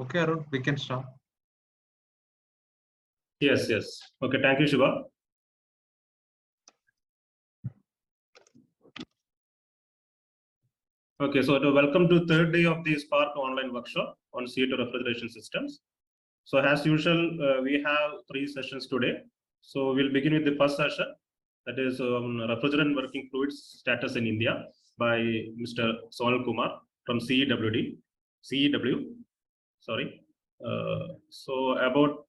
Okay, Arun, we can start. Yes. Okay, thank you, Shiva. Okay, so welcome to third day of the SPARC online workshop on CO2 refrigeration systems. So as usual, we have 3 sessions today. So we'll begin with the first session, that is refrigerant working fluids status in India by Mr. Sonal Kumar from CEEW. Sorry. So about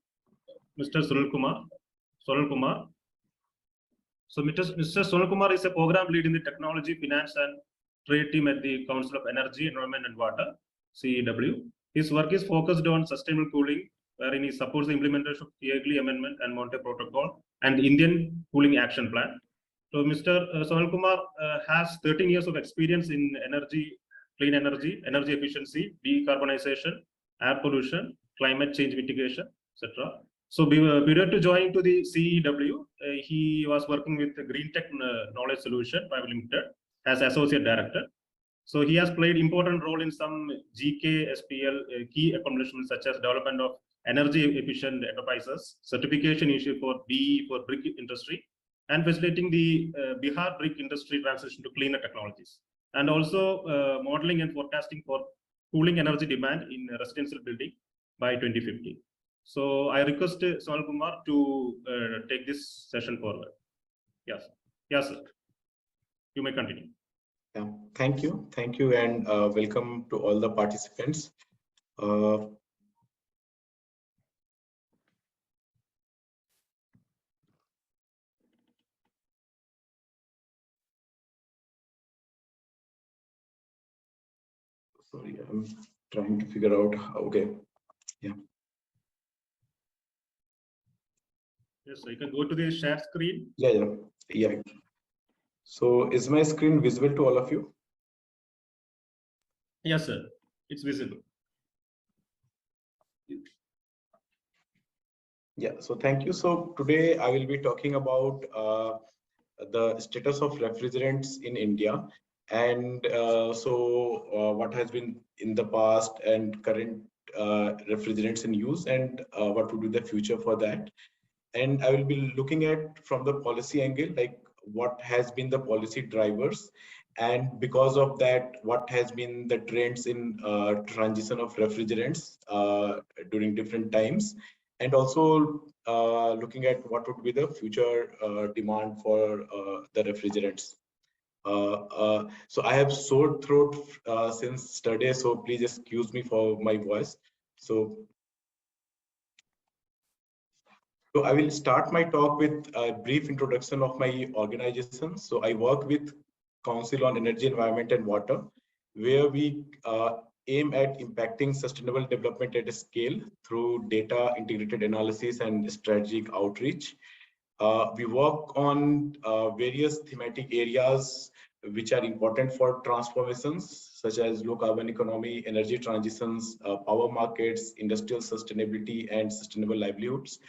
Mr. Sonal Kumar. So Mr. Sonal Kumar is a program lead in the technology, finance and trade team at the Council of Energy, Environment and Water, CEEW. His work is focused on sustainable cooling, wherein he supports the implementation of Kigali Amendment and Monte Protocol and Indian Cooling Action Plan. So Mr. Sonal Kumar has 13 years of experience in energy, clean energy, energy efficiency, decarbonization, air pollution, climate change mitigation, etc. So prior to joining to the CEEW, he was working with Green Tech Knowledge Solution Private Limited as Associate Director. So he has played important role in some GKSPL key accomplishments such as development of energy efficient enterprises, certification issue for BE for brick industry, and facilitating the Bihar brick industry transition to cleaner technologies, and also modeling and forecasting for cooling energy demand in residential building by 2050. So I request Sonal Kumar to take this session forward. Yes, sir. You may continue. Yeah, thank you, and welcome to all the participants. Sorry, I'm trying to figure out. Okay, yeah. Yes, so you can go to the share screen. Yeah. So is my screen visible to all of you? Yes, sir. It's visible. Yeah, so thank you. So today I will be talking about the status of refrigerants in India, and what has been in the past and current refrigerants in use, and what would be the future for that. And I will be looking at from the policy angle, like what has been the policy drivers, and because of that, what has been the trends in transition of refrigerants during different times, and also looking at what would be the future demand for the refrigerants. So I have sore throat since today, so please excuse me for my voice. So I will start my talk with a brief introduction of my organization. So I work with Council on Energy, Environment and Water, where we aim at impacting sustainable development at a scale through data integrated analysis and strategic outreach. We work on various thematic areas which are important for transformations, such as low carbon economy, energy transitions, power markets, industrial sustainability, and sustainable livelihoods.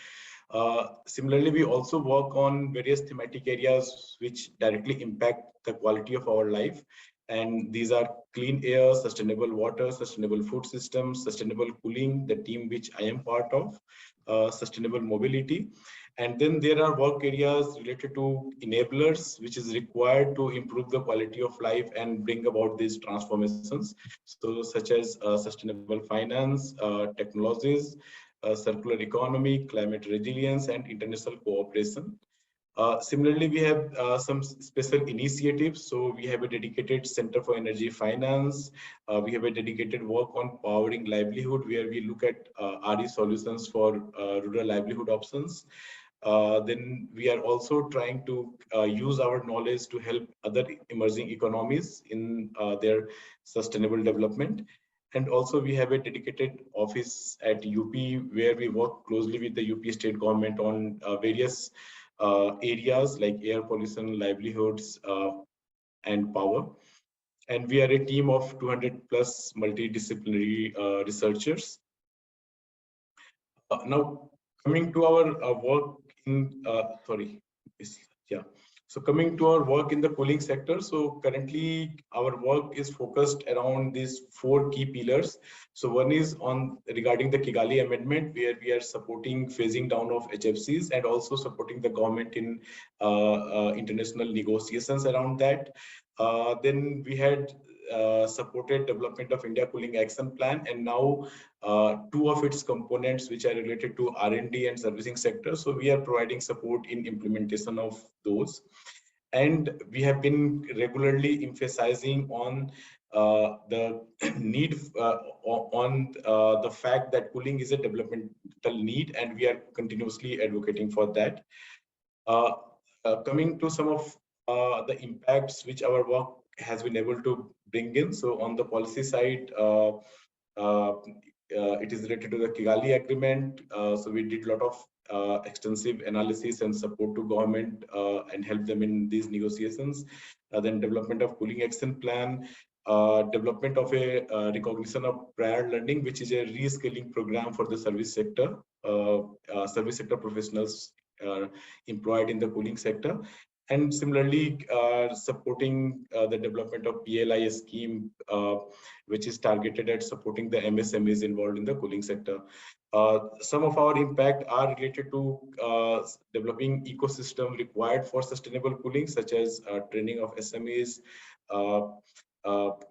Similarly, we also work on various thematic areas which directly impact the quality of our life. And these are clean air, sustainable water, sustainable food systems, sustainable cooling, the team which I am part of, sustainable mobility. And then there are work areas related to enablers, which is required to improve the quality of life and bring about these transformations. So such as sustainable finance, technologies, circular economy, climate resilience, and international cooperation. Similarly, we have some special initiatives. So we have a dedicated Center for Energy Finance. We have a dedicated work on powering livelihood, where we look at RE solutions for rural livelihood options. Then we are also trying to use our knowledge to help other emerging economies in their sustainable development. And also we have a dedicated office at UP, where we work closely with the UP state government on various areas like air pollution, livelihoods, and power. And we are a team of 200 plus multidisciplinary researchers. Now, coming to our work in, So coming to our work in the cooling sector, so currently our work is focused around these 4 key pillars. So one is on regarding the Kigali Amendment, where we are supporting phasing down of HFCs and also supporting the government in international negotiations around that. Then we had supported development of India Cooling Action Plan, and now 2 of its components which are related to R&D and servicing sector. So we are providing support in implementation of those. And we have been regularly emphasizing on the need on the fact that cooling is a developmental need, and we are continuously advocating for that. Coming to some of the impacts which our work has been able to bring in. So on the policy side, it is related to the Kigali Agreement. So we did a lot of extensive analysis and support to government and help them in these negotiations. Then development of cooling action plan, development of a recognition of prior learning, which is a reskilling program for the service sector professionals employed in the cooling sector. And similarly, supporting the development of PLI scheme, which is targeted at supporting the MSMEs involved in the cooling sector. Some of our impact are related to developing ecosystem required for sustainable cooling, such as training of SMEs,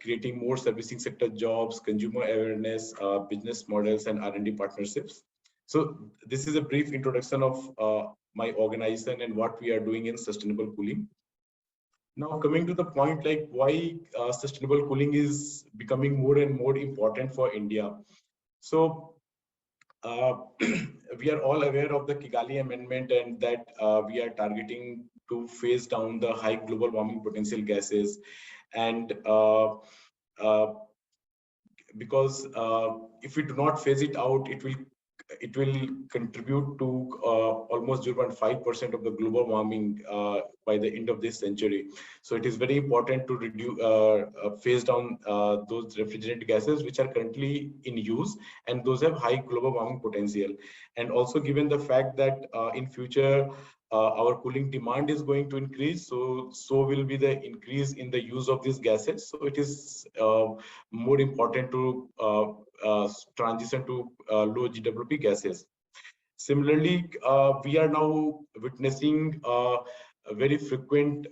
creating more servicing sector jobs, consumer awareness, business models, and R&D partnerships. So this is a brief introduction of my organization and what we are doing in sustainable cooling. Now coming to the point, like why sustainable cooling is becoming more and more important for India. So we are all aware of the Kigali Amendment, and that we are targeting to phase down the high global warming potential gases. And because if we do not phase it out, it will contribute to almost 0.5% of the global warming by the end of this century. So it is very important to reduce, phase down those refrigerant gases which are currently in use, and those have high global warming potential. And also given the fact that in future our cooling demand is going to increase, so will be the increase in the use of these gases. So it is more important to transition to low GWP gases. Similarly, we are now witnessing very frequent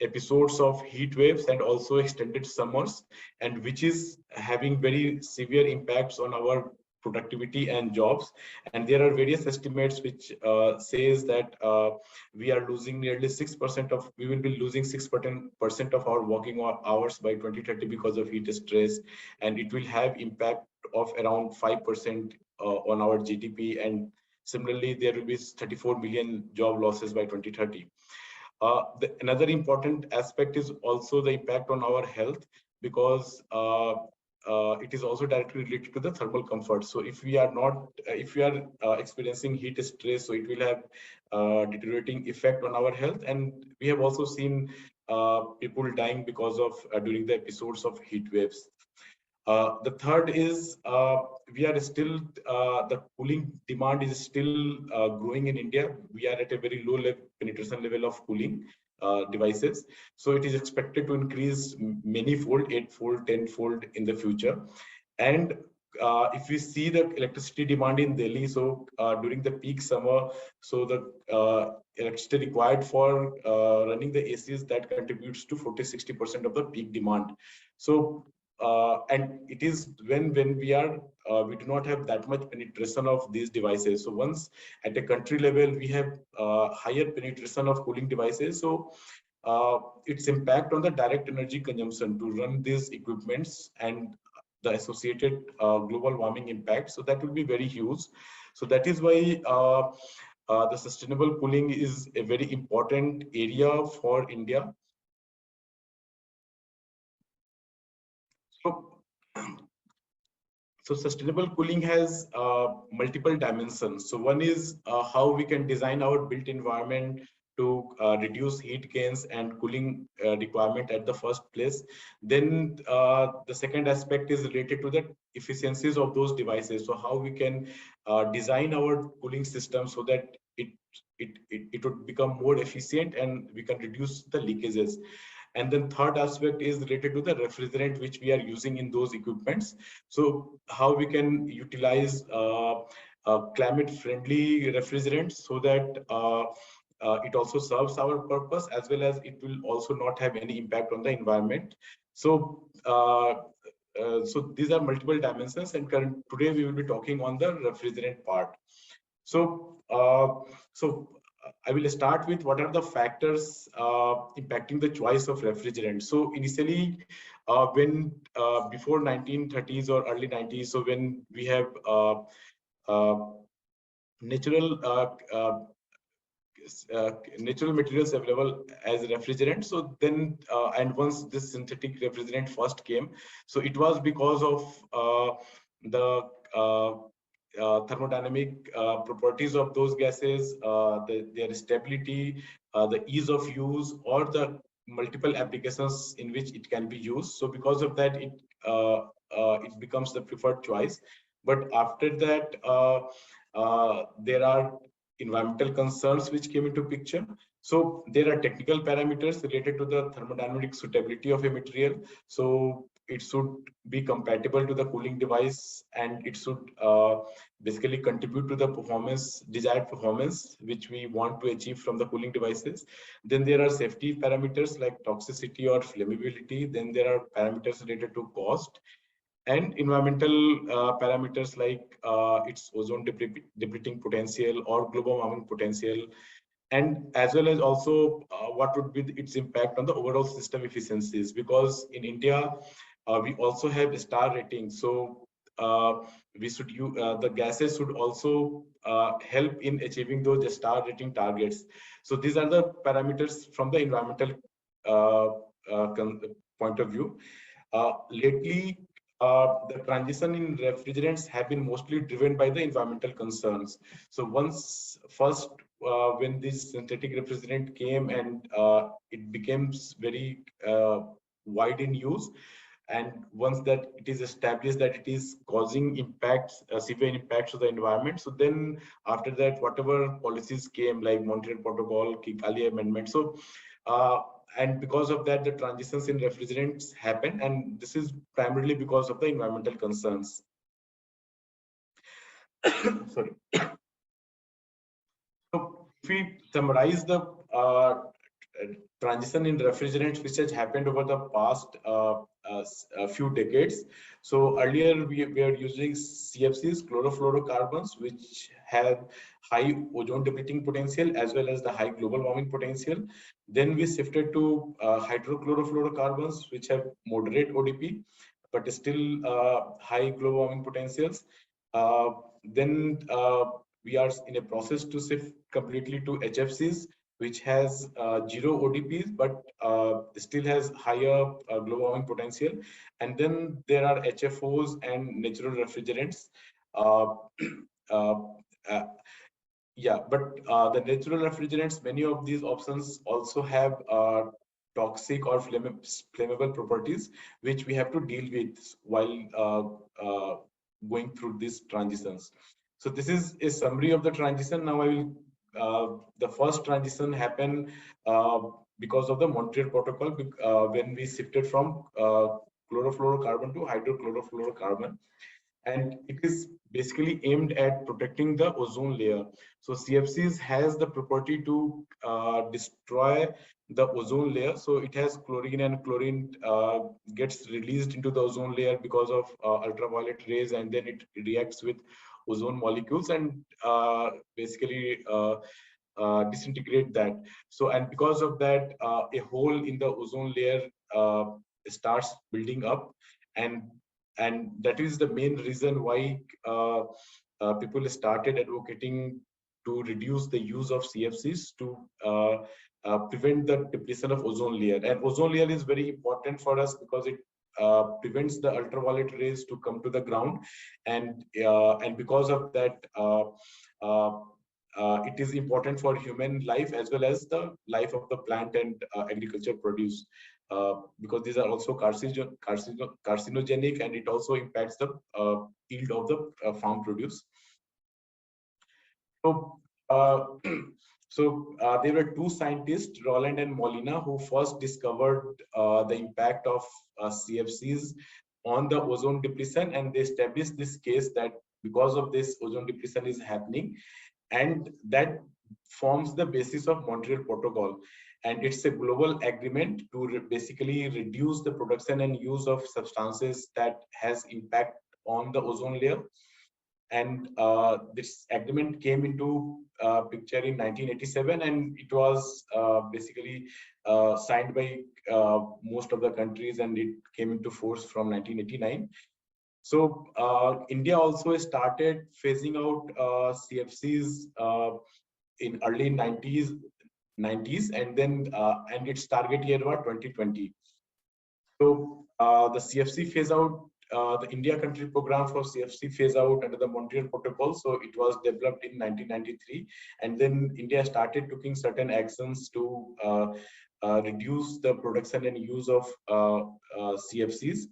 episodes of heat waves and also extended summers, and which is having very severe impacts on our productivity and jobs. And there are various estimates which says that we are losing nearly 6% of, we will be losing 6% of our working hours by 2030 because of heat stress, and it will have impact of around 5% on our GDP. And similarly, there will be 34 million job losses by 2030. Another important aspect is also the impact on our health, because it is also directly related to the thermal comfort. So if we are not, if we are experiencing heat stress, so it will have deteriorating effect on our health. And we have also seen people dying because of during the episodes of heat waves. The third is we are still, the cooling demand is still growing in India. We are at a very low penetration level of cooling devices. So it is expected to increase many-fold, 8-fold, 10-fold in the future. And if we see the electricity demand in Delhi, so during the peak summer, so the electricity required for running the ACs, that contributes to 40-60% of the peak demand. So and it is when we are we do not have that much penetration of these devices. So once at a country level we have higher penetration of cooling devices, so its impact on the direct energy consumption to run these equipments and the associated global warming impact, so that will be very huge. So that is why the sustainable cooling is a very important area for India. So sustainable cooling has multiple dimensions. So one is how we can design our built environment to reduce heat gains and cooling requirement at the first place. Then the second aspect is related to the efficiencies of those devices. So how we can design our cooling system so that it would become more efficient and we can reduce the leakages. And then third aspect is related to the refrigerant which we are using in those equipments. So how we can utilize climate friendly refrigerants so that it also serves our purpose, as well as it will also not have any impact on the environment. So so these are multiple dimensions, and today we will be talking on the refrigerant part. So I will start with what are the factors impacting the choice of refrigerant. So initially, when before 1930s or early 90s, so when we have uh, natural natural materials available as refrigerant. So then, and once this synthetic refrigerant first came, so it was because of the thermodynamic properties of those gases, their stability, the ease of use, or the multiple applications in which it can be used. So because of that, it becomes the preferred choice. But after that, there are environmental concerns which came into picture. So there are technical parameters related to the thermodynamic suitability of a material. So it should be compatible to the cooling device, and it should basically contribute to the performance, desired performance, which we want to achieve from the cooling devices. Then there are safety parameters like toxicity or flammability. Then there are parameters related to cost, and environmental parameters like its ozone depleting potential or global warming potential, and as well as also what would be its impact on the overall system efficiencies. Because in India, we also have star rating. So we should use the gases should also help in achieving those star rating targets. So these are the parameters from the environmental uh, point of view. Lately, the transition in refrigerants have been mostly driven by the environmental concerns. So once first, when this synthetic refrigerant came and it becomes very wide in use, and once that it is established that it is causing impacts, severe impacts to the environment, so then after that, whatever policies came like Montreal Protocol, Kigali Amendment, so and because of that, the transitions in refrigerants happen, and this is primarily because of the environmental concerns. Sorry. So if we summarize the transition in refrigerants which has happened over the past few decades. So earlier we were using CFCs, chlorofluorocarbons, which have high ozone depleting potential as well as the high global warming potential. Then we shifted to hydrochlorofluorocarbons, which have moderate ODP, but still high global warming potentials. Then we are in a process to shift completely to HFCs, which has zero ODPs, but still has higher global warming potential. And then there are HFOs and natural refrigerants. Uh, uh, uh, yeah, but the natural refrigerants, many of these options also have toxic or flammable properties, which we have to deal with while going through these transitions. So this is a summary of the transition. Now I will, the first transition happened because of the Montreal Protocol, when we shifted from chlorofluorocarbon to hydrochlorofluorocarbon. And it is basically aimed at protecting the ozone layer. So CFCs has the property to destroy the ozone layer. So it has chlorine, and chlorine gets released into the ozone layer because of ultraviolet rays, and then it reacts with ozone molecules and basically disintegrate that. So, and because of that, a hole in the ozone layer starts building up, and that is the main reason why people started advocating to reduce the use of CFCs to prevent the depletion of ozone layer. And ozone layer is very important for us because it prevents the ultraviolet rays to come to the ground, and because of that, it is important for human life as well as the life of the plant and agriculture produce, because these are also carcinogenic, and it also impacts the yield of the farm produce. So So there were two scientists, Roland and Molina, who first discovered the impact of CFCs on the ozone depletion, and they established this case that because of this, ozone depletion is happening, and that forms the basis of Montreal Protocol. And it's a global agreement to basically reduce the production and use of substances that has impact on the ozone layer. And this agreement came into picture in 1987, and it was basically signed by most of the countries, and it came into force from 1989. So India also started phasing out CFCs in early 90s, and then and its target year was 2020. So the CFC phase out, the India country program for CFC phase out under the Montreal Protocol. So it was developed in 1993, and then India started taking certain actions to reduce the production and use of CFCs.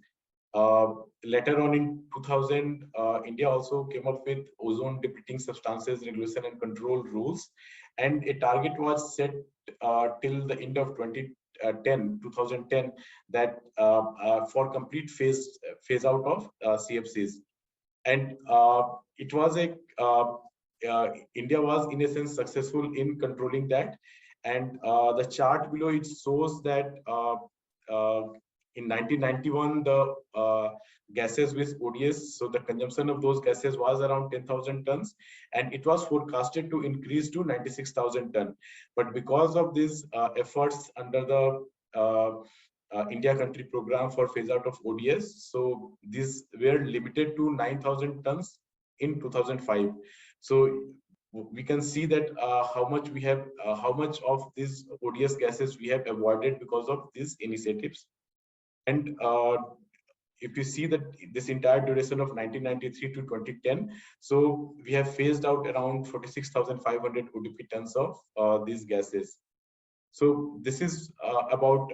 Later on in 2000, India also came up with ozone depleting substances regulation and control rules, and a target was set till the end of 2010 that for complete phase out of CFCs. And it was a India was in a sense successful in controlling that. And the chart below, it shows that in 1991, the gases with ODS, so the consumption of those gases was around 10,000 tons, and it was forecasted to increase to 96,000 tons. But because of these efforts under the India country program for phase out of ODS, so these were limited to 9,000 tons in 2005. So we can see that how much we have, how much of these ODS gases we have avoided because of these initiatives. And if you see that this entire duration of 1993 to 2010, so we have phased out around 46,500 ODP tons of these gases. So this is about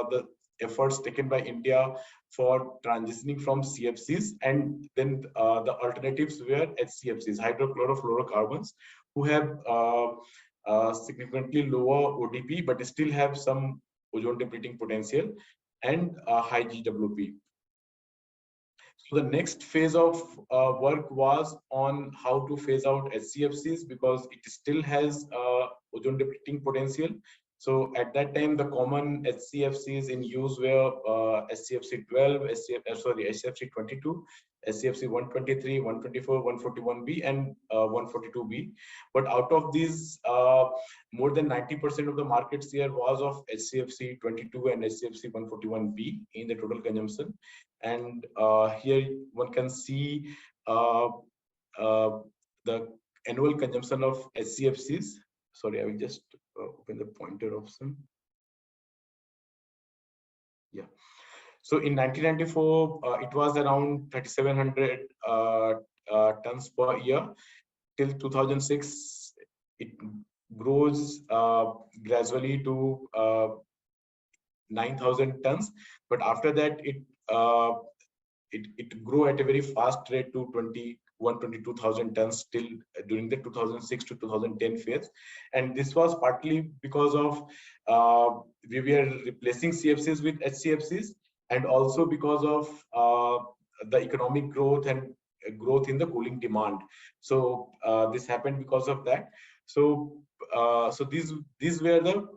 the efforts taken by India for transitioning from CFCs, and then the alternatives were HCFCs, hydrochlorofluorocarbons, who have significantly lower ODP but still have some ozone depleting potential and high GWP. So the next phase of work was on how to phase out HCFCs because it still has ozone depleting potential. So at that time, the common HCFCs in use were HCFC 12, HCFC 22, SCFC 123, 124, 141B, and 142B. But out of these, more than 90% of the market share was of SCFC 22 and SCFC 141B in the total consumption. And here one can see the annual consumption of SCFCs. Sorry, I will just open the pointer option. Yeah. So in 1994, it was around 3,700 tons per year. Till 2006, it grows gradually to 9,000 tons. But after that, it grew at a very fast rate to 22,000 tons still during the 2006 to 2010 phase. And this was partly because of we were replacing CFCs with HCFCs, and also because of the economic growth and growth in the cooling demand. So this happened because of that. So so these were the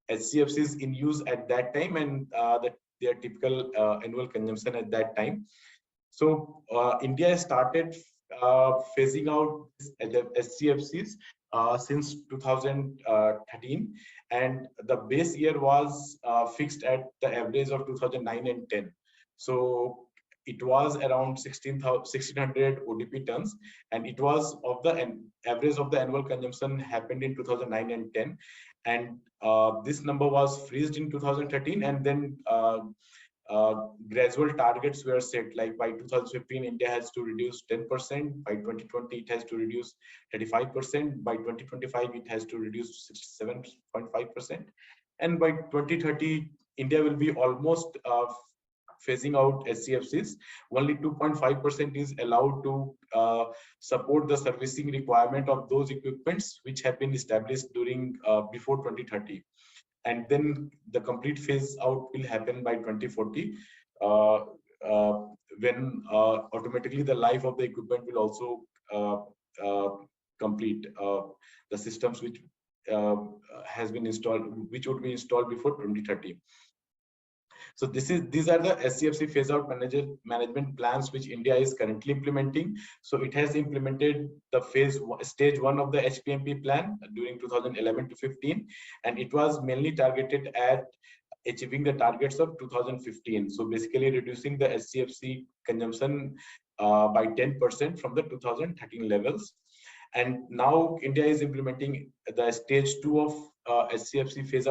HCFCs in use at that time, and their typical annual consumption at that time. So India started phasing out SCFCs since 2013, and the base year was fixed at the average of 2009 and 10. So it was around 1,600 ODP tons, and it was of the average of the annual consumption happened in 2009 and 10. And this number was freezed in 2013, and then gradual targets were set, like by 2015 India has to reduce 10%, by 2020 it has to reduce 35%, by 2025 it has to reduce 67.5%, and by 2030 India will be almost phasing out SCFCs. Only 2.5% is allowed to support the servicing requirement of those equipments which have been established during before 2030. And then the complete phase out will happen by 2040, when automatically the life of the equipment will also complete the systems which has been installed, which would be installed before 2030. So these are the SCFC phase out management plans which India is currently implementing. So it has implemented the stage 1 of the HPMP plan during 2011 to 15, and it was mainly targeted at achieving the targets of 2015. So basically reducing the SCFC consumption by 10% from the 2013 levels. And now India is implementing the stage 2 of SCFC phase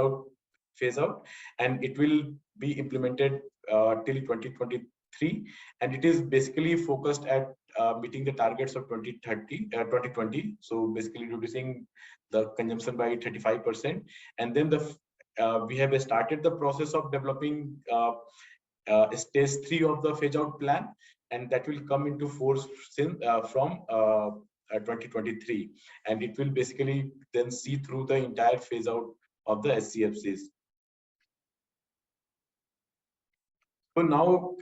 out, and it will be implemented till 2023, and it is basically focused at meeting the targets of 2020. So basically reducing the consumption by 35%. And then we have started the process of developing stage 3 of the phase out plan, and that will come into force from 2023, and it will basically then see through the entire phase out of the SCFCs. So now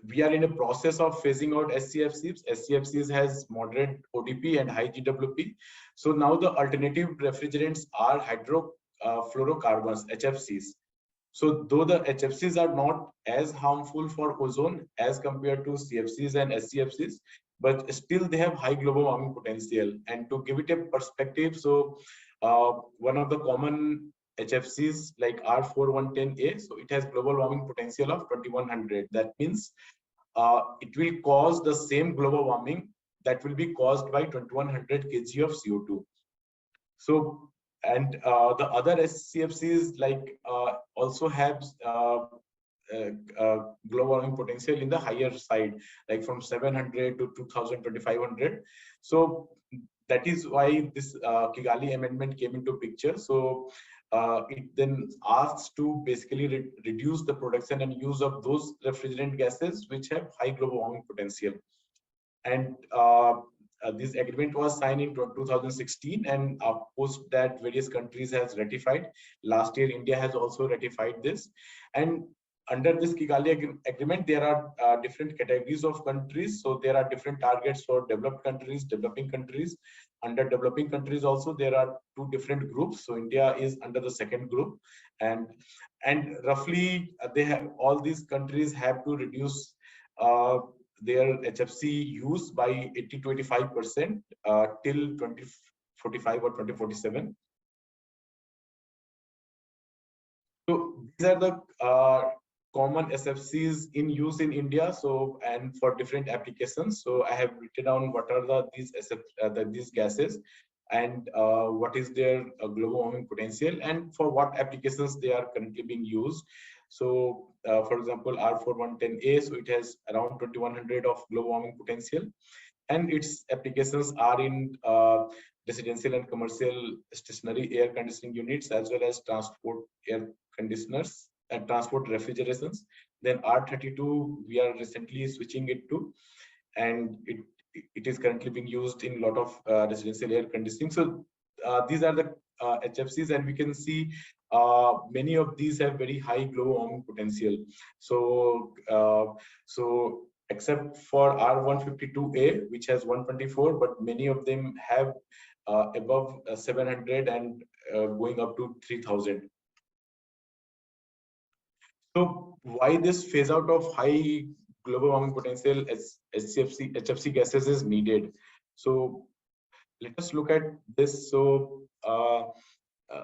we are in a process of phasing out SCFCs. SCFCs has moderate ODP and high GWP. So now the alternative refrigerants are hydrofluorocarbons, HFCs. So though the HFCs are not as harmful for ozone as compared to CFCs and SCFCs, but still they have high global warming potential. And to give it a perspective, so one of the common HFCs like R4110A, so it has global warming potential of 2100. That means it will cause the same global warming that will be caused by 2100 kg of CO2. So, and the other SCFCs like also have global warming potential in the higher side, like from 700 to 2000, 2500. So that is why this Kigali amendment came into picture. So it then asks to basically reduce the production and use of those refrigerant gases which have high global warming potential. And this agreement was signed in 2016, and post that various countries has ratified. Last year, India has also ratified this. And under this Kigali agreement, there are different categories of countries. So there are different targets for developed countries, developing countries. Under developing countries also, there are 2 different groups. So India is under the second group. And roughly, they have, all these countries have to reduce their HFC use by 80 to 85% till 2045 or 2047. So these are the common SFCs in use in India. So, and for different applications. So I have written down what are these gases, and what is their global warming potential, and for what applications they are currently being used. So, for example, R4110A, so it has around 2100 of global warming potential, and its applications are in residential and commercial stationary air conditioning units, as well as transport air conditioners and transport refrigerations. Then R32, we are recently switching it to, and it is currently being used in a lot of residential air conditioning. So these are the HFCs, and we can see many of these have very high global warming potential. So so except for R152A, which has 124, but many of them have above 700 and going up to 3000. So why this phase out of high global warming potential as HFC gases is needed? So let us look at this. So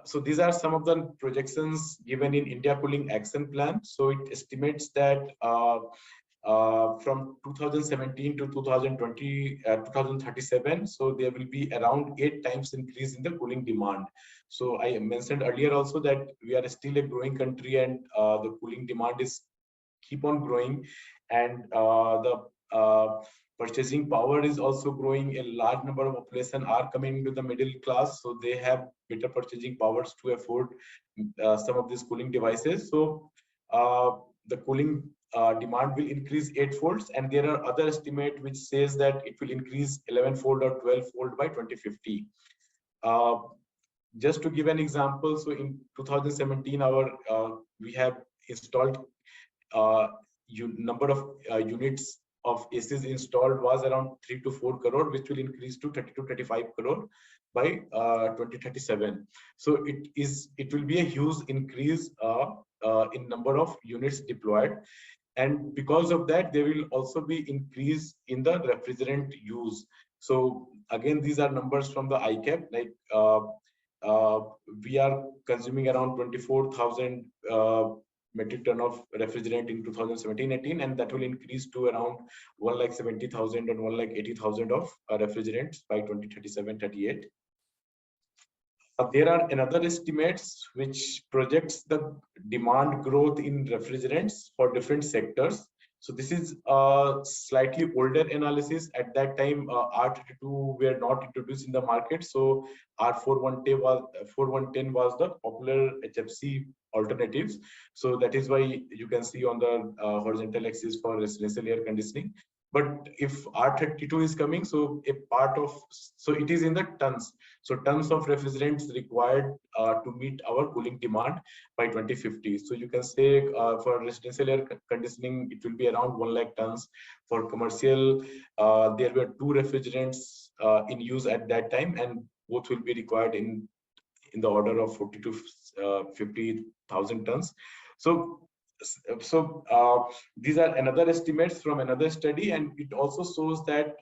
so these are some of the projections given in India Cooling Action Plan. So it estimates that from 2017 to 2037, so there will be around 8 times increase in the cooling demand. So I mentioned earlier also that we are still a growing country, and the cooling demand is keep on growing, and the purchasing power is also growing. A large number of population are coming to the middle class, so they have better purchasing powers to afford some of these cooling devices. So the cooling demand will increase 8-fold, and there are other estimate which says that it will increase 11-fold or 12-fold by 2050. Just to give an example, so in 2017, we have installed number of units of ACs installed was around 3 to 4 crore, which will increase to 30 to 35 crore by 2037. So it will be a huge increase in number of units deployed, and because of that there will also be increase in the refrigerant use. So again, these are numbers from the ICAP, like we are consuming around 24,000 metric ton of refrigerant in 2017-18, and that will increase to around 1,70,000 and 1,80,000 of refrigerants by 2037-38. There are another estimates which projects the demand growth in refrigerants for different sectors. So this is a slightly older analysis. At that time, R32 were not introduced in the market. So R410 was the popular HFC alternatives. So that is why you can see on the horizontal axis for residential air conditioning. But if R32 is coming, so it is in the tons. So tons of refrigerants required to meet our cooling demand by 2050. So you can say for residential air conditioning, it will be around 1 lakh tons. For commercial, there were 2 refrigerants in use at that time, and both will be required in the order of 40 to 50,000 tons. So these are another estimates from another study, and it also shows that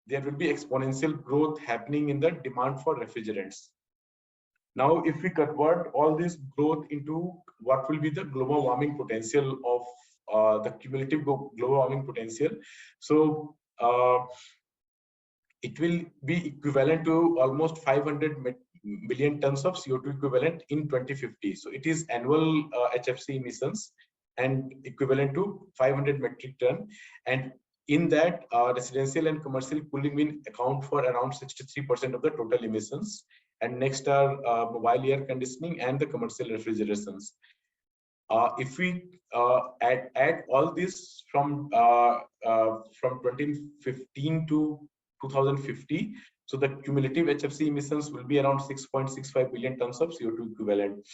there will be exponential growth happening in the demand for refrigerants. Now, if we convert all this growth into what will be the global warming potential of the cumulative global warming potential, so it will be equivalent to almost 500 million tons of CO2 equivalent in 2050. So it is annual HFC emissions and equivalent to 500 metric ton. And in that, residential and commercial cooling will account for around 63% of the total emissions. And next are mobile air conditioning and the commercial refrigerations. If we add all this from 2015 to 2050, so the cumulative HFC emissions will be around 6.65 billion tons of CO2 equivalent.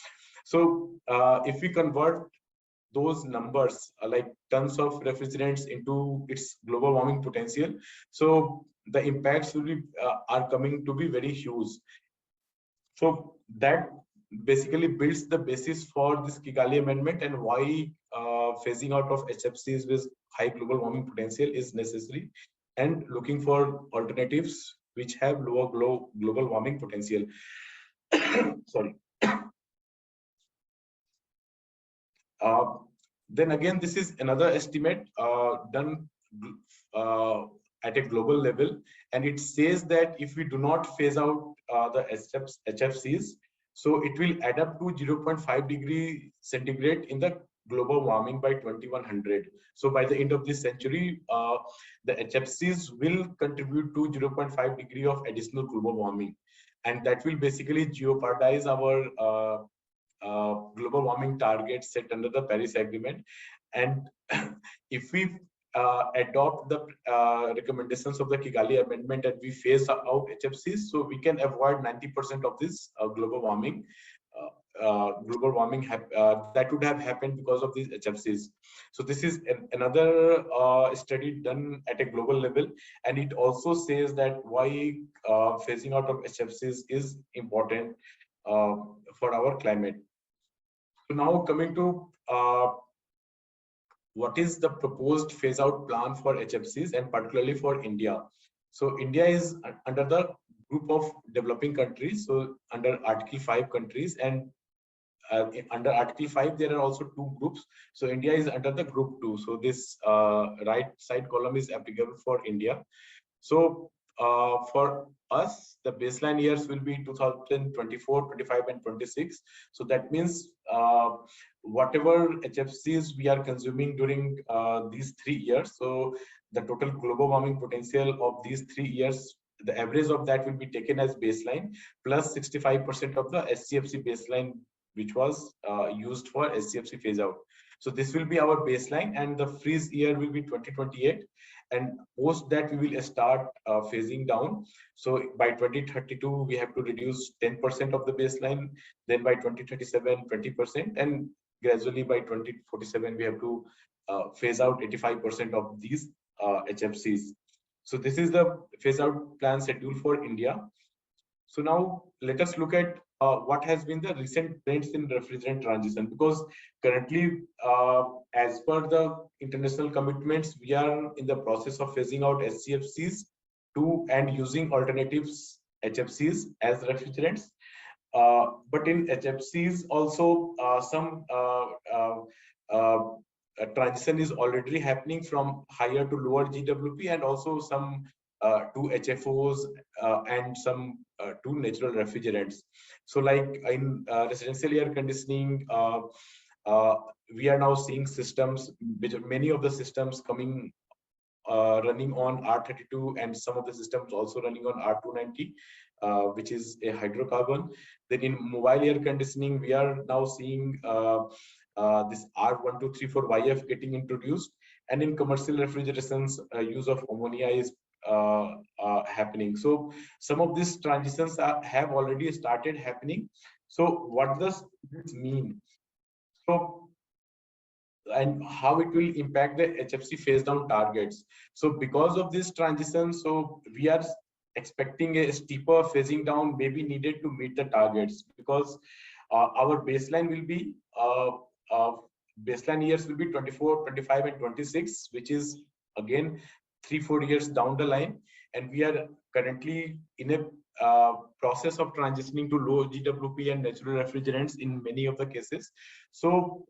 So if we convert those numbers like tons of refrigerants into its global warming potential, so the impacts will be are coming to be very huge. So that basically builds the basis for this Kigali amendment, and why phasing out of HFCs with high global warming potential is necessary, and looking for alternatives which have lower global warming potential. Sorry. Then again, this is another estimate done at a global level, and it says that if we do not phase out the HFCs, so it will add up to 0.5 degree centigrade in the global warming by 2100. So by the end of this century, the HFCs will contribute to 0.5 degree of additional global warming, and that will basically jeopardize our global warming targets set under the Paris Agreement. And if we adopt the recommendations of the Kigali Amendment and we phase out HFCs, so we can avoid 90% of this global warming. That would have happened because of these HFCs. So this is another study done at a global level, and it also says that why phasing out of HFCs is important for our climate. So now coming to what is the proposed phase out plan for HFCs, and particularly for India. So India is under the group of developing countries, so under Article 5 countries, and under Article 5 there are also 2 groups. So India is under the group 2. So this right side column is applicable for India. So for us, the baseline years will be 2024, 25, and 26. So that means whatever HFCs we are consuming during these 3 years, so the total global warming potential of these 3 years, the average of that will be taken as baseline, plus 65% of the SCFC baseline which was used for SCFC phase out. So this will be our baseline, and the freeze year will be 2028. And post that, we will start phasing down. So by 2032, we have to reduce 10% of the baseline. Then by 2037, 20%, and gradually by 2047, we have to phase out 85% of these HFCs. So this is the phase out plan schedule for India. So now let us look at what has been the recent trends in refrigerant transition, because currently, as per the international commitments, we are in the process of phasing out SCFCs to and using alternatives HFCs as refrigerants. But in HFCs also some transition is already happening from higher to lower GWP, and also some to HFOs and some to natural refrigerants. So like in residential air conditioning, we are now seeing systems, which many of the systems coming running on R32, and some of the systems also running on R290, which is a hydrocarbon. Then in mobile air conditioning, we are now seeing this R1234YF getting introduced, and in commercial refrigerations, use of ammonia is happening. So some of these transitions have already started happening. So what does this mean? So, and how it will impact the HFC phase down targets. So because of this transition, so we are expecting a steeper phasing down may be needed to meet the targets, because our baseline will be baseline years will be 24, 25, and 26, which is again 3-4 years down the line, and we are currently in a process of transitioning to low GWP and natural refrigerants in many of the cases. So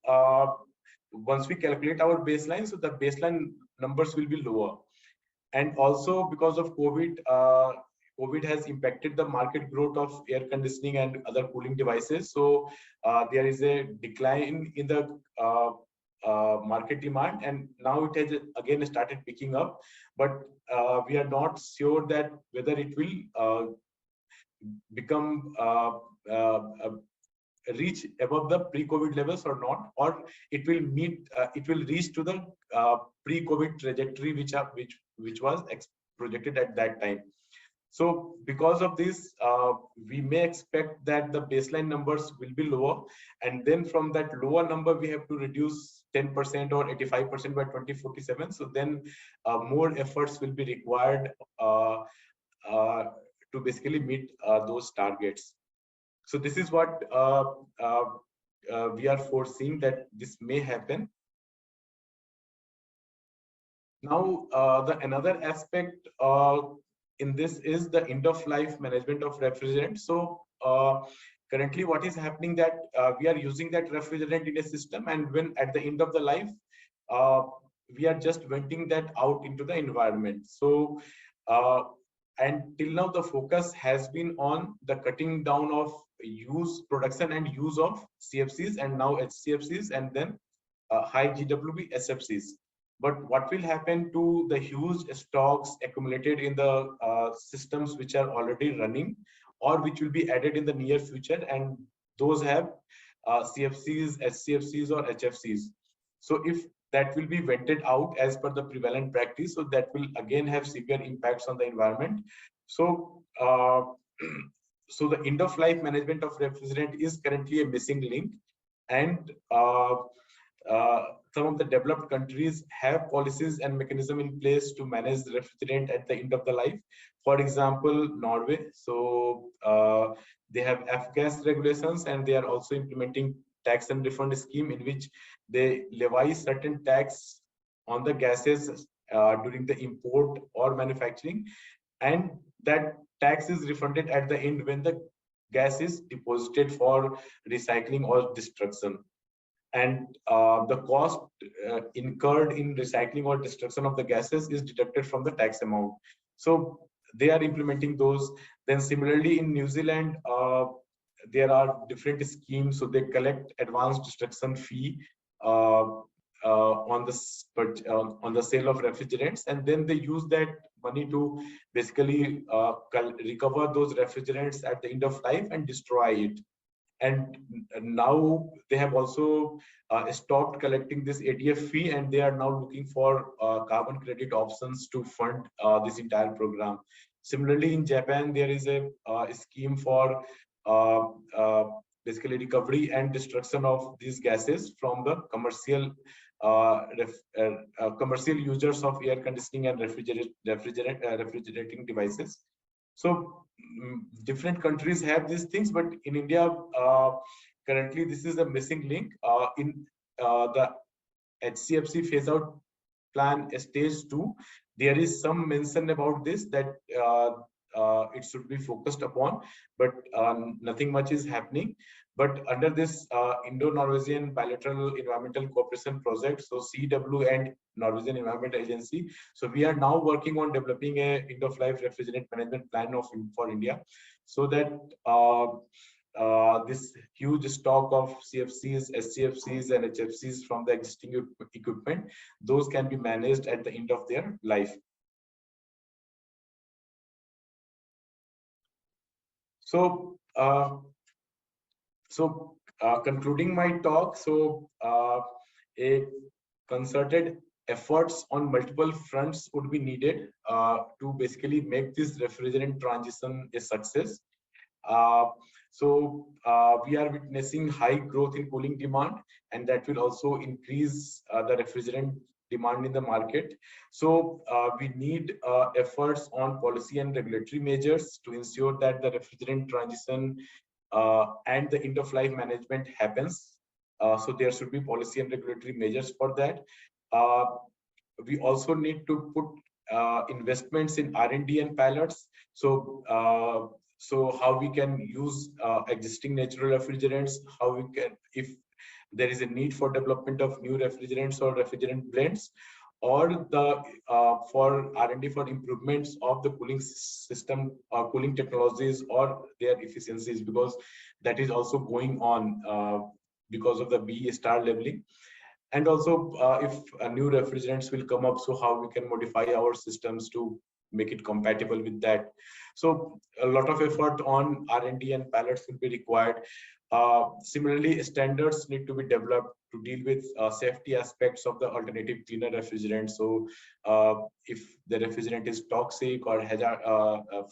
once we calculate our baseline, so the baseline numbers will be lower. And also because of COVID, COVID has impacted the market growth of air conditioning and other cooling devices. So there is a decline in the market demand, and now it has again started picking up. But we are not sure that whether it will become reach above the pre-COVID levels or not, or it will meet, it will reach to the pre-COVID trajectory which was projected at that time. So because of this, we may expect that the baseline numbers will be lower, and then from that lower number we have to reduce 10% or 85% by 2047. So then more efforts will be required to basically meet those targets. So this is what we are foreseeing that this may happen. Now, another aspect in this is the end of life management of refrigerant. So currently what is happening that we are using that refrigerant in a system, and when at the end of the life, we are just venting that out into the environment. So and till now the focus has been on the cutting down of production and use of CFCs, and now HCFCs, and then high GWP SFCs. But what will happen to the huge stocks accumulated in the systems which are already running, or which will be added in the near future, and those have CFCs, SCFCs, or HFCs. So if that will be vented out as per the prevalent practice, so that will again have severe impacts on the environment. So so the end of life management of refrigerant is currently a missing link, and some of the developed countries have policies and mechanism in place to manage the refrigerant at the end of the life. For example, Norway. So they have F-gas regulations, and they are also implementing tax and refund scheme in which they levy certain tax on the gases during the import or manufacturing, and that tax is refunded at the end when the gas is deposited for recycling or destruction. And the cost incurred in recycling or destruction of the gases is deducted from the tax amount. So they are implementing those. Then similarly in New Zealand, there are different schemes. So they collect advanced destruction fee on the sale of refrigerants, and then they use that money to basically recover those refrigerants at the end of life and destroy it. and now they have also stopped collecting this ATF fee, and they are now looking for carbon credit options to fund this entire program. Similarly, in Japan, there is a scheme for uh, uh, basically recovery and destruction of these gases from the commercial users of air conditioning and refrigerating devices. So different countries have these things, but in India, currently this is a missing link. In the HCFC phase out plan stage 2, there is some mention about this, that it should be focused upon, but nothing much is happening. But under this Indo-Norwegian bilateral environmental cooperation project, so CEEW and Norwegian Environment Agency, so we are now working on developing a end-of-life refrigerant management plan for India, so that this huge stock of CFCs, SCFCs, and HFCs from the existing equipment, those can be managed at the end of their life. So, concluding my talk, so a concerted efforts on multiple fronts would be needed to basically make this refrigerant transition a success. We are witnessing high growth in cooling demand, and that will also increase the refrigerant demand in the market. So we need efforts on policy and regulatory measures to ensure that the refrigerant transition and the end-of-life management happens. So there should be policy and regulatory measures for that. We also need to put investments in R&D and pilots. So how we can use existing natural refrigerants, how we can, if there is a need for development of new refrigerants or refrigerant blends, or the for R&D for improvements of the cooling system, cooling technologies or their efficiencies, because that is also going on because of the BE star labeling. And also if new refrigerants will come up, so how we can modify our systems to make it compatible with that. So a lot of effort on R&D and pilots will be required. Similarly, standards need to be developed to deal with safety aspects of the alternative cleaner refrigerant. So if the refrigerant is toxic or hazard,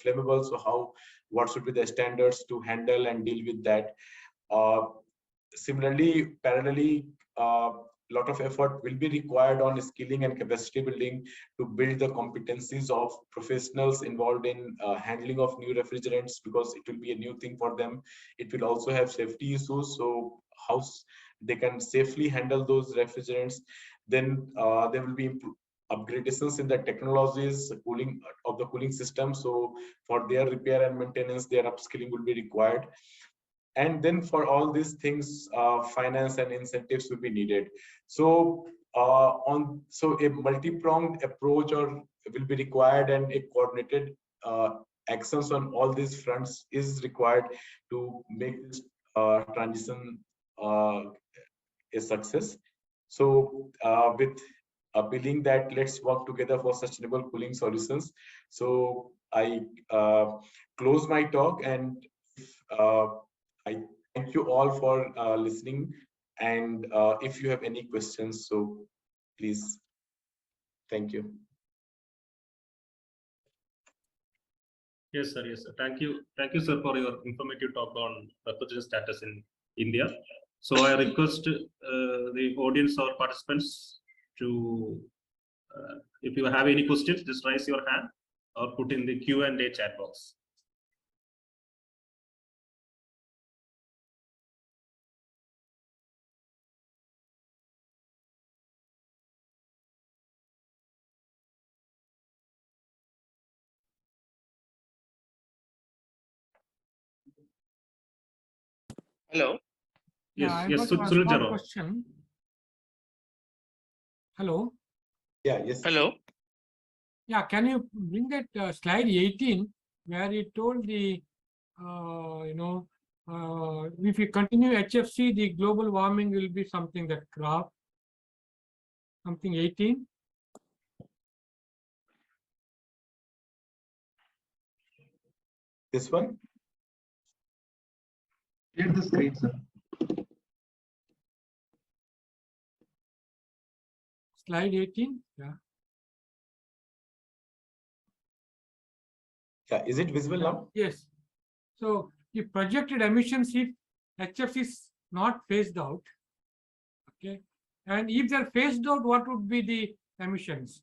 flammable, so what should be the standards to handle and deal with that. Similarly, parallelly, a lot of effort will be required on skilling and capacity building to build the competencies of professionals involved in handling of new refrigerants, because it will be a new thing for them. It will also have safety issues, so how they can safely handle those refrigerants. Then there will be upgradations in the technologies, cooling of the cooling system. So for their repair and maintenance, their upskilling will be required. And then for all these things, finance and incentives will be needed. So a multi-pronged approach will be required, and a coordinated actions on all these fronts is required to make this transition a success. So with appealing that let's work together for sustainable cooling solutions. So I close my talk, and I thank you all for listening. And if you have any questions, so please. Thank you. Yes, sir. Yes, sir. Thank you, sir, for your informative talk on refrigerant status in India. So I request the audience or participants to, if you have any questions, just raise your hand or put in the Q&A chat box. Hello. Yes, Yeah, yes, I got a small question. Hello. Yeah, yes. Hello. Yeah, can you bring that slide 18 where you told the, if you continue HFC, the global warming will be something that graph, something 18. This one? Share the screen, sir. Slide 18. Yeah. Yeah, is it visible now? Yes. So the projected emissions if HFC is not phased out, okay, and if they're phased out, what would be the emissions?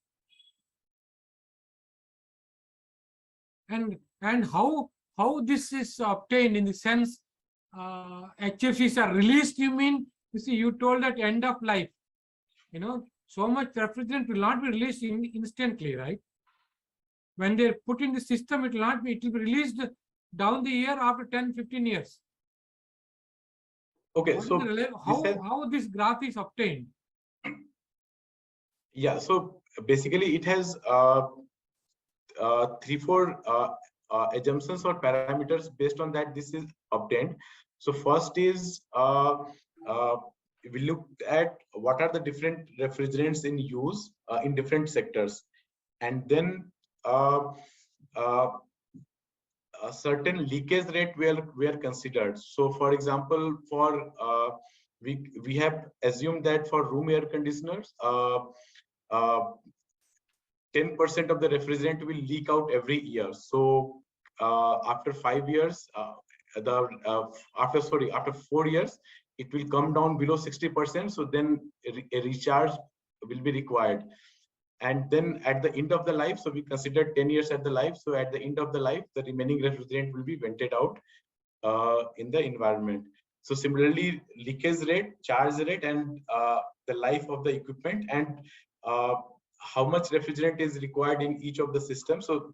And how this is obtained in the sense HFCs are released? You mean, you see, you told that end of life, you know, so much refrigerant will not be released instantly, right? When they're put in the system, it will not be, it will be released down the year after 10-15 years. Okay, What is so the how this graph is obtained? yeah, so basically it has 3-4 assumptions or parameters. Based on that, this is obtained. So first is we looked at what are the different refrigerants in use in different sectors, and then a certain leakage rate were considered. So for example, for we have assumed that for room air conditioners 10% of the refrigerant will leak out every year. So after 5 years, after 4 years, it will come down below 60%. So then a recharge will be required. And then at the end of the life, so we consider 10 years at the life. So at the end of the life, the remaining refrigerant will be vented out in the environment. So similarly, leakage rate, charge rate, and the life of the equipment, and how much refrigerant is required in each of the systems. So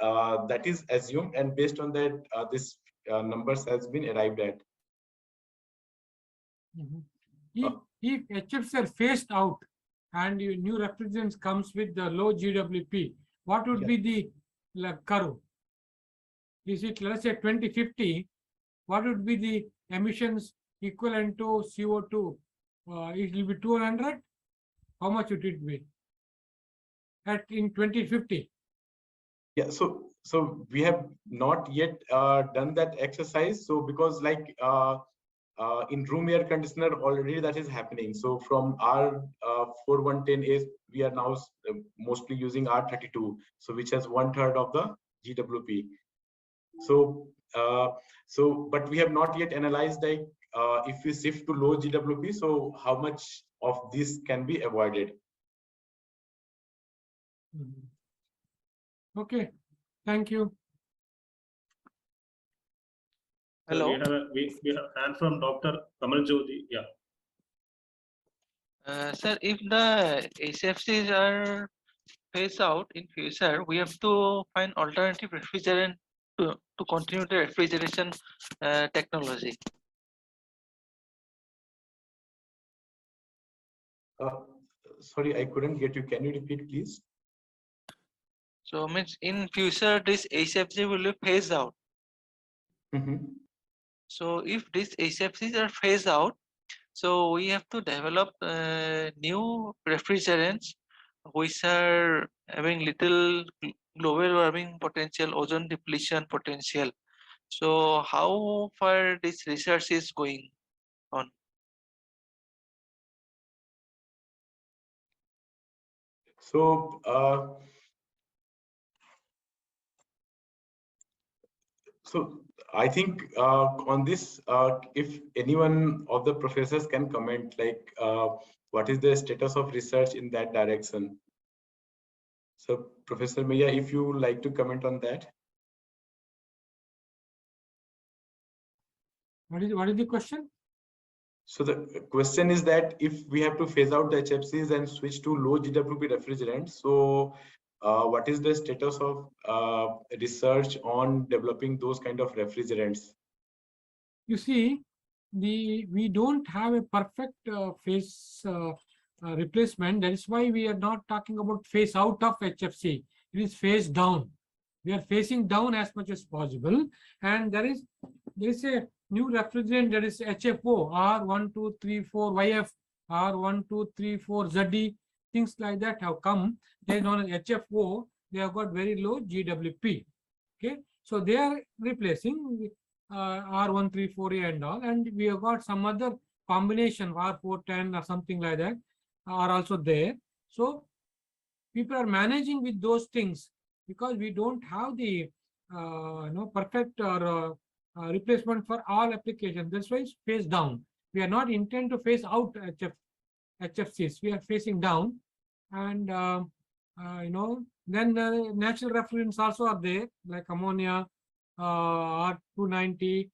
that is assumed, and based on that, this numbers has been arrived at. If HFs are phased out and new refrigerants comes with the low GWP, what would be the curve? Is it, let's say 2050, what would be the emissions equivalent to CO2? It will be 200. How much would it be in 2050? Yeah, so we have not yet done that exercise. So because like in room air conditioner already that is happening. So from our 4110A, we are now mostly using R32, so which has 1/3 of the GWP. So but we have not yet analyzed like if we shift to low GWP, so how much of this can be avoided. Okay, thank you. Hello. We have hand from Dr. Kamal Jyoti. Yeah. Sir, if the HFCs are phased out in future, we have to find alternative refrigerant to continue the refrigeration technology. Sorry, I couldn't get you. Can you repeat, please? So means in future this HFC will be phased out. So if these HFCs are phased out, so we have to develop new refrigerants which are having little global warming potential, ozone depletion potential. So how far this research is going on? So so I think on this, if anyone of the professors can comment, like what is the status of research in that direction? So Professor Maya, if you would like to comment on that. What is the question? So the question is that if we have to phase out the HFCs and switch to low GWP refrigerants, so what is the status of research on developing those kind of refrigerants? You see, we don't have a perfect phase replacement. That is why we are not talking about phase out of HFC. It is phase down. We are phasing down as much as possible, and there is a new refrigerant, that is HFO, R1234YF, R1234ZE, things like that have come. They are known as HFO. They have got very low GWP. Okay, so they are replacing. R134A and all, and we have got some other combination R410 or something like that are also there. So people are managing with those things because we don't have the perfect or replacement for all applications. That's why it's phased down. We are not intent to phase out HFCs. We are phasing down, and then the natural refrigerants also are there, like ammonia, R290,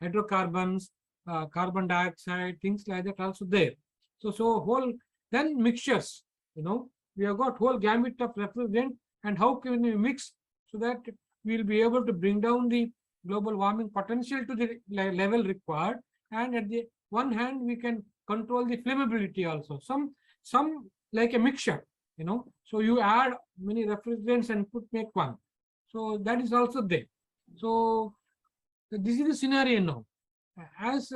hydrocarbons, carbon dioxide, things like that also there. So whole then mixtures. We have got whole gamut of refrigerant, and how can we mix so that we will be able to bring down the global warming potential to the level required, and at the one hand we can control the flammability also. Some like a mixture, so you add many refrigerants and make one. So that is also there. So this is the scenario now. As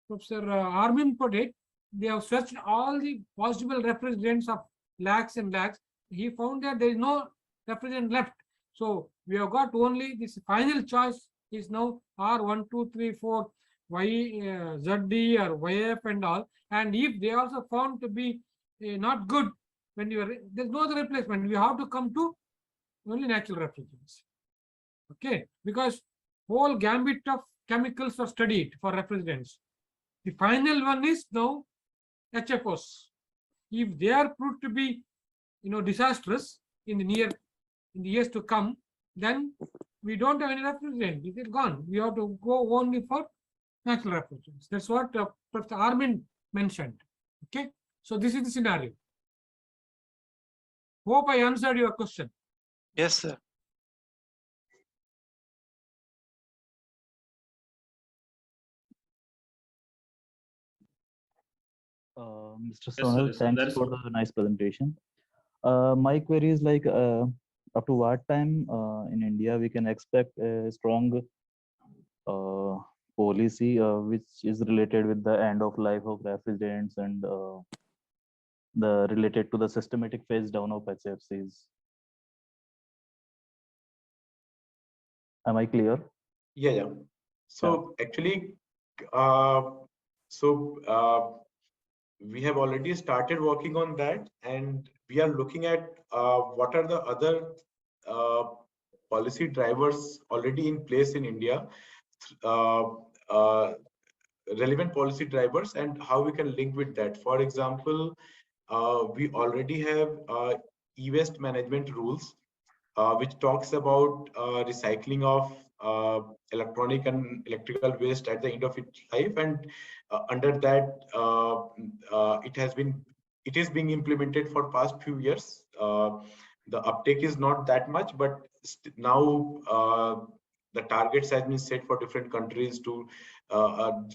Professor Armin put it, they have searched all the possible refrigerants of lakhs and lakhs. He found that there is no refrigerant left. So we have got only this final choice is now R1234 ZD or YF and all. And if they also found to be not good, when there's no other replacement, we have to come to only natural refrigerants. Okay, because whole gambit of chemicals are studied for refrigerants. The final one is now HFOs. If they are proved to be, disastrous in the years to come, then we don't have any refrigerant. It is gone. We have to go only for natural refrigerants. That's what Professor Armin mentioned. Okay, so this is the scenario. Hope I answered your question. Yes, sir. Mr. Yes, Sonal, yes, thanks that's for the nice presentation. My query is like, up to what time in India we can expect a strong policy which is related with the end of life of refrigerants and the related to the systematic phase down of HFCs. Am I clear? Yeah. So actually, we have already started working on that, and we are looking at what are the other policy drivers already in place in India, relevant policy drivers, and how we can link with that. For example, we already have e-waste management rules, which talks about recycling of electronic and electrical waste at the end of its life, and under that it is being implemented for past few years. The uptake is not that much, but now the targets has been set for different countries to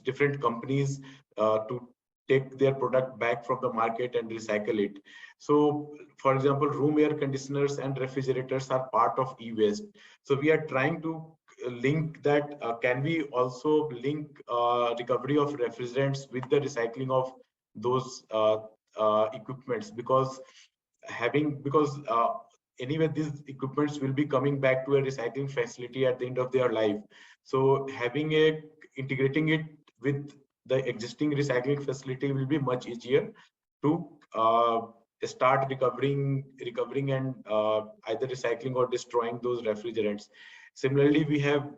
different companies to take their product back from the market and recycle it. So, for example, room air conditioners and refrigerators are part of e-waste. So we are trying to link that. Can we also link recovery of refrigerants with the recycling of those equipments? Because anyway, these equipments will be coming back to a recycling facility at the end of their life. So integrating it with the existing recycling facility will be much easier to start recovering and either recycling or destroying those refrigerants. Similarly, we have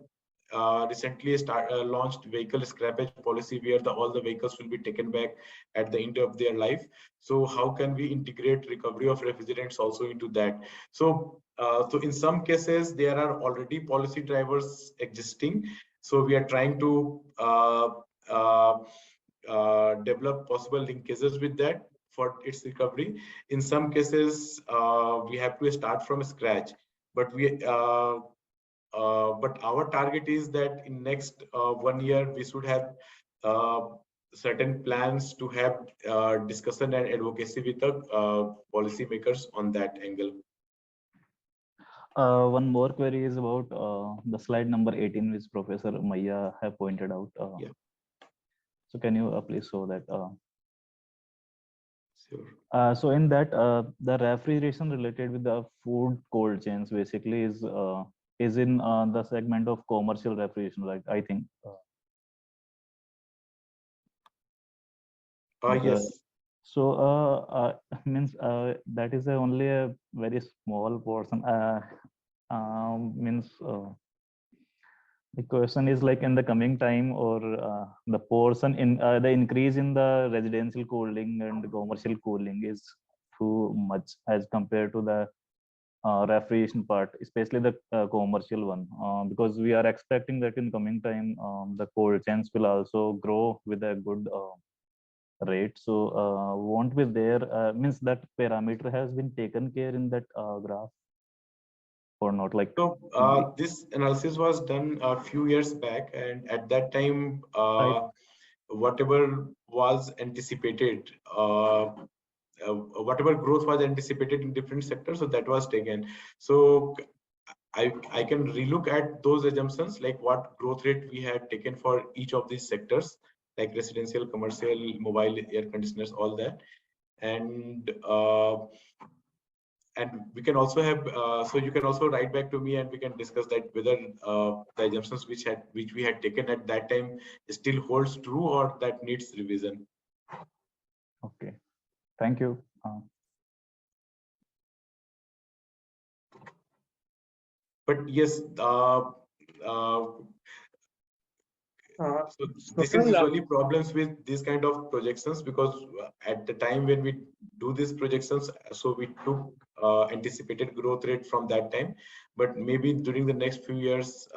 recently launched vehicle scrappage policy, where all the vehicles will be taken back at the end of their life. So how can we integrate recovery of refrigerants also into that? So in some cases there are already policy drivers existing, so we are trying to develop possible linkages with that for its recovery. In some cases we have to start from scratch, but but our target is that in next 1 year we should have certain plans to have discussion and advocacy with the policymakers on that angle. One more query is about the slide number 18, which Professor Maya have pointed out. Yeah. So can you please show that? Sure. So in that, the refrigeration related with the food cold chains basically is is in the segment of commercial refrigeration, right? I think. Yes. So means that is only a very small portion. Means the question is like in the coming time, or the portion in the increase in the residential cooling and commercial cooling is too much as compared to the refrigeration part, especially the commercial one, because we are expecting that in coming time the cold chains will also grow with a good rate. So won't be there, means that parameter has been taken care in that graph or not, like So this analysis was done a few years back, and at that time, whatever was anticipated, whatever growth was anticipated in different sectors, so that was taken. So I can relook at those assumptions, like what growth rate we had taken for each of these sectors, like residential, commercial, mobile, air conditioners, all that. And we can also have, so you can also write back to me and we can discuss that whether the assumptions which we had taken at that time still holds true or that needs revision. Okay, thank you. But yes, so this is usually problems with these kind of projections, because at the time when we do these projections, so we took anticipated growth rate from that time, but maybe during the next few years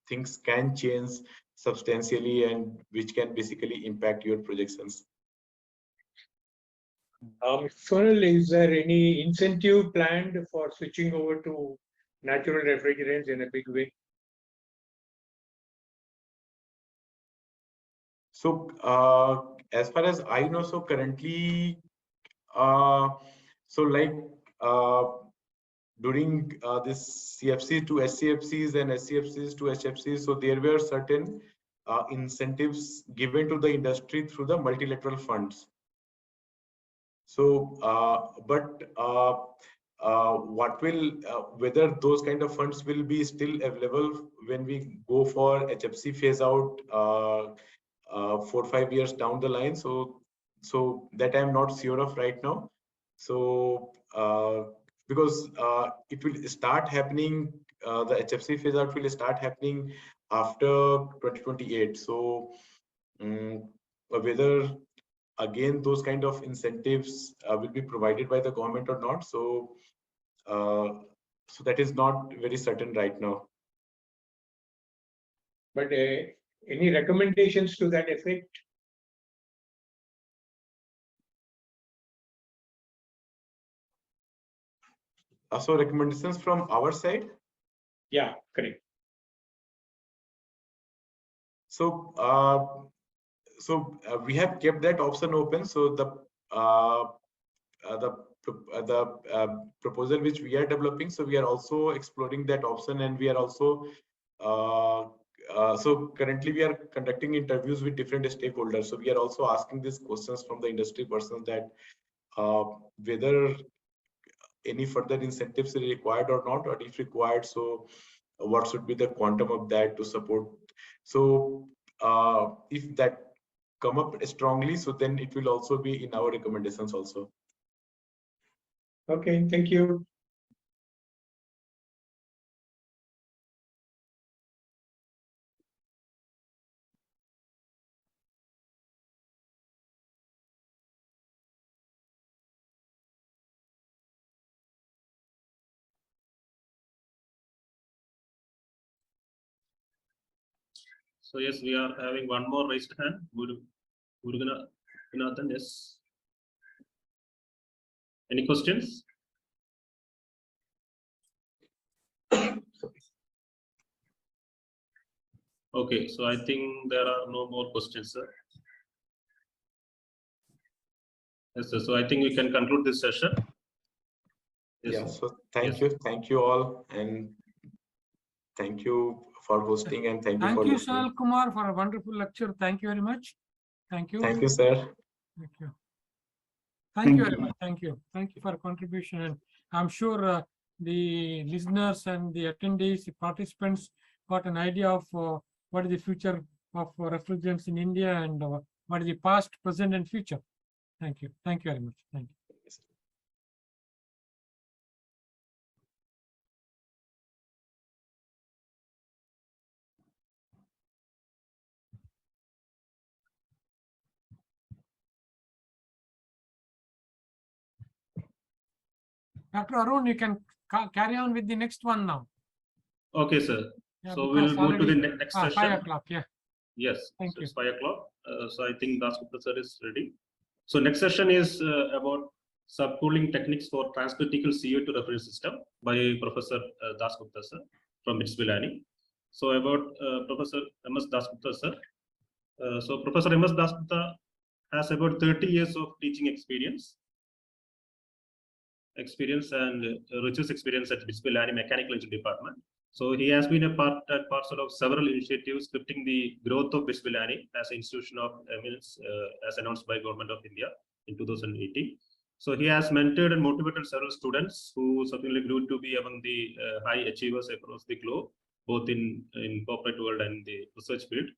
things can change substantially, and which can basically impact your projections. Sonal, is there any incentive planned for switching over to natural refrigerants in a big way? So as far as I know, so currently, so like during this CFC to SCFCs and SCFCs to HFCs, so there were certain incentives given to the industry through the multilateral funds. So, but what will, whether those kind of funds will be still available when we go for HFC phase out 4 or 5 years down the line? So that I'm not sure of right now. So because it will start happening, the HFC phase out will start happening after 2028. So whether again those kind of incentives will be provided by the government or not, so so that is not very certain right now. But any recommendations to that effect? So recommendations from our side? Yeah, correct. So we have kept that option open. So the proposal which we are developing, so we are also exploring that option, and we are also so currently we are conducting interviews with different stakeholders. So we are also asking these questions from the industry persons, that whether any further incentives are required or not, or if required, so what should be the quantum of that to support. So if that come up strongly, so then it will also be in our recommendations also. Okay, thank you. So yes, we are having one more raised hand. Nathan, yes. Any questions? Okay, so I think there are no more questions, sir. Yes, sir. So I think we can conclude this session. Yes, Yeah, sir. so thank you all, and thank you for hosting, and thank you for Thank you, listening. Sonal Kumar, for a wonderful lecture. Thank you very much. Thank you. Thank you, sir. Thank you. Thank you very much. Thank you. Thank you for contribution. And I'm sure the listeners and the attendees, the participants got an idea of what is the future of refrigerants in India and what is the past, present, and future. Thank you. Thank you very much. Thank you. Dr. Arun, you can carry on with the next one now. Okay, sir. Yeah, So we'll move to the next session. 5 o'clock, yeah. Yes, Thank so you. it's 5 o'clock. So I think Dasgupta sir is ready. So next session is about subcooling techniques for transcritical CO2 refrigerant system by Professor Dasgupta sir from Pilani. So about Professor MS Dasgupta sir. So Professor MS Dasgupta has about 30 years of teaching experience and research experience at Pilani Mechanical Engineering Department. So he has been a part and parcel of several initiatives scripting the growth of Pilani as an institution of eminence, as announced by Government of India in 2018. So he has mentored and motivated several students who certainly grew to be among the high achievers across the globe, both in corporate world and the research field.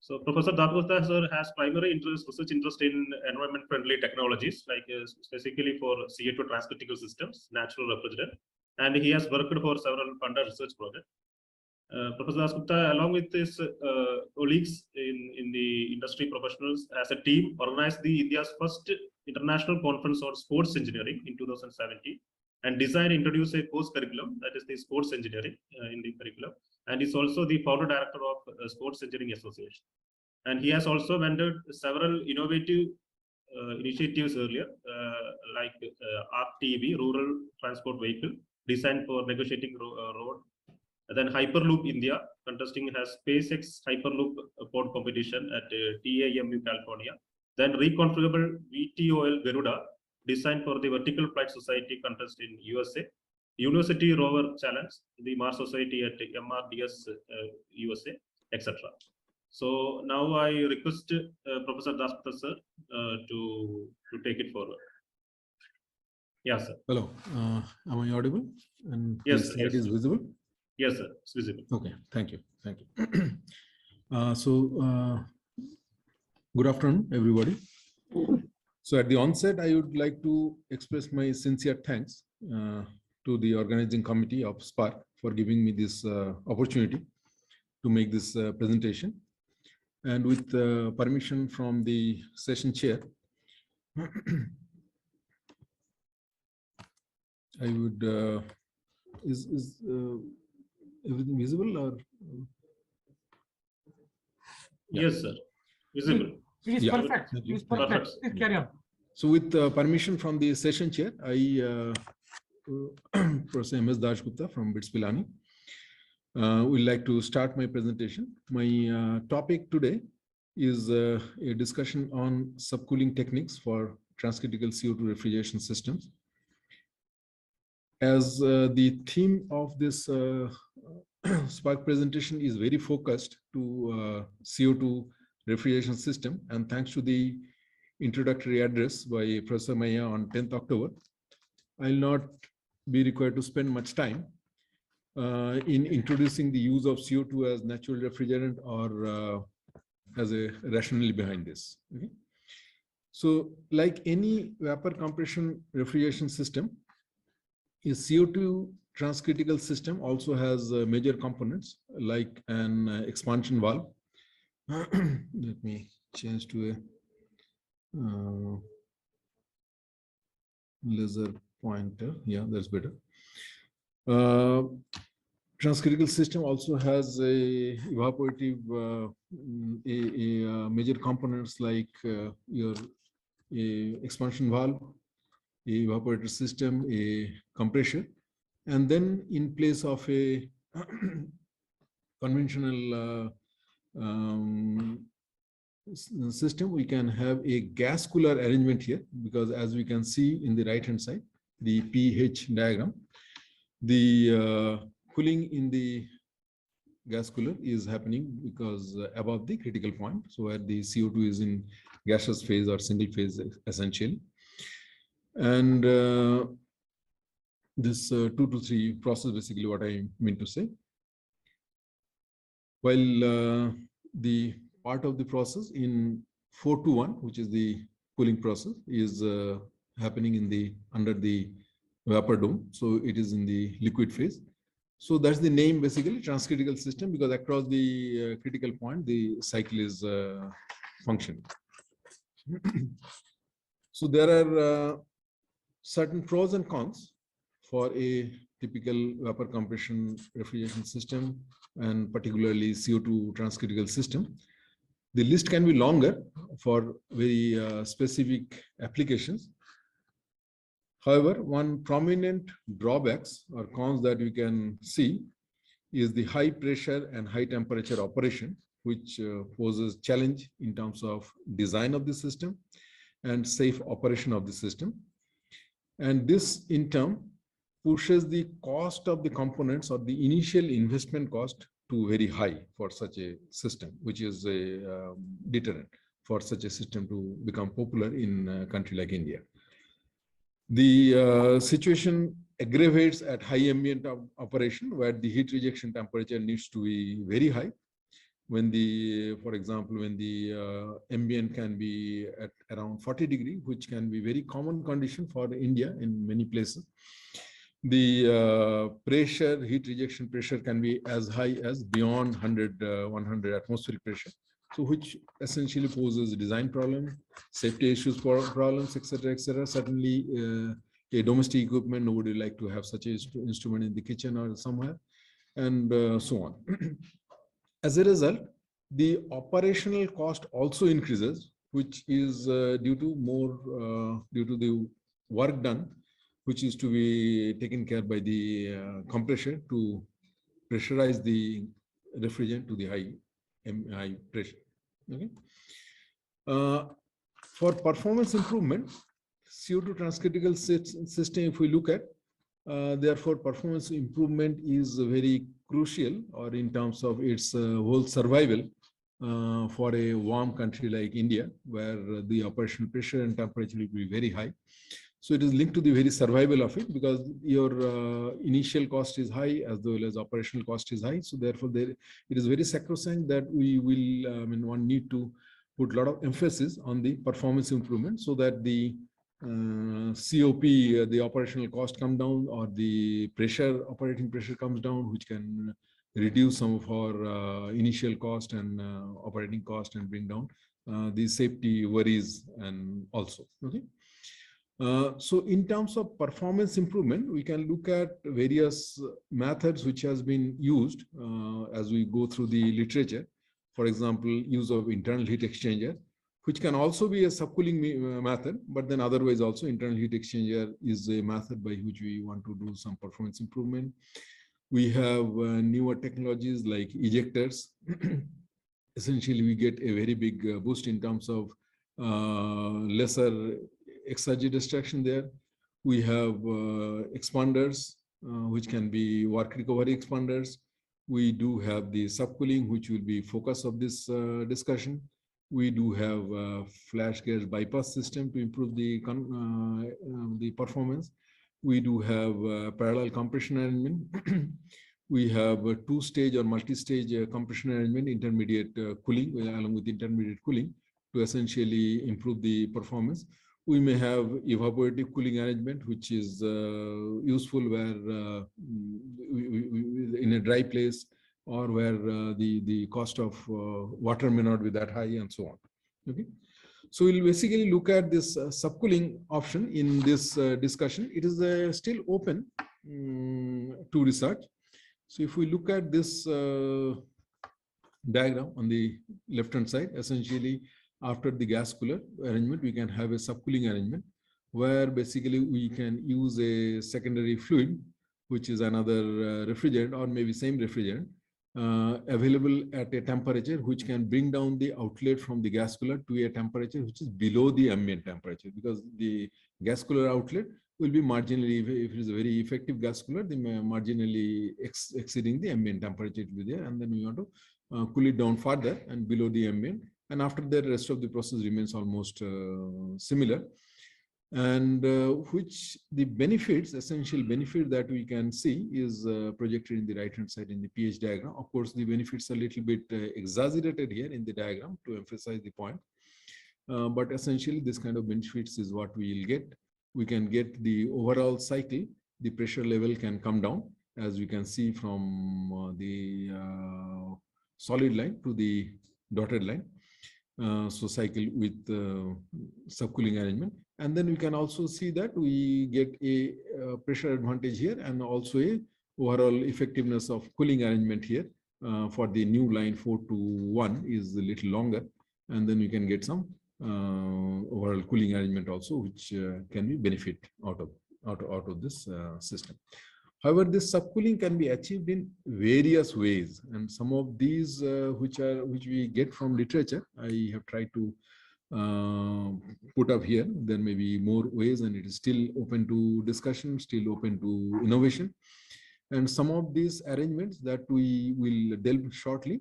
So Professor Dasgupta sir has primary research interest in environment-friendly technologies, like specifically for CO2 transcritical systems, natural refrigerant, and he has worked for several funded research projects. Professor Dasgupta, along with his colleagues in the industry professionals, as a team, organized the India's first international conference on sports engineering in 2017, and designed and introduced a course curriculum, that is the sports engineering in the curriculum, and is also the founder director of Sports Engineering Association. And he has also mentored several innovative initiatives earlier, like RTV, Rural Transport Vehicle, designed for negotiating road. And then Hyperloop India, contesting has SpaceX Hyperloop pod competition at TAMU, California. Then reconfigurable VTOL Garuda, designed for the Vertical Flight Society contest in USA. University Rover Challenge, the Mars Society at MRDS USA, etc. So now I request Professor Dasgupta sir to take it forward. Yes, sir. Hello, am I audible? And yes, the slide is visible? Yes, sir, it's visible. Okay, thank you. Thank you. Good afternoon, everybody. So at the onset, I would like to express my sincere thanks to the organizing committee of SPARC for giving me this opportunity to make this presentation. And with permission from the session chair, I would, is everything visible or? Yes, sir, visible. It is perfect. It is perfect. Please carry on. So with permission from the session chair, I, Professor MS Dasgupta from Pilani, would like to start my presentation. My topic today is a discussion on subcooling techniques for transcritical CO2 refrigeration systems. As the theme of this SPARC presentation is very focused to CO2 refrigeration system, and thanks to the introductory address by Professor Maya on 10th October, I'll not be required to spend much time in introducing the use of CO2 as natural refrigerant or as a rationale behind this. Okay? So like any vapor compression refrigeration system, a CO2 transcritical system also has major components like an expansion valve. Let me change to a laser pointer. Yeah, that's better. Transcritical system also has a evaporative major components like your expansion valve, a evaporator system, a compressor, and then in place of a conventional system, we can have a gas cooler arrangement here, because as we can see in the right hand side, the pH diagram, the cooling in the gas cooler is happening because above the critical point, so where the CO2 is in gaseous phase or single phase essentially. And this 2 to 3 process, basically what I mean to say. While the part of the process in 4 to 1, which is the cooling process, is happening in the under the vapor dome. So it is in the liquid phase. So that's the name, basically transcritical system, because across the critical point, the cycle is functioning. So there are certain pros and cons for a typical vapor compression refrigeration system, and particularly CO2 transcritical system. The list can be longer for very specific applications. However, one prominent drawbacks or cons that we can see is the high pressure and high temperature operation, which poses challenge in terms of design of the system and safe operation of the system. And this in turn pushes the cost of the components or the initial investment cost to very high for such a system, which is a deterrent for such a system to become popular in a country like India. The situation aggravates at high ambient operation, where the heat rejection temperature needs to be very high. When the, for example, when the ambient can be at around 40 degrees, which can be very common condition for India in many places. The pressure, heat rejection pressure can be as high as beyond 100 atmospheric pressure. So which essentially poses design problems, safety issues, problems, etc., etc. Certainly, a domestic equipment, nobody would like to have such an instrument in the kitchen or somewhere, and so on. As a result, the operational cost also increases, which is due to the work done, which is to be taken care by the compressor to pressurize the refrigerant to the high pressure. Okay. For performance improvement, CO2 transcritical system, if we look at, therefore performance improvement is very crucial, or in terms of its whole survival for a warm country like India, where the operational pressure and temperature will be very high. So it is linked to the very survival of it, because your initial cost is high as well as operational cost is high. So therefore, it is very sacrosanct that we will, one need to put a lot of emphasis on the performance improvement, so that the COP, the operational cost come down, or the pressure, operating pressure comes down, which can reduce some of our initial cost and operating cost, and bring down the safety worries and also. Okay. So in terms of performance improvement, we can look at various methods which has been used as we go through the literature. For example, use of internal heat exchanger, which can also be a subcooling method, but then otherwise also internal heat exchanger is a method by which we want to do some performance improvement. We have newer technologies like ejectors. Essentially, we get a very big boost in terms of lesser exergy destruction there. We have expanders, which can be work recovery expanders. We do have the subcooling, which will be focus of this discussion. We do have flash gas bypass system to improve the performance. We do have parallel compression arrangement. We have a two-stage or multi-stage compression arrangement, intermediate cooling, along with intermediate cooling, to essentially improve the performance. We may have evaporative cooling arrangement, which is useful where in a dry place, or where the cost of water may not be that high, and so on. Okay. So we'll basically look at this subcooling option in this discussion. It is still open to research. So if we look at this diagram on the left-hand side, essentially, after the gas cooler arrangement, we can have a subcooling arrangement, where basically we can use a secondary fluid, which is another refrigerant, or maybe same refrigerant, available at a temperature which can bring down the outlet from the gas cooler to a temperature which is below the ambient temperature, because the gas cooler outlet will be marginally, if it is a very effective gas cooler, they may marginally exceeding the ambient temperature to be there, and then we want to cool it down further and below the ambient. And after that, the rest of the process remains almost similar. and which the benefits, essential benefit that we can see is projected in the right hand side in the pH diagram. Of course, the benefits are a little bit exaggerated here in the diagram to emphasize the point. But essentially, this kind of benefits is what we will get. We can get the overall cycle, the pressure level can come down, as we can see from the solid line to the dotted line. So cycle with subcooling arrangement. And then we can also see that we get a pressure advantage here and also a overall effectiveness of cooling arrangement here for the new line 4 to 1 is a little longer. And then we can get some overall cooling arrangement also, which can be benefit out of this system. However, this subcooling can be achieved in various ways, and some of these which we get from literature, I have tried to put up here. There may be more ways, and it is still open to discussion, still open to innovation. And some of these arrangements that we will delve shortly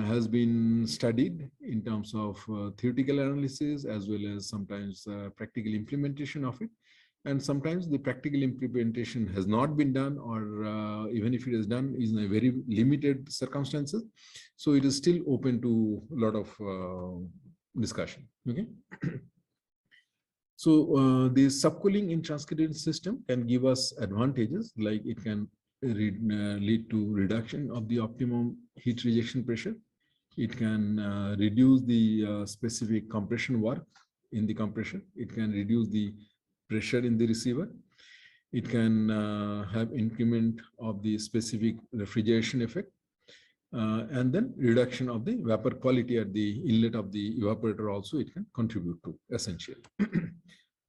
has been studied in terms of theoretical analysis as well as sometimes practical implementation of it. And sometimes the practical implementation has not been done, or even if it is done, is in a very limited circumstances. So it is still open to a lot of discussion. Okay. So the subcooling in transcritical system can give us advantages, like it can lead to reduction of the optimum heat rejection pressure. It can reduce the specific compression work in the compressor. It can reduce the pressure in the receiver. It can have increment of the specific refrigeration effect, and then reduction of the vapor quality at the inlet of the evaporator also it can contribute to, essentially.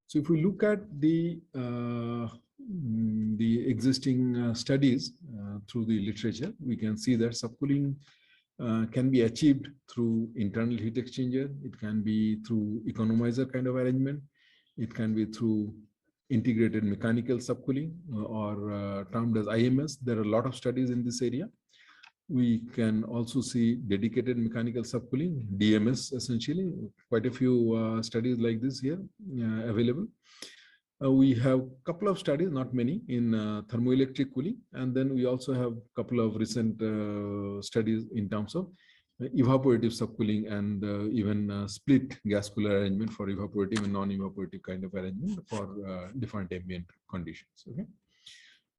So if we look at the existing studies through the literature, we can see that subcooling can be achieved through internal heat exchanger. It can be through economizer kind of arrangement. It can be through integrated mechanical subcooling, or termed as IMS. There are a lot of studies in this area. We can also see dedicated mechanical subcooling, DMS, essentially. Quite a few studies like this here available. We have a couple of studies, not many, in thermoelectric cooling. And then we also have a couple of recent studies in terms of evaporative subcooling and even split gas cooler arrangement for evaporative and non-evaporative kind of arrangement for different ambient conditions. Okay.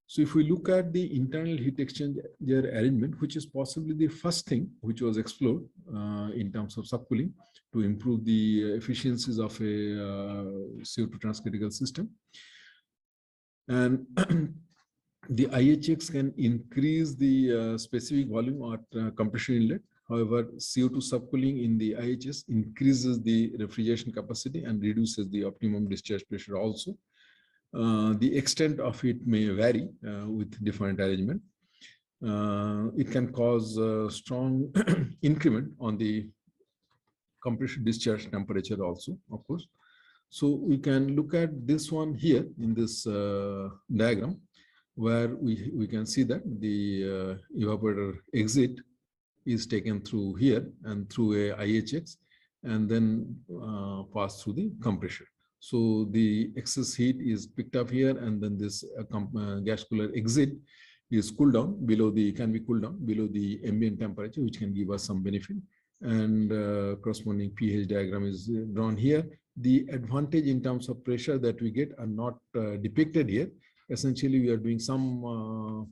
So if we look at the internal heat exchanger arrangement, which is possibly the first thing which was explored in terms of subcooling to improve the efficiencies of a CO2 transcritical system. And the IHX can increase the specific volume at compression inlet. However, CO2 subcooling in the IHS increases the refrigeration capacity and reduces the optimum discharge pressure also. The extent of it may vary with different arrangement. It can cause a strong increment on the compression discharge temperature also, of course. So we can look at this one here in this diagram, where we can see that the evaporator exit is taken through here and through a IHX and then pass through the compressor. So the excess heat is picked up here, and then this gas cooler exit is cooled down below the, can be cooled down below the ambient temperature, which can give us some benefit. And corresponding pH diagram is drawn here. The advantage in terms of pressure that we get are not depicted here. Essentially, we are doing some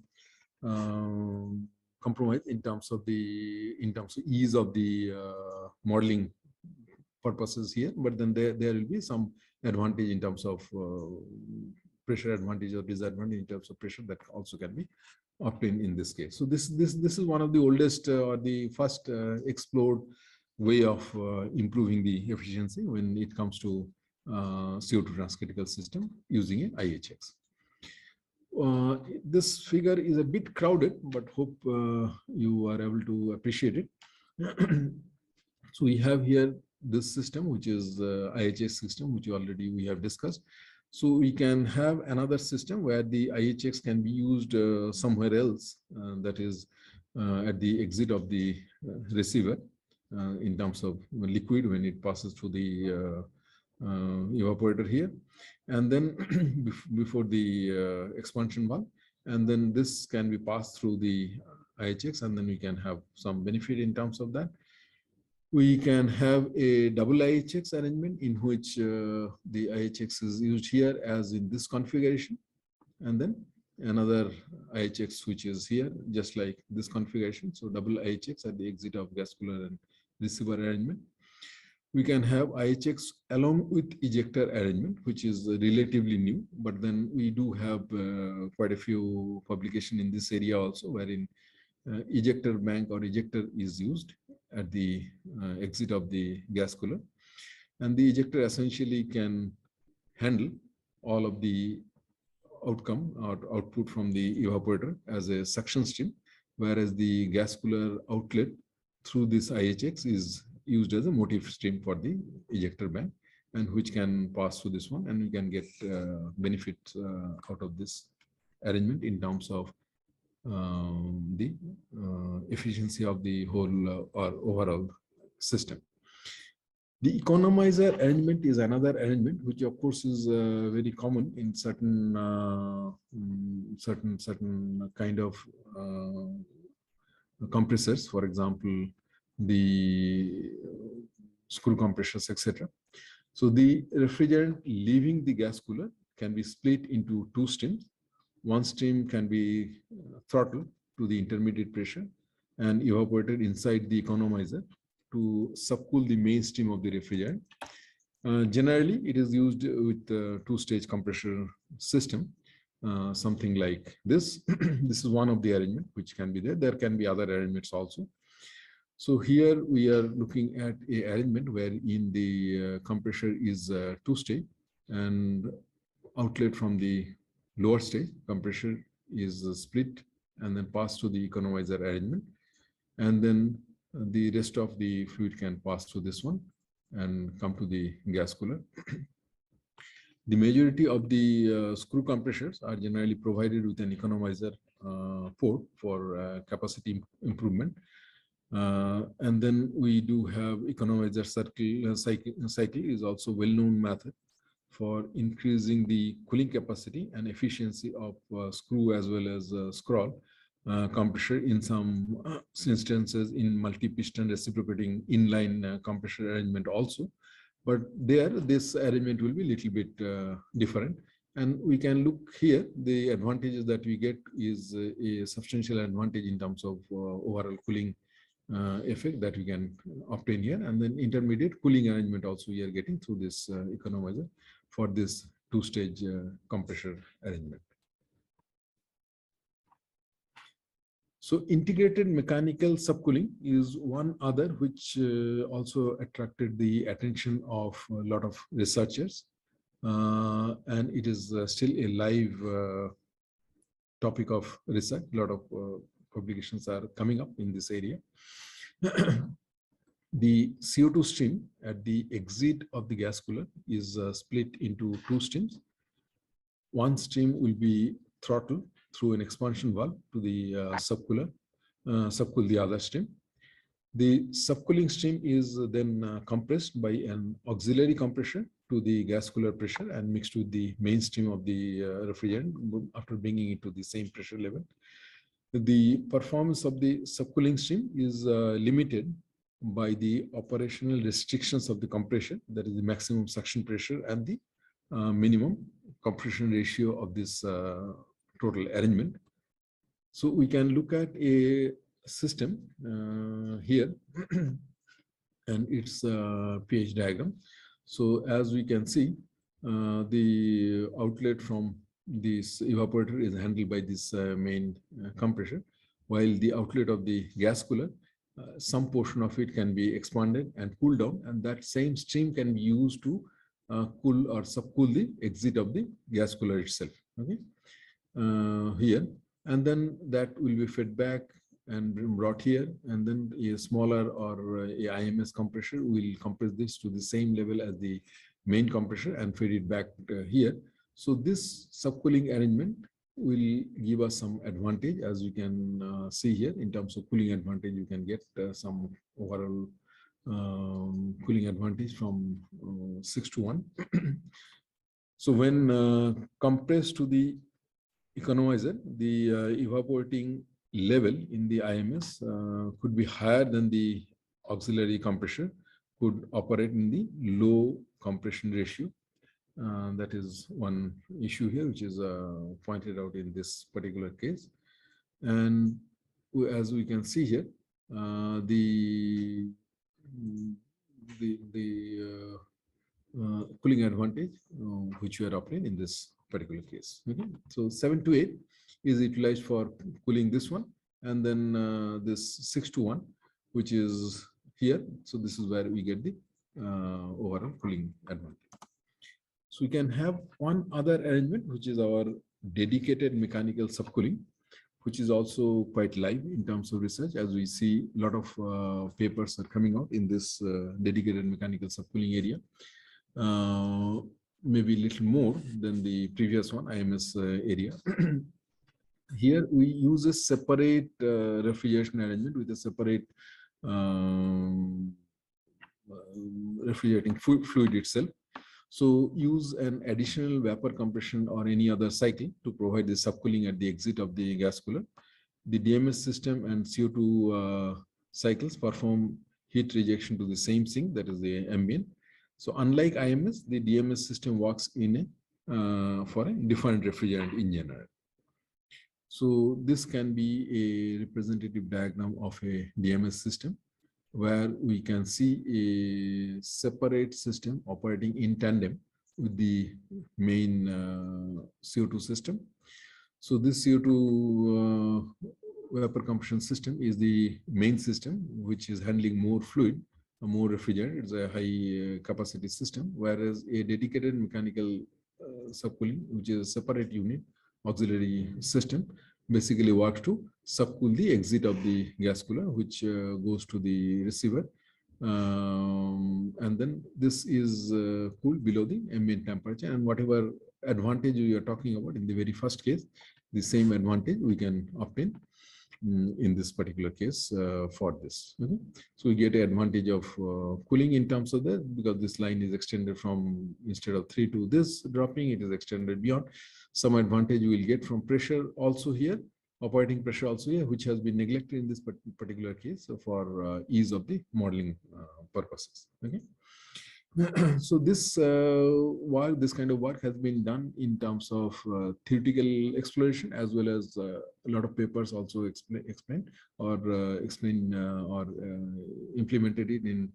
compromise in terms of ease of the modeling purposes here, but then there will be some advantage in terms of pressure advantage or disadvantage in terms of pressure that also can be obtained in this case. So this is one of the oldest or the first explored way of improving the efficiency when it comes to CO2 transcritical system using an IHX. This figure is a bit crowded, but hope you are able to appreciate it. So we have here this system, which is IHX system, which already we have discussed. So we can have another system where the IHX can be used somewhere else, that is at the exit of the receiver in terms of liquid when it passes through the evaporator here, and then before the expansion valve, and then this can be passed through the IHX, and then we can have some benefit in terms of that. We can have a double IHX arrangement in which the IHX is used here as in this configuration, and then another IHX which is here just like this configuration. So double IHX at the exit of gas cooler and receiver arrangement. We can have IHX along with ejector arrangement, which is relatively new, but then we do have quite a few publications in this area also, wherein ejector bank or ejector is used at the exit of the gas cooler. And the ejector essentially can handle all of the outcome or output from the evaporator as a suction stream, whereas the gas cooler outlet through this IHX is used as a motive stream for the ejector bank, and which can pass through this one, and we can get benefit out of this arrangement in terms of the efficiency of the whole or overall system. The economizer arrangement is another arrangement, which of course is very common in certain kind of compressors, for example, the screw compressors, etc. So the refrigerant leaving the gas cooler can be split into two streams. One stream can be throttled to the intermediate pressure and evaporated inside the economizer to subcool the main stream of the refrigerant. Generally, it is used with two-stage compressor system, something like this. This is one of the arrangement which can be there. There can be other arrangements also. So here we are looking at a arrangement wherein the compressor is two-stage, and outlet from the lower stage compressor is split and then passed to the economizer arrangement, and then the rest of the fluid can pass through this one and come to the gas cooler. The majority of the screw compressors are generally provided with an economizer port for capacity improvement. And then we do have economizer cycle is also well-known method for increasing the cooling capacity and efficiency of screw as well as scroll compressor in some instances in multi-piston reciprocating inline compressor arrangement also. But there, this arrangement will be a little bit different. And we can look here, the advantages that we get is a substantial advantage in terms of overall cooling effect that we can obtain here. And then intermediate cooling arrangement also we are getting through this economizer for this two-stage compressor arrangement. So integrated mechanical subcooling is one other which also attracted the attention of a lot of researchers. And it is still a live topic of research. A lot of publications are coming up in this area. The CO2 stream at the exit of the gas cooler is split into two streams. One stream will be throttled through an expansion valve to the subcooler, subcool the other stream. The subcooling stream is then compressed by an auxiliary compressor to the gas cooler pressure and mixed with the main stream of the refrigerant after bringing it to the same pressure level. The performance of the subcooling stream is limited by the operational restrictions of the compressor, that is the maximum suction pressure and the minimum compression ratio of this total arrangement. So we can look at a system here and its pH diagram. So as we can see, the outlet from this evaporator is handled by this main compressor, while the outlet of the gas cooler, some portion of it can be expanded and cooled down, and that same stream can be used to cool or subcool the exit of the gas cooler itself. Okay, here, and then that will be fed back and brought here, and then a smaller or a IMS compressor will compress this to the same level as the main compressor and feed it back here. So this subcooling arrangement will give us some advantage, as you can see here in terms of cooling advantage. You can get some overall cooling advantage from 6 to 1. So when compressed to the economizer, the evaporating level in the IMS could be higher than the auxiliary compressor, could operate in the low compression ratio. That is one issue here, which is pointed out in this particular case. And as we can see here, the cooling advantage which we are obtaining in this particular case. Okay, so 7 to 8 is utilized for cooling this one, and then this 6 to 1, which is here. So this is where we get the overall cooling advantage. So we can have one other arrangement, which is our dedicated mechanical subcooling, which is also quite live in terms of research. As we see, a lot of papers are coming out in this dedicated mechanical subcooling area. Maybe a little more than the previous one, IMS area. Here we use a separate refrigeration arrangement with a separate refrigerating fluid itself. So use an additional vapor compression or any other cycle to provide the subcooling at the exit of the gas cooler. The DMS system and CO2 cycles perform heat rejection to the same sink, that is the ambient. So unlike IMS, the DMS system works in a for a different refrigerant in general. So this can be a representative diagram of a DMS system, where we can see a separate system operating in tandem with the main CO2 system. So this CO2 vapor compression system is the main system, which is handling more fluid, more refrigerant. It's a high capacity system, whereas a dedicated mechanical subcooling, which is a separate unit, auxiliary system, basically works to subcool the exit of the gas cooler, which goes to the receiver. And then this is cooled below the ambient temperature, and whatever advantage we are talking about in the very first case, the same advantage we can obtain in this particular case for this. Okay? So we get an advantage of cooling in terms of that, because this line is extended from, instead of 3 to this dropping, it is extended beyond. Some advantage we will get from pressure also here, operating pressure also here, which has been neglected in this particular case for ease of the modeling purposes. Okay. So this work, this kind of work has been done in terms of theoretical exploration, as well as a lot of papers also explain or implemented it in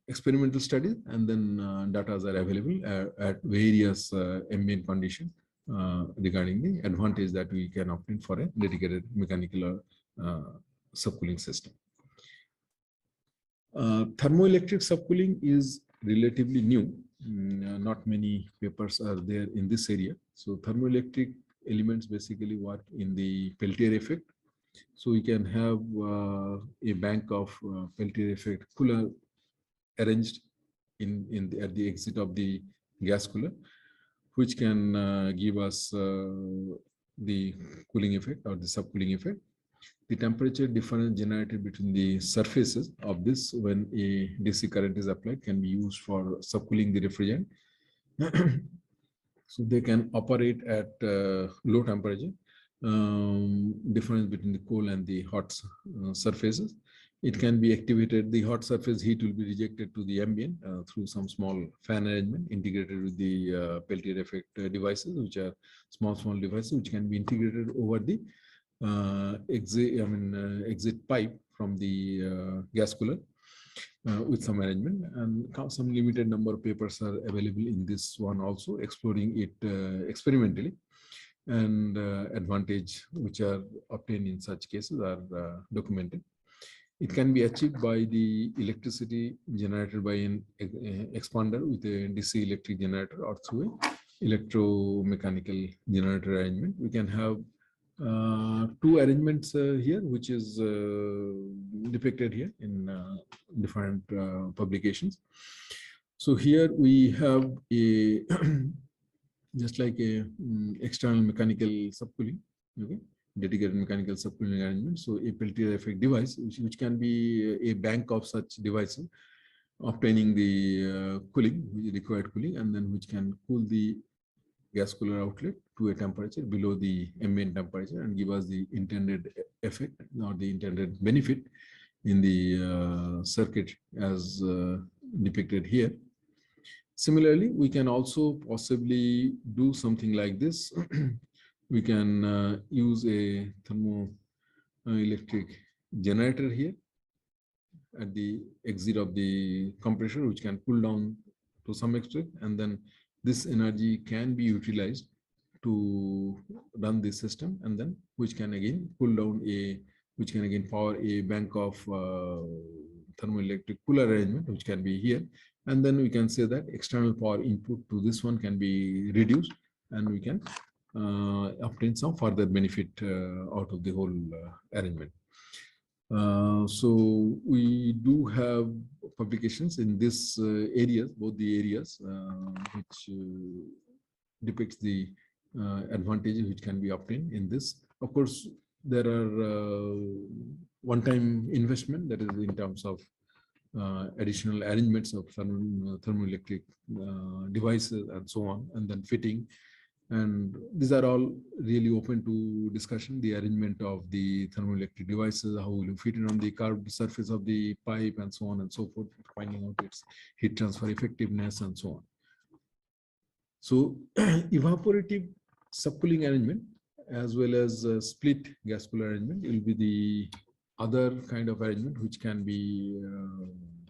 experimental studies, and then data are available at various ambient conditions regarding the advantage that we can obtain for a dedicated mechanical subcooling system. Thermoelectric subcooling is relatively new. Not many papers are there in this area. So thermoelectric elements basically work in the Peltier effect. So we can have a bank of Peltier effect cooler arranged at the exit of the gas cooler, which can give us the cooling effect or the subcooling effect. The temperature difference generated between the surfaces of this when a DC current is applied can be used for subcooling the refrigerant. So they can operate at low temperature, difference between the cold and the hot surfaces. It can be activated, the hot surface heat will be rejected to the ambient through some small fan arrangement integrated with the Peltier effect devices, which are small devices which can be integrated over the exit pipe from the gas cooler with some arrangement, and some limited number of papers are available in this one also, exploring it experimentally, and advantage which are obtained in such cases are documented. It can be achieved by the electricity generated by an expander with a DC electric generator or through a electromechanical generator arrangement. We can have two arrangements here, which is depicted here in different publications. So here we have a just like a external mechanical subcooling. Okay, dedicated mechanical subcooling arrangement. So a Peltier effect device, which can be a bank of such devices, obtaining the cooling, required cooling, and then which can cool the gas cooler outlet to a temperature below the ambient temperature and give us the intended effect or the intended benefit in the circuit as depicted here. Similarly, we can also possibly do something like this. We can use a thermoelectric generator here at the exit of the compressor, which can cool down to some extent, and then this energy can be utilized to run the system, and then which can again cool down which can again power a bank of thermoelectric cooler arrangement, which can be here. And then we can say that external power input to this one can be reduced, and we can obtain some further benefit out of the whole arrangement. So we do have publications in this areas, both the areas, which depicts the advantages which can be obtained in this. Of course, there are one-time investment, that is in terms of additional arrangements of thermoelectric devices and so on, and then fitting. And these are all really open to discussion, the arrangement of the thermoelectric devices, how will you fit it on the curved surface of the pipe and so on and so forth, finding out its heat transfer effectiveness and so on. So evaporative subcooling arrangement as well as split gas cooler arrangement will be the other kind of arrangement which can be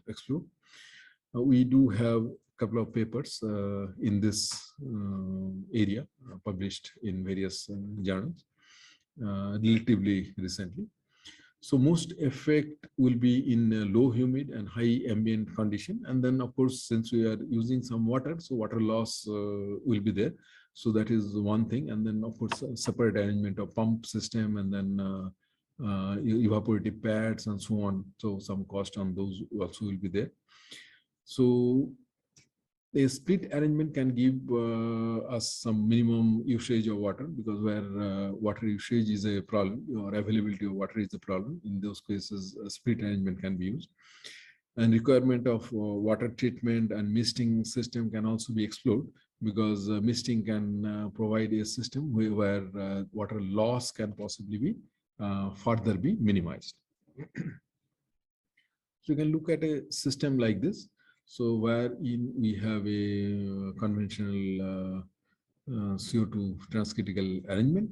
explored. We do have couple of papers in this area published in various journals relatively recently. So most effect will be in low humid and high ambient condition. And then of course, since we are using some water, so water loss will be there. So that is one thing. And then of course, separate arrangement of pump system and then evaporative pads and so on. So some cost on those also will be there. So a split arrangement can give us some minimum usage of water, because where water usage is a problem or availability of water is a problem, in those cases a split arrangement can be used. And requirement of water treatment and misting system can also be explored, because misting can provide a system where water loss can possibly be further be minimized. So you can look at a system like this. So wherein we have a conventional CO2 transcritical arrangement,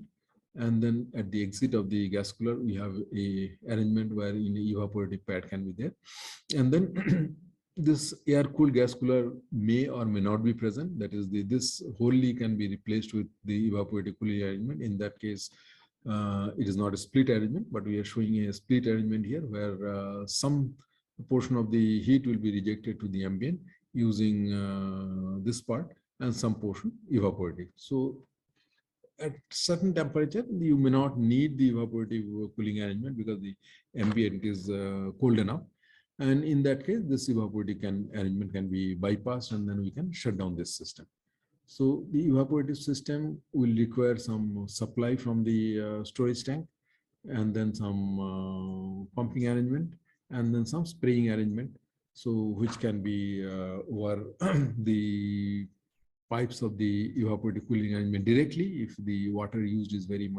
and then at the exit of the gas cooler, we have a arrangement wherein an evaporative pad can be there. And then this air-cooled gas cooler may or may not be present. That is, this wholly can be replaced with the evaporative cooling arrangement. In that case, it is not a split arrangement, but we are showing a split arrangement here where some portion of the heat will be rejected to the ambient using this part, and some portion evaporative. So at certain temperature, you may not need the evaporative cooling arrangement because the ambient is cold enough. And in that case, this evaporative arrangement can be bypassed, and then we can shut down this system. So the evaporative system will require some supply from the storage tank, and then some pumping arrangement, and then some spraying arrangement, so which can be over the pipes of the evaporative cooling arrangement directly if the water used is very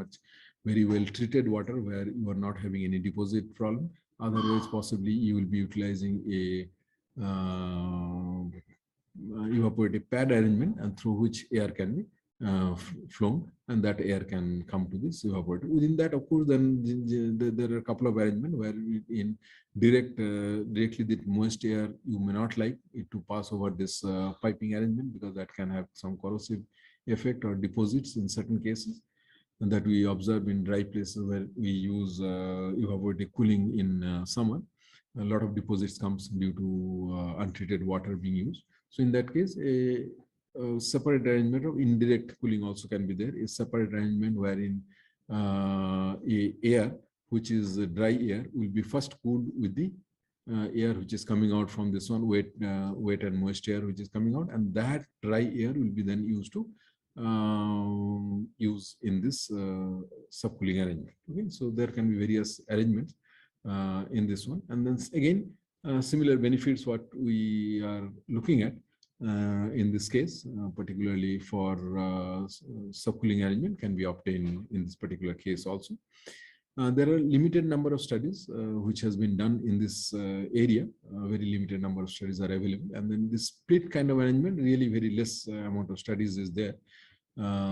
well treated water where you are not having any deposit problem. Otherwise, possibly you will be utilizing a evaporative pad arrangement, and through which air can be flown, and that air can come to this evaporator. Within that, of course, then there are a couple of arrangements where in directly the moist air, you may not like it to pass over this piping arrangement, because that can have some corrosive effect or deposits in certain cases, and that we observe in dry places where we use evaporative cooling in summer. A lot of deposits comes due to untreated water being used. So in that case, a separate arrangement of indirect cooling also can be there. A separate arrangement wherein air, which is dry air, will be first cooled with the air which is coming out from this one, wet and moist air which is coming out, and that dry air will be then used to use in this subcooling arrangement. Okay, so there can be various arrangements in this one, and then again similar benefits what we are looking at in this case, particularly for subcooling arrangement can be obtained in this particular case also. There are limited number of studies which has been done in this area. Very limited number of studies are available, and then this split kind of arrangement, really very less amount of studies is there.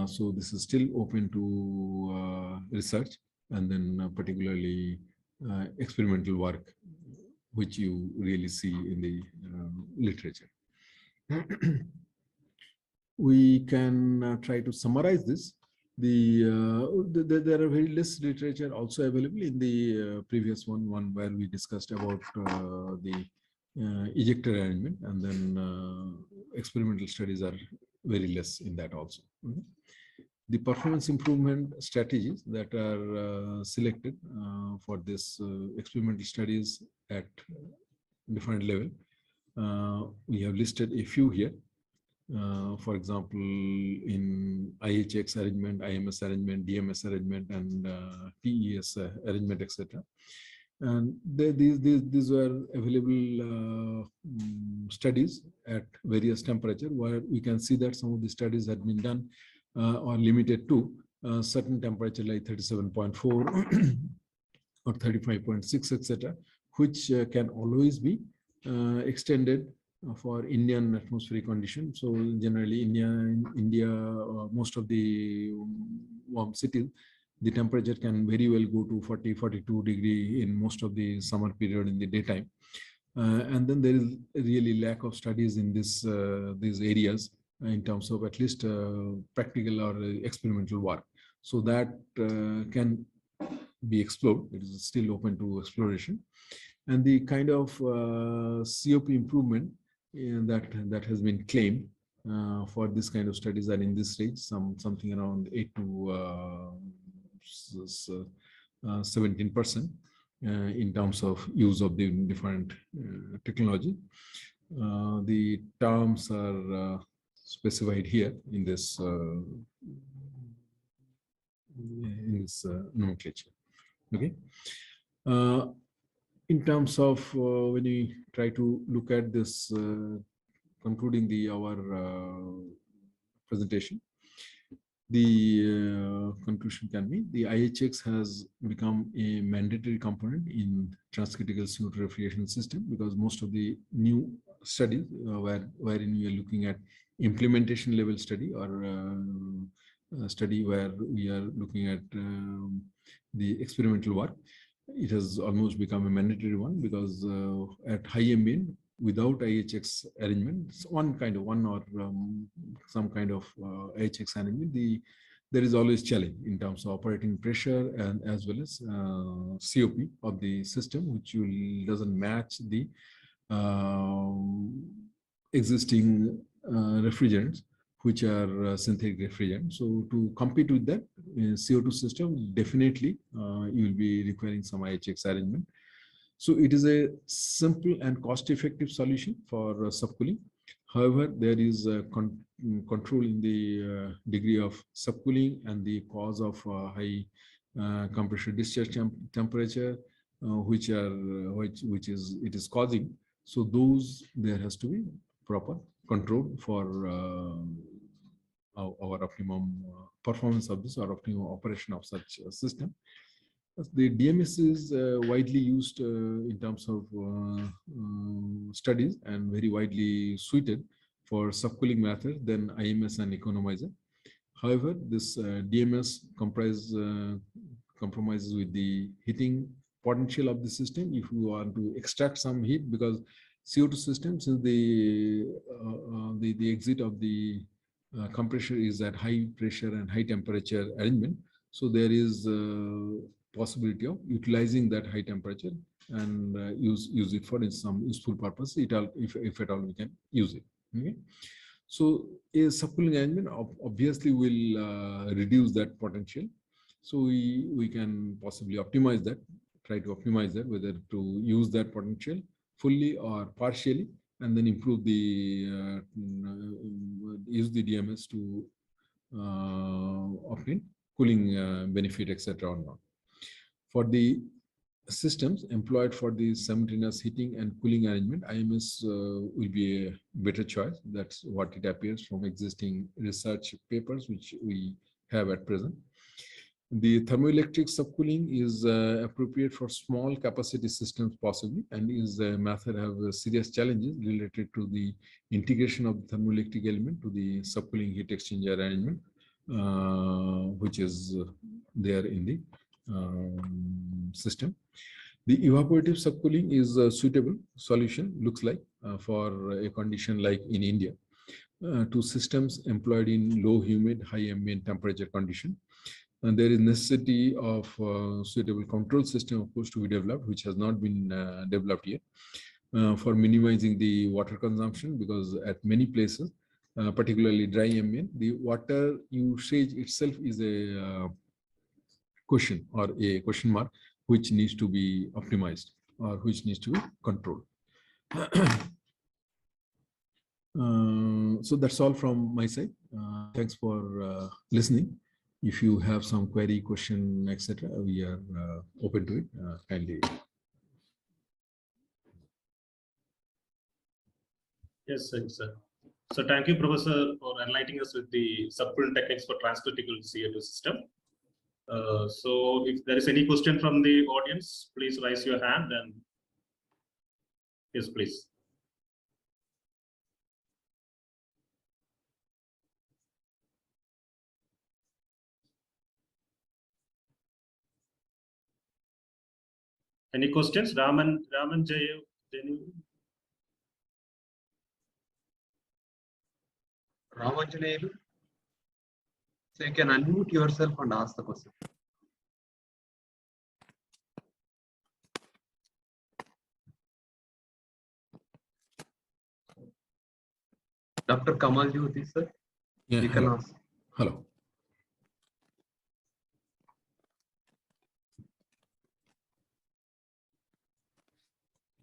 So this is still open to research, and then particularly experimental work, which you really see in the literature. We can try to summarize this. There are very less literature also available in the previous one where we discussed about the ejector arrangement, and then experimental studies are very less in that also. The performance improvement strategies that are selected for this experimental studies at different level, we have listed a few here. For example, in IHX arrangement, IMS arrangement, DMS arrangement, and TES arrangement, etc. And these were available studies at various temperature, where we can see that some of the studies had been done or limited to certain temperature like 37.4 or 35.6, etc., which can always be extended for Indian atmospheric condition. So generally in India, most of the warm cities, the temperature can very well go to 40, 42 degree in most of the summer period in the daytime. And then there is really lack of studies in this these areas in terms of at least practical or experimental work. So that can be explored. It is still open to exploration. And the kind of COP improvement that has been claimed for this kind of studies are in this stage, something around 8 to 17% in terms of use of the different technology. The terms are specified here in this nomenclature. Okay. In terms of when we try to look at this, concluding our presentation, the conclusion can be the IHX has become a mandatory component in transcritical CO2 refrigeration system, because most of the new studies wherein we are looking at implementation level study or study where we are looking at the experimental work, it has almost become a mandatory one, because at high ambient without IHX arrangement, one or some kind of IHX arrangement, there is always challenge in terms of operating pressure and as well as COP of the system, which doesn't match the existing refrigerants, which are synthetic refrigerants. So to compete with that CO2 system, definitely you will be requiring some IHX arrangement. So it is a simple and cost-effective solution for subcooling. However, there is a control in the degree of subcooling and the cause of high compressor discharge temperature, which it is causing. So those, there has to be proper control for our optimum performance of this or optimum operation of such a system. The DMS is widely used in terms of studies and very widely suited for subcooling method than IMS and economizer. However, this DMS compromises with the heating potential of the system if you want to extract some heat, because CO2 system, since the exit of the compressor is at high pressure and high temperature arrangement, so there is possibility of utilizing that high temperature and use it for some useful purpose. If at all we can use it. Okay? So a subcooling arrangement obviously will reduce that potential. So we can possibly optimize that, try to optimize that, whether to use that potential fully or partially, and then improve the use the DMS to obtain cooling benefit, etc. or not. For the systems employed for the simultaneous heating and cooling arrangement, IMS will be a better choice. That's what it appears from existing research papers which we have at present. The thermoelectric subcooling is appropriate for small capacity systems possibly, and is a method have serious challenges related to the integration of the thermoelectric element to the subcooling heat exchanger arrangement, which is there in the system. The evaporative subcooling is a suitable solution, looks like, for a condition like in India, to systems employed in low humid, high ambient temperature condition. And there is necessity of suitable control system, of course, to be developed, which has not been developed yet, for minimizing the water consumption, because at many places, particularly dry ambient, the water usage itself is a question or a question mark, which needs to be optimized or which needs to be controlled. So that's all from my side. Thanks for listening. If you have some query, question, etc., we are open to it. Kindly. Yes, sir. So thank you, Professor, for enlightening us with the subcooling techniques for transcritical CO2 system. So if there is any question from the audience, please raise your hand and yes, please. Any questions? Raman Jay. Ramanjanelu. So you can unmute yourself and ask the question. Dr. Kamal Jyoti, sir. Yeah, You can hello. ask. Hello.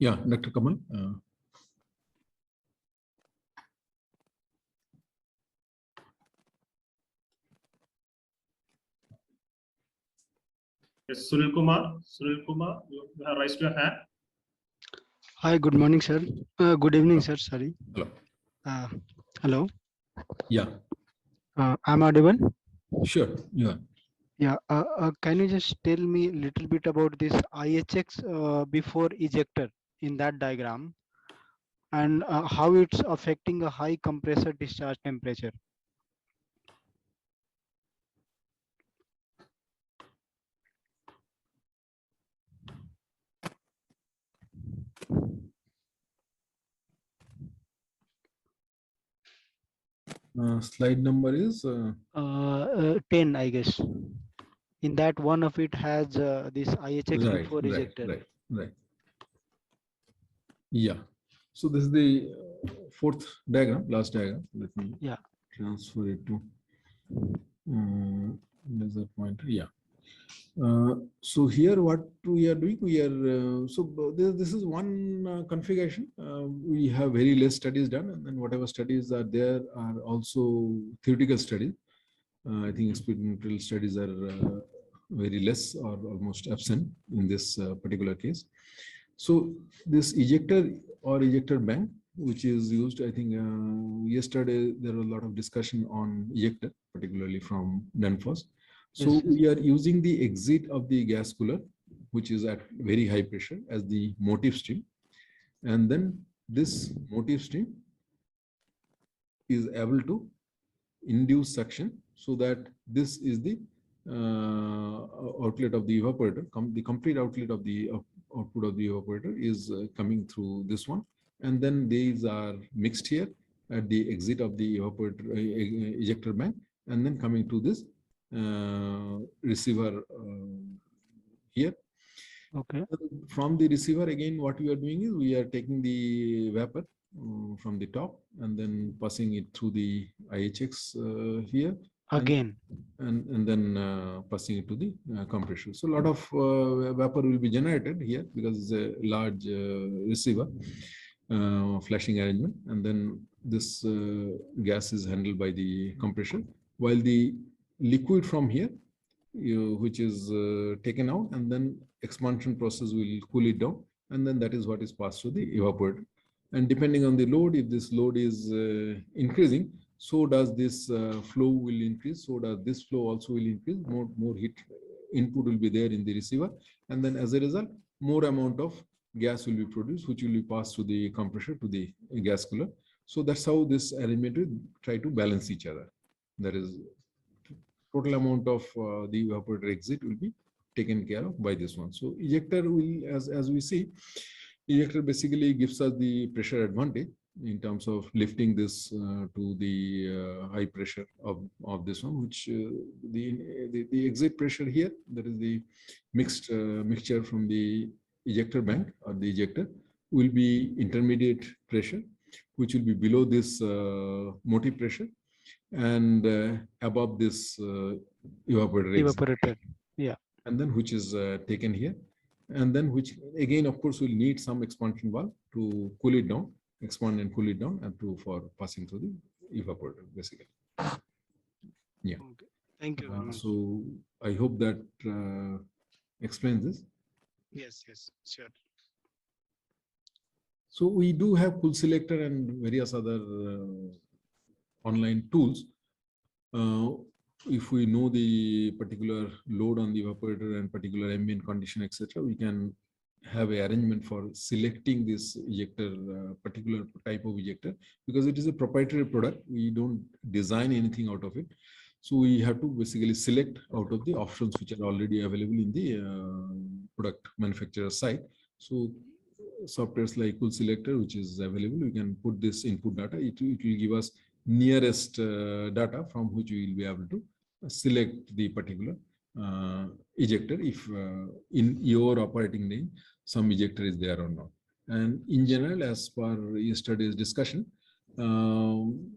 Yeah, Dr. Kamal. Yes, Sunal Kumar. Sunal Kumar, you have raised your hand. Hi, good morning, sir. Good evening, sir. Sorry. Hello. Hello. Yeah. I'm audible? Sure. Yeah. Yeah. Can you just tell me a little bit about this IHX before ejector in that diagram, and how it's affecting a high compressor discharge temperature? Slide number is 10, I guess. In that one of it has this IHX before ejector. Right. Yeah. So this is the fourth diagram, last diagram. Let me transfer it to laser pointer. Yeah. So here what we are doing, we are this is one configuration. We have very less studies done, and then whatever studies are there are also theoretical studies. I think experimental studies are very less or almost absent in this particular case. So this ejector or ejector bank, which is used, I think yesterday there was a lot of discussion on ejector, particularly from Danfoss. So Yes. we are using the exit of the gas cooler, which is at very high pressure, as the motive stream. And then this motive stream is able to induce suction, so that this is the outlet of the evaporator. The complete outlet of the output of the evaporator is coming through this one. And then these are mixed here at the exit of the evaporator ejector bank, and then coming to this receiver here. Okay. From the receiver, again, what we are doing is we are taking the vapor from the top and then passing it through the IHX here. Again. And then passing it to the compressor. So a lot of vapor will be generated here because it's a large receiver flashing arrangement. And then this gas is handled by the compressor while the liquid from here, which is taken out, and then expansion process will cool it down, and then that is what is passed to the evaporator. And depending on the load, if this load is increasing, so does this flow will increase, so does this flow also will increase, more heat input will be there in the receiver, and then as a result, more amount of gas will be produced, which will be passed to the compressor to the gas cooler. So that's how this arrangement will try to balance each other. That is, total amount of the evaporator exit will be taken care of by this one. So ejector will, as we see, ejector basically gives us the pressure advantage in terms of lifting this to the high pressure of this one, which the exit pressure here, that is the mixture from the ejector bank or the ejector, will be intermediate pressure, which will be below this motive pressure and above this evaporator. Yeah. And then which is taken here, and then which again, of course, will need some expansion valve to cool it down, expand and cool it down, and for passing through the evaporator, basically. Yeah. Okay. Thank you very much. So I hope that explains this. Yes, sure. So we do have cool selector and various other online tools. If we know the particular load on the evaporator and particular ambient condition, etc., we can have an arrangement for selecting this ejector, particular type of ejector, because it is a proprietary product. We don't design anything out of it. So we have to basically select out of the options which are already available in the product manufacturer side. So softwares like Cool Selector, which is available, we can put this input data. It will give us nearest data from which we will be able to select the particular ejector if in your operating range some ejector is there or not. And in general, as per yesterday's discussion, one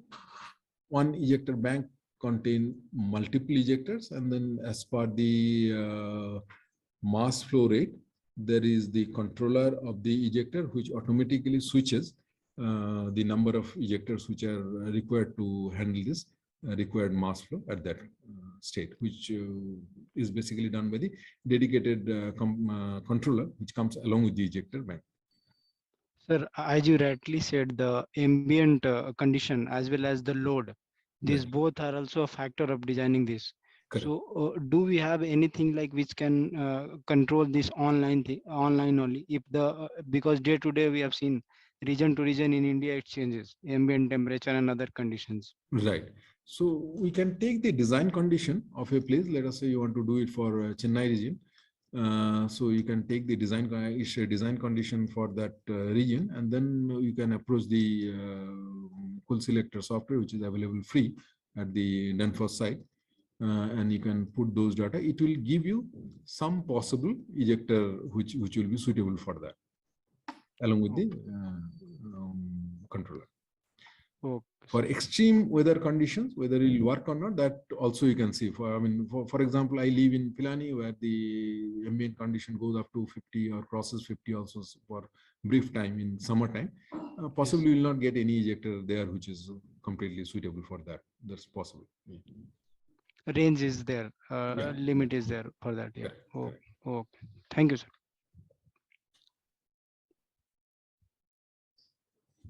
ejector bank contain multiple ejectors, and then as per the mass flow rate, there is the controller of the ejector which automatically switches the number of ejectors which are required to handle this required mass flow at that state, which is basically done by the dedicated controller which comes along with the ejector bank. Sir, as you rightly said, the ambient condition as well as the load, these both are also a factor of designing this. Correct. So do we have anything like which can control this online only, if the because day to day we have seen region to region in India it changes, ambient temperature and other conditions. Right. So we can take the design condition of a place. Let us say you want to do it for Chennai region. So you can take the design condition for that region, and then you can approach the Cool Selector software, which is available free at the Danfoss site, and you can put those data. It will give you some possible ejector which will be suitable for that, along with the controller. Okay. For extreme weather conditions, whether it will work or not, that also you can see. For example, I live in Pilani, where the ambient condition goes up to 50 or crosses 50 also for brief time in summertime. Possibly you will not get any ejector there which is completely suitable for that. That's possible. Range is there, limit is there for that. Yeah. Correct. Okay. Thank you, sir.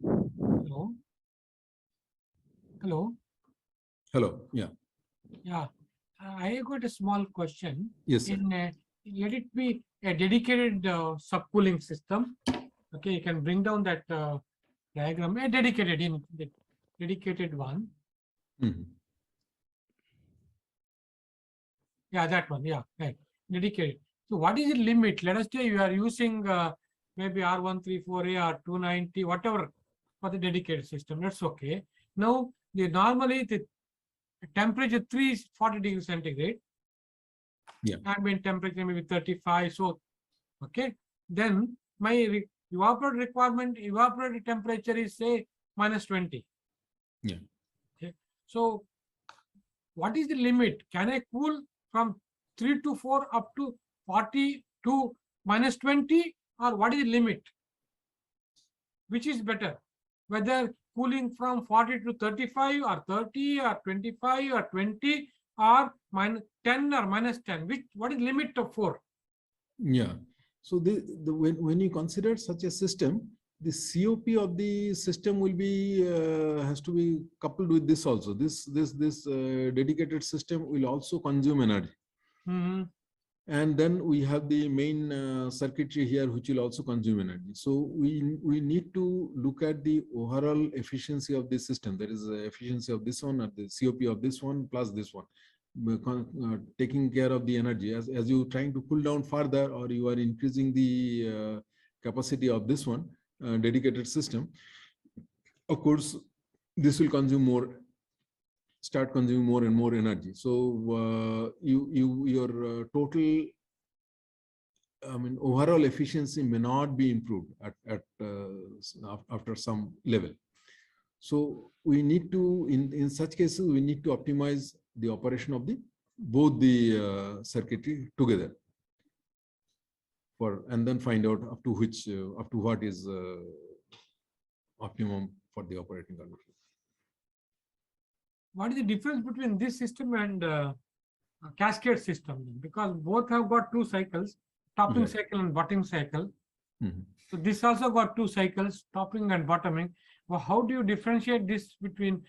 Hello. Hello. Hello. Yeah. Yeah. I got a small question. Yes, sir. Let it be a dedicated subcooling system. Okay, you can bring down that diagram. A dedicated one. Mm-hmm. Yeah, that one. Yeah, right. Dedicated. So what is the limit? Let us say you are using maybe R134A or 290, whatever, for the dedicated system. That's okay. Now, normally the temperature 340 degrees centigrade. Yeah. Ambient temperature maybe 35. So, okay. Then my evaporator temperature is say -20. Yeah. Okay. So, what is the limit? Can I cool from 3 to 4 up to 40 to -20, or what is the limit? Which is better? Whether cooling from 40 to 35 or 30 or 25 or 20 or minus 10 or minus 10? What is limit of 4? Yeah. So when you consider such a system, the COP of the system will be has to be coupled with this also. This dedicated system will also consume energy. Mm-hmm. And then we have the main circuitry here, which will also consume energy. So we need to look at the overall efficiency of this system. There is a efficiency of this one, or the COP of this one plus this one, taking care of the energy. As you trying to cool down further, or you are increasing the capacity of this one dedicated system, of course, this will start consuming more and more energy. So your total, overall efficiency may not be improved after some level. So we need to, in such cases, we need to optimize the operation of both the circuitry together, and then find out up to what is optimum for the operating condition. What is the difference between this system and cascade system? Because both have got 2 cycles, topping cycle and bottoming cycle. So this also got 2 cycles, topping and bottoming. Well, how do you differentiate this between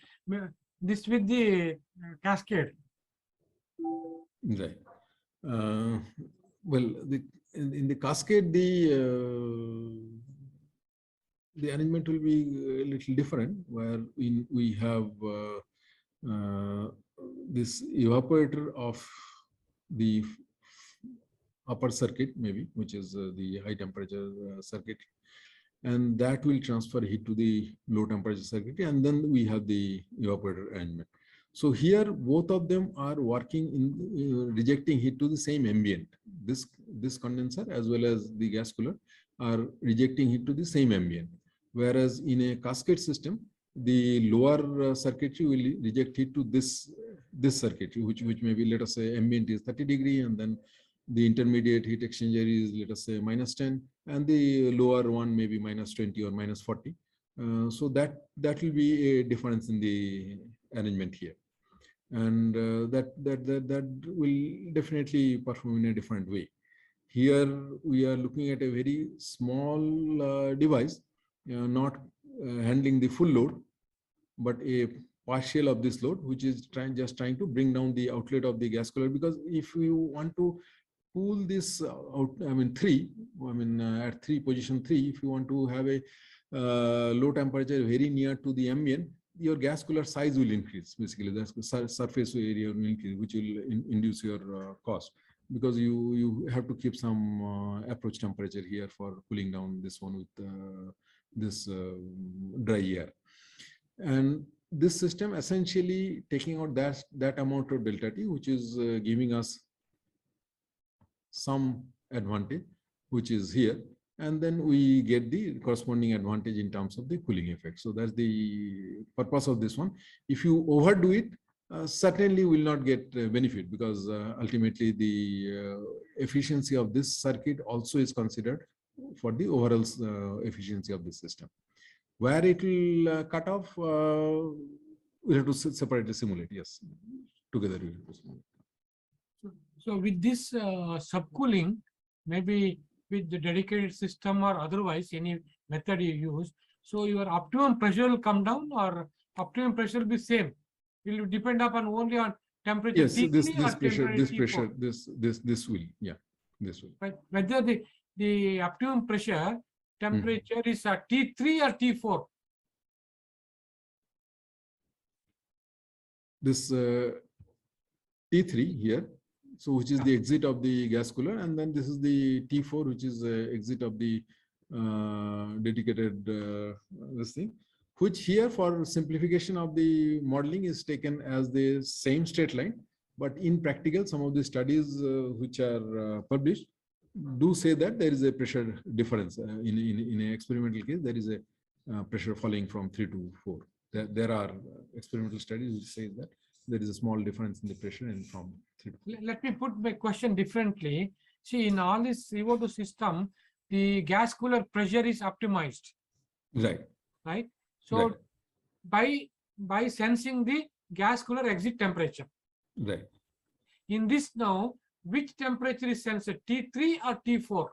this with the cascade? Right. Well, in the cascade, the arrangement will be a little different, where we have this evaporator of the upper circuit, maybe, which is the high temperature circuit, and that will transfer heat to the low temperature circuit, and then we have the evaporator arrangement. So here, both of them are working in rejecting heat to the same ambient. This condenser as well as the gas cooler are rejecting heat to the same ambient. Whereas in a cascade system, the lower circuitry will reject heat to this circuitry, which may be, let us say, ambient is 30 degrees, and then the intermediate heat exchanger is, let us say, -10, and the lower one may be -20 or -40. So that will be a difference in the arrangement here, and that will definitely perform in a different way. Here we are looking at a very small device, not handling the full load, but a partial of this load, which is just trying to bring down the outlet of the gas cooler. Because if you want to cool this out, at position 3, if you want to have a low temperature very near to the ambient, your gas cooler size will increase. Basically, the surface area will increase, which will induce your cost, because you have to keep some approach temperature here for cooling down this one with this dry air. And this system essentially taking out that amount of delta T, which is giving us some advantage, which is here, and then we get the corresponding advantage in terms of the cooling effect. So that's the purpose of this one. If you overdo it, certainly will not get benefit, because ultimately the efficiency of this circuit also is considered for the overall efficiency of the system. Where it will cut off, we have to separately simulate. Yes, together we have to simulate. So with this subcooling, maybe with the dedicated system or otherwise any method you use, so your optimum pressure will come down, or optimum pressure will be same? Will depend upon only on temperature? Yes, T3 this or pressure, T4? this will, yeah, this will. But whether the optimum pressure temperature is at T3 or T4? This T3 here, so which is the exit of the gas cooler, and then this is the T4, which is exit of the dedicated this thing, which here for simplification of the modeling is taken as the same straight line. But in practical, some of the studies which are published do say that there is a pressure difference. In an experimental case, there is a pressure falling from 3 to 4. There are experimental studies which say that there is a small difference in the pressure and from 3 to 4. Let me put my question differently. See, in all this CO2 system, the gas cooler pressure is optimized. Right. Right. So right. by sensing the gas cooler exit temperature. Right. In this now, which temperature is sensed, T3 or T4?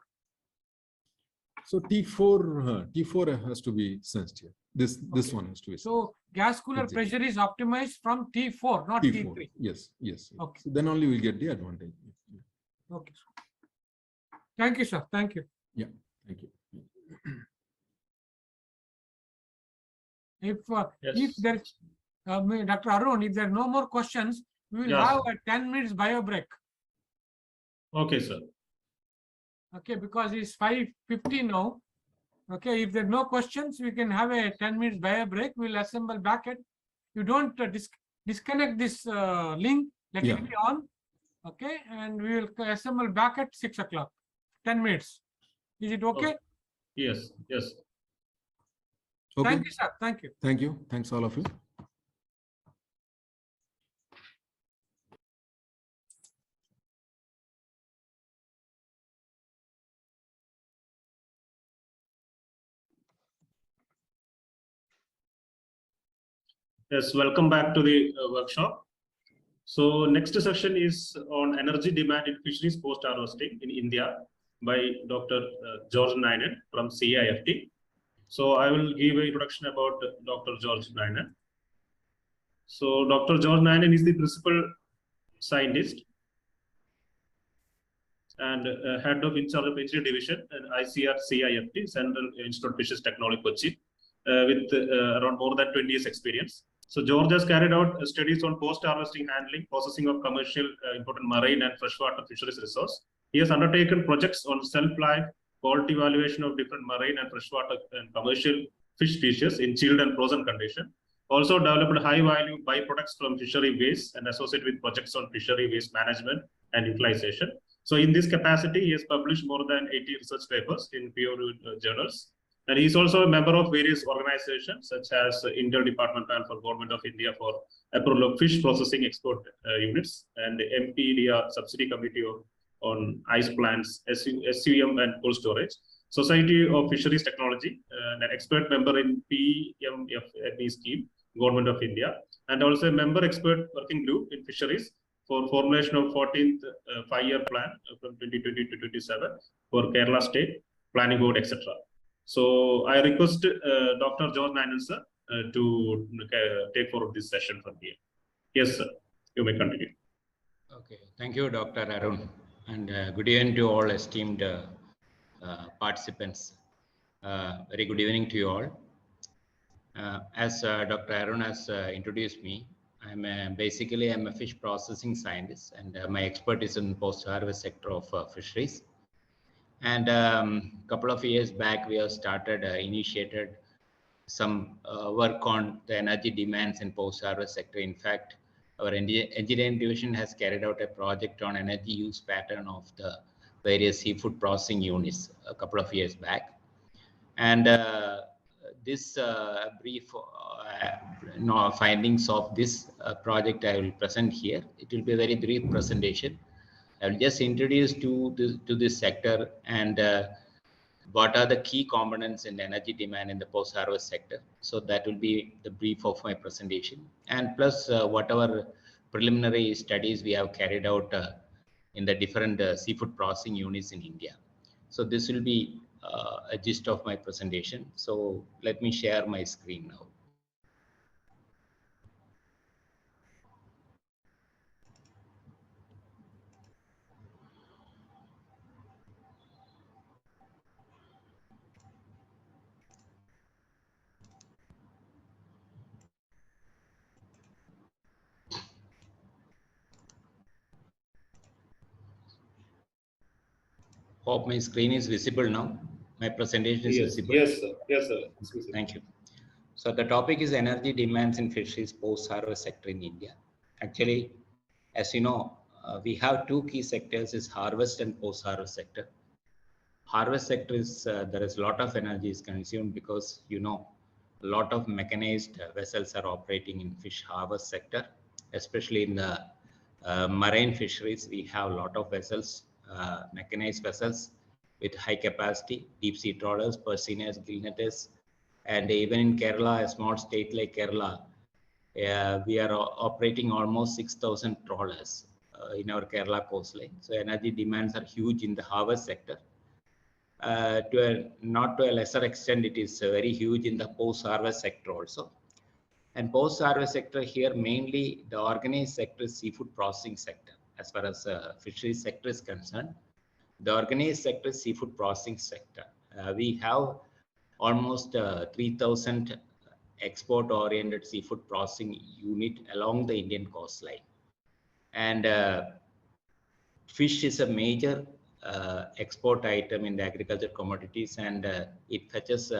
So T4 has to be sensed here. This one has to be sensed. So gas cooler Exactly. pressure is optimized from T4, not T4. T3. Yes. Okay. So then only we'll get the advantage. Okay. Thank you, sir. Thank you. Yeah. Thank you. If Yes. there, Dr. Arun, if there are no more questions, we will Yes. have a 10 minutes bio break. Okay, sir. Okay, because it's 5:50 now. Okay, if there are no questions, we can have a 10 minutes bio break. We'll assemble back at. You don't disconnect this link. Let it be on. Okay, and we will assemble back at 6 o'clock. 10 minutes. Is it okay? Yes. Okay. Thank you, sir. Thank you. Thank you. Thanks all of you. Yes, welcome back to the workshop. So next session is on energy demand in fisheries post-harvesting in India by Dr. George Ninan from CIFT. So I will give an introduction about Dr. George Ninan. So Dr. George Ninan is the principal scientist and head of in charge of engineering division and ICR CIFT, Central Institute of Fisheries Technology, Kochi, with around more than 20 years experience. So George has carried out studies on post-harvesting handling, processing of commercial important marine and freshwater fisheries resource. He has undertaken projects on self-life, quality evaluation of different marine and freshwater and commercial fish species in chilled and frozen condition. Also developed high-value byproducts from fishery waste and associated with projects on fishery waste management and utilization. So in this capacity, he has published more than 80 research papers in peer-reviewed journals. And he is also a member of various organizations such as Interdepartmental for Government of India for Approval of Fish Processing Export Units and the MPDR Subsidy Committee on Ice Plants, SUM and Cold Storage, Society of Fisheries Technology, an expert member in PMFME scheme, Government of India, and also a member expert working group in fisheries for formulation of 14th 5-year plan from 2020 to 27 for Kerala State Planning Board, etc. So I request Dr. George Ninan, sir, to take forward this session from here. Yes, sir. You may continue. Okay. Thank you, Dr. Arun, and good evening to all esteemed participants. Very good evening to you all. As Dr. Arun has introduced me, I'm basically I'm a fish processing scientist, and my expertise in post-harvest sector of fisheries. And couple of years back, we have started initiated some work on the energy demands in post-harvest sector. In fact, our engineering division has carried out a project on energy use pattern of the various seafood processing units a couple of years back. And this brief findings of this project I will present here. It will be a very brief presentation. I will just introduce to this sector and what are the key components in energy demand in the post-harvest sector. So that will be the brief of my presentation, and plus whatever preliminary studies we have carried out in the different seafood processing units in India. So this will be a gist of my presentation. So let me share my screen now. Hope my screen is visible now. My presentation is visible. Yes, sir. Yes, sir. Thank you. So the topic is energy demands in fisheries post-harvest sector in India. Actually, as you know, we have two key sectors: is harvest and post-harvest sector. Harvest sector is there is a lot of energy is consumed because a lot of mechanized vessels are operating in fish harvest sector, especially in the marine fisheries. We have a lot of vessels, mechanized vessels with high capacity, deep sea trawlers, persinas, gill netters, And even in Kerala, a small state like Kerala, we are operating almost 6,000 trawlers in our Kerala coastline. So energy demands are huge in the harvest sector. Not to a lesser extent, it is very huge in the post-harvest sector also. And post-harvest sector here, mainly the organized sector is seafood processing sector. As far as fisheries sector is concerned, the organized sector is seafood processing sector. We have almost 3,000 export-oriented seafood processing unit along the Indian coastline. And fish is a major export item in the agriculture commodities, and it fetches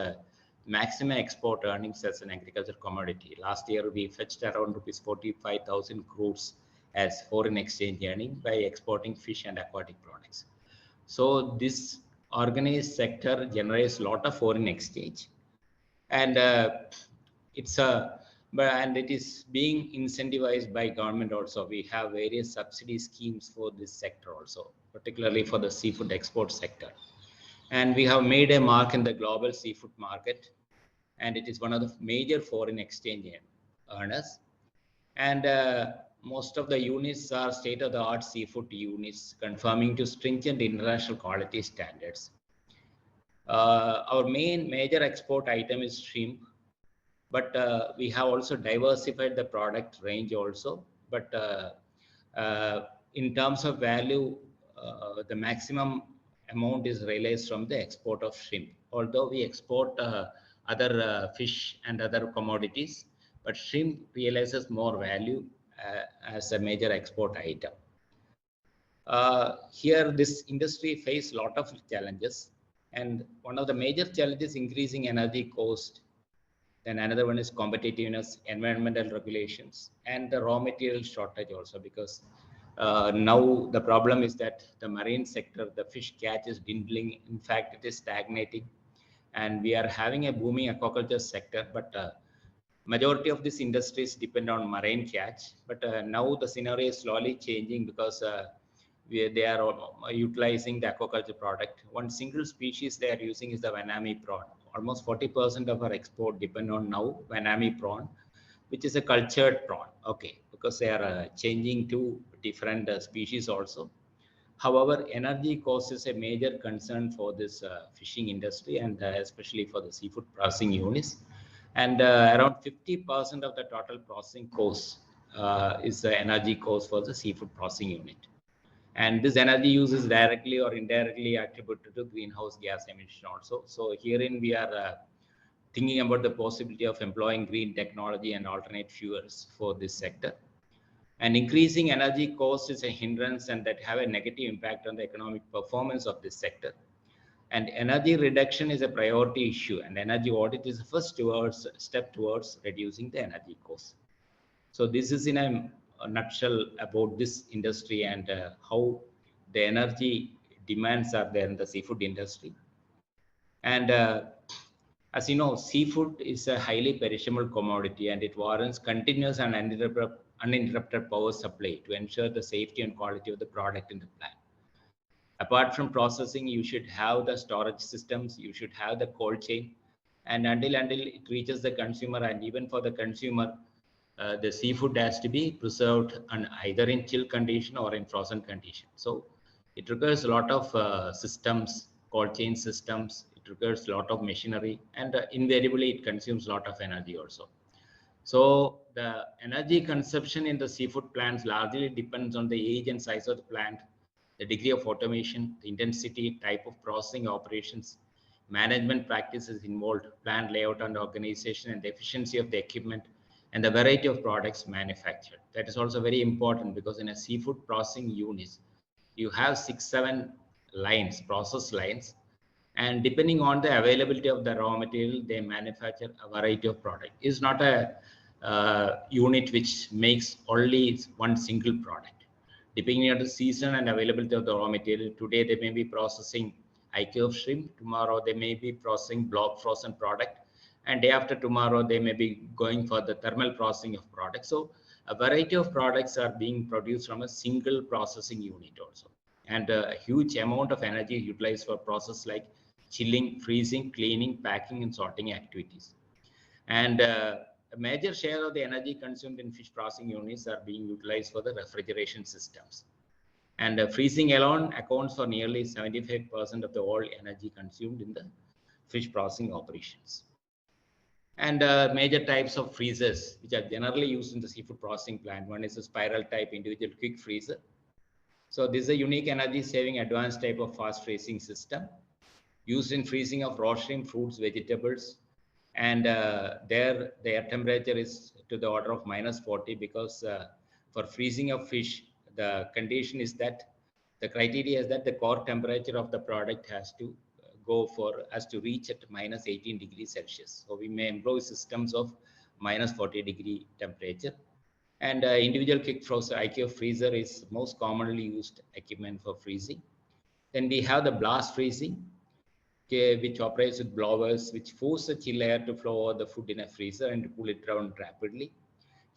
maximum export earnings as an agriculture commodity. Last year, we fetched around rupees 45,000 crores as foreign exchange earning by exporting fish and aquatic products. So this organized sector generates a lot of foreign exchange, and and it is being incentivized by government also. We have various subsidy schemes for this sector also, particularly for the seafood export sector. And we have made a mark in the global seafood market, and it is one of the major foreign exchange earners. And most of the units are state-of-the-art seafood units, conforming to stringent international quality standards. Our major export item is shrimp, but we have also diversified the product range also. But in terms of value, the maximum amount is realized from the export of shrimp. Although we export other fish and other commodities, but shrimp realizes more value as a major export item. Here, this industry faces a lot of challenges, and one of the major challenges is increasing energy cost. Then another one is competitiveness, environmental regulations, and the raw material shortage also, because now the problem is that the marine sector, the fish catch is dwindling. In fact, it is stagnating, and we are having a booming aquaculture sector, but majority of these industries depend on marine catch. But now the scenario is slowly changing, because they are utilizing the aquaculture product. One single species they are using is the Vanami prawn. Almost 40% of our export depend on now Vanami prawn, which is a cultured prawn. Okay, because they are changing to different species also. However, energy cost is a major concern for this fishing industry, and especially for the seafood processing units. And around 50% of the total processing cost is the energy cost for the seafood processing unit. And this energy use is directly or indirectly attributed to greenhouse gas emission also. So herein we are thinking about the possibility of employing green technology and alternate fuels for this sector. And increasing energy cost is a hindrance, and that have a negative impact on the economic performance of this sector. And energy reduction is a priority issue, and energy audit is the first step towards reducing the energy cost. So this is in a nutshell about this industry and how the energy demands are there in the seafood industry. And as you know, seafood is a highly perishable commodity, and it warrants continuous and uninterrupted power supply to ensure the safety and quality of the product in the plant. Apart from processing, you should have the storage systems, you should have the cold chain, and until it reaches the consumer. And even for the consumer, the seafood has to be preserved either in chill condition or in frozen condition. So it requires a lot of systems, cold chain systems. It requires a lot of machinery, and invariably it consumes a lot of energy also. So the energy consumption in the seafood plants largely depends on the age and size of the plant, the degree of automation, the intensity, type of processing operations, management practices involved, plant layout and organization, and the efficiency of the equipment, and the variety of products manufactured. That is also very important, because in a seafood processing unit, you have 6-7 lines, process lines, and depending on the availability of the raw material, they manufacture a variety of product. It's not a unit which makes only one single product. Depending on the season and availability of the raw material, today they may be processing IQ of shrimp, tomorrow they may be processing block frozen product, and day after tomorrow they may be going for the thermal processing of products. So a variety of products are being produced from a single processing unit also, and a huge amount of energy utilized for process like chilling, freezing, cleaning, packing, and sorting activities. And a major share of the energy consumed in fish processing units are being utilized for the refrigeration systems. And freezing alone accounts for nearly 75% of the all energy consumed in the fish processing operations. And major types of freezers, which are generally used in the seafood processing plant. One is a spiral type individual quick freezer. So this is a unique energy saving advanced type of fast freezing system used in freezing of raw shrimp, fruits, vegetables. And there the air temperature is to the order of -40 because for freezing of fish, the condition is that the criteria is that the core temperature of the product has to reach at -18 degrees Celsius. So we may employ systems of -40 degree temperature. And individual quick frozen IQ freezer is most commonly used equipment for freezing. Then we have the blast freezing, which operates with blowers, which force the chill air to flow over the food in a freezer and cool it down rapidly.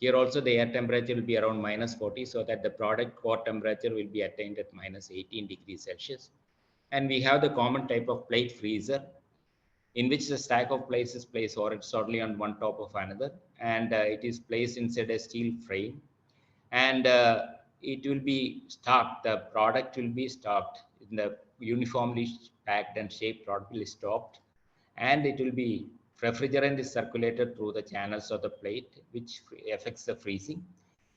Here also the air temperature will be around -40, so that the product core temperature will be attained at -18 degrees Celsius. And we have the common type of plate freezer, in which the stack of plates is placed horizontally on one top of another, and it is placed inside a steel frame, and it will be stocked. The product will be stocked in the uniformly packed and shaped product will be stocked, and it will be refrigerant is circulated through the channels of the plate, which affects the freezing.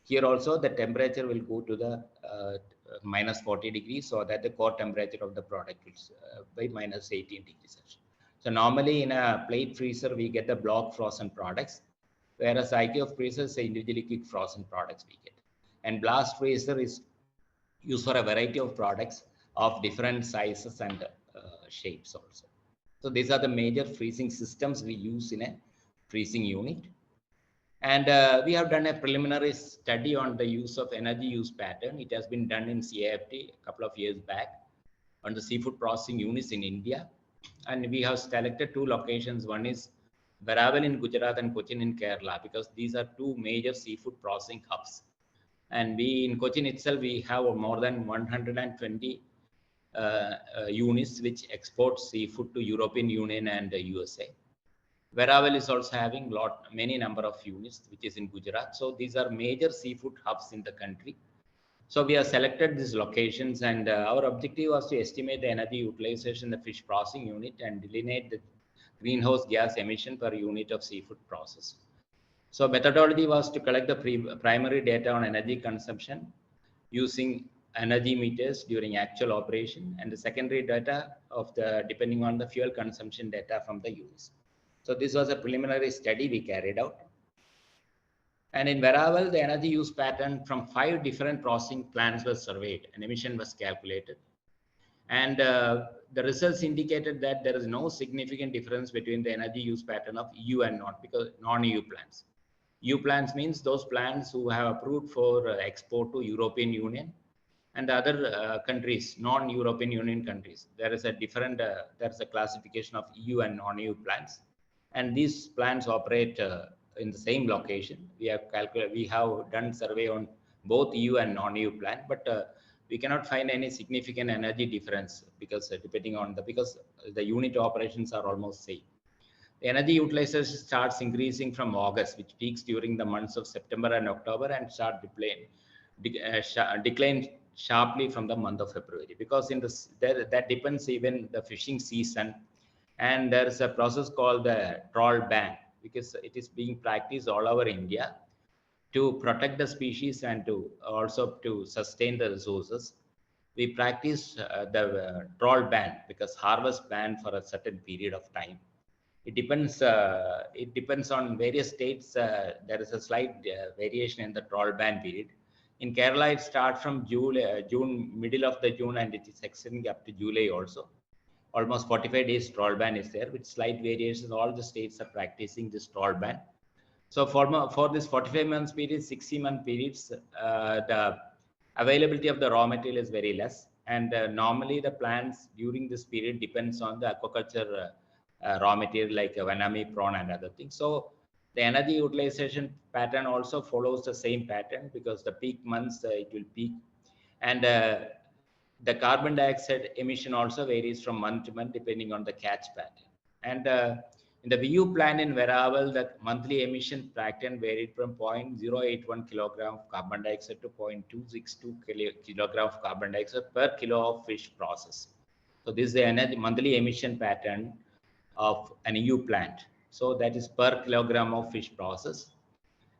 Here also the temperature will go to the -40 degrees, so that the core temperature of the product is by -18 degrees Celsius. So normally in a plate freezer we get the block frozen products, whereas IQ freezer is individually quick frozen products we get. And blast freezer is used for a variety of products of different sizes and shapes also. So these are the major freezing systems we use in a freezing unit. And we have done a preliminary study on the use of energy use pattern. It has been done in CIFT a couple of years back on the seafood processing units in India. And we have selected two locations. One is Varavel in Gujarat and Cochin in Kerala, because these are two major seafood processing hubs. And we in Cochin itself, we have more than 120 units which export seafood to European Union and the USA. Varavel is also having many number of units, which is in Gujarat. So these are major seafood hubs in the country. So we have selected these locations, and our objective was to estimate the energy utilization in the fish processing unit and delineate the greenhouse gas emission per unit of seafood process. So methodology was to collect the primary data on energy consumption using energy meters during actual operation, and the secondary data of depending on the fuel consumption data from the units. So this was a preliminary study we carried out. And in Varavel, the energy use pattern from 5 different processing plants was surveyed and emission was calculated. And the results indicated that there is no significant difference between the energy use pattern of EU and non-EU plants. EU plants means those plants who have approved for export to European Union, and the other countries, non-European Union countries. There is a different, there's a classification of EU and non-EU plants. And these plants operate in the same location. We have done survey on both EU and non-EU plant, but we cannot find any significant energy difference because because the unit operations are almost same. The energy utilization starts increasing from August, which peaks during the months of September and October, and decline sharply from the month of February, because that depends even the fishing season. And there is a process called the trawl ban, because it is being practiced all over India to protect the species and to sustain the resources. We practice the trawl ban, because harvest ban for a certain period of time. It depends on various states. There is a slight variation in the trawl ban period. In Kerala, it starts from June, middle of the June, and it is extending up to July also. Almost 45 days trawl ban is there, with slight variations. All the states are practicing this trawl ban. So for this 45 months period, 60-month periods, the availability of the raw material is very less. And normally the plants during this period depends on the aquaculture raw material like vanami, prawn, and other things. So the energy utilization pattern also follows the same pattern, because the peak months it will peak. And The carbon dioxide emission also varies from month to month depending on the catch pattern. And in the VU plant in Veravel, the monthly emission pattern varied from 0.081 kilogram of carbon dioxide to 0.262 kilogram of carbon dioxide per kilo of fish processed. So this is the monthly emission pattern of an EU plant. So that is per kilogram of fish processed.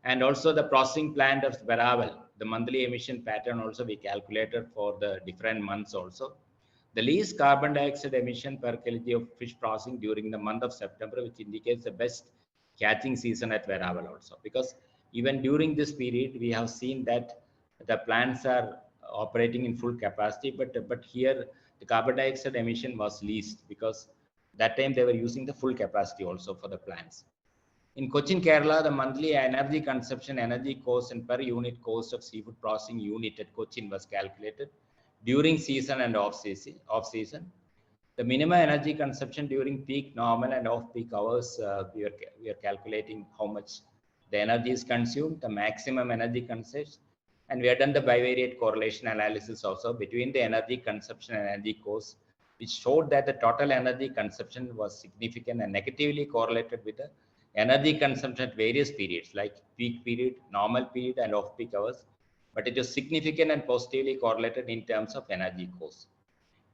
And also the processing plant of Veravel, the monthly emission pattern also we calculated for the different months also. The least carbon dioxide emission per kg of fish processing during the month of September, which indicates the best catching season at Veravel also. Because even during this period, we have seen that the plants are operating in full capacity, but here the carbon dioxide emission was least because that time they were using the full capacity also for the plants. In Cochin, Kerala, the monthly energy consumption, energy cost, and per unit cost of seafood processing unit at Cochin was calculated during season and off season. The minimum energy consumption during peak, normal, and off-peak hours, we are calculating how much the energy is consumed, the maximum energy consumption, and we have done the bivariate correlation analysis also between the energy consumption and energy cost, which showed that the total energy consumption was significant and negatively correlated with the energy consumption at various periods like peak period, normal period, and off-peak hours, but it is significant and positively correlated in terms of energy cost.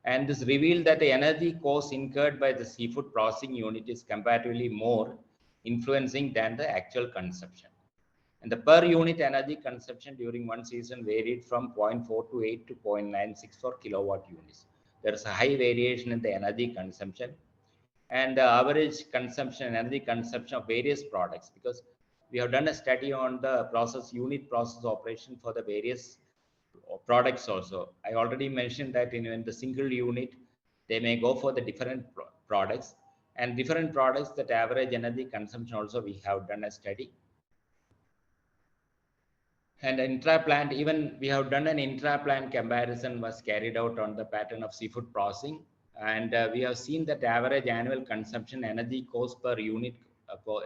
And this revealed that the energy cost incurred by the seafood processing unit is comparatively more influencing than the actual consumption. And the per unit energy consumption during one season varied from 0.428 to 0.96 for kilowatt units. There is a high variation in the energy consumption and the average consumption, energy consumption of various products, because we have done a study on the unit process operation for the various products also. I already mentioned that in the single unit, they may go for the different products, and different products, that average energy consumption also we have done a study. And intra-plant, even we have done an intra-plant comparison was carried out on the pattern of seafood processing. And we have seen that average annual consumption energy cost per unit,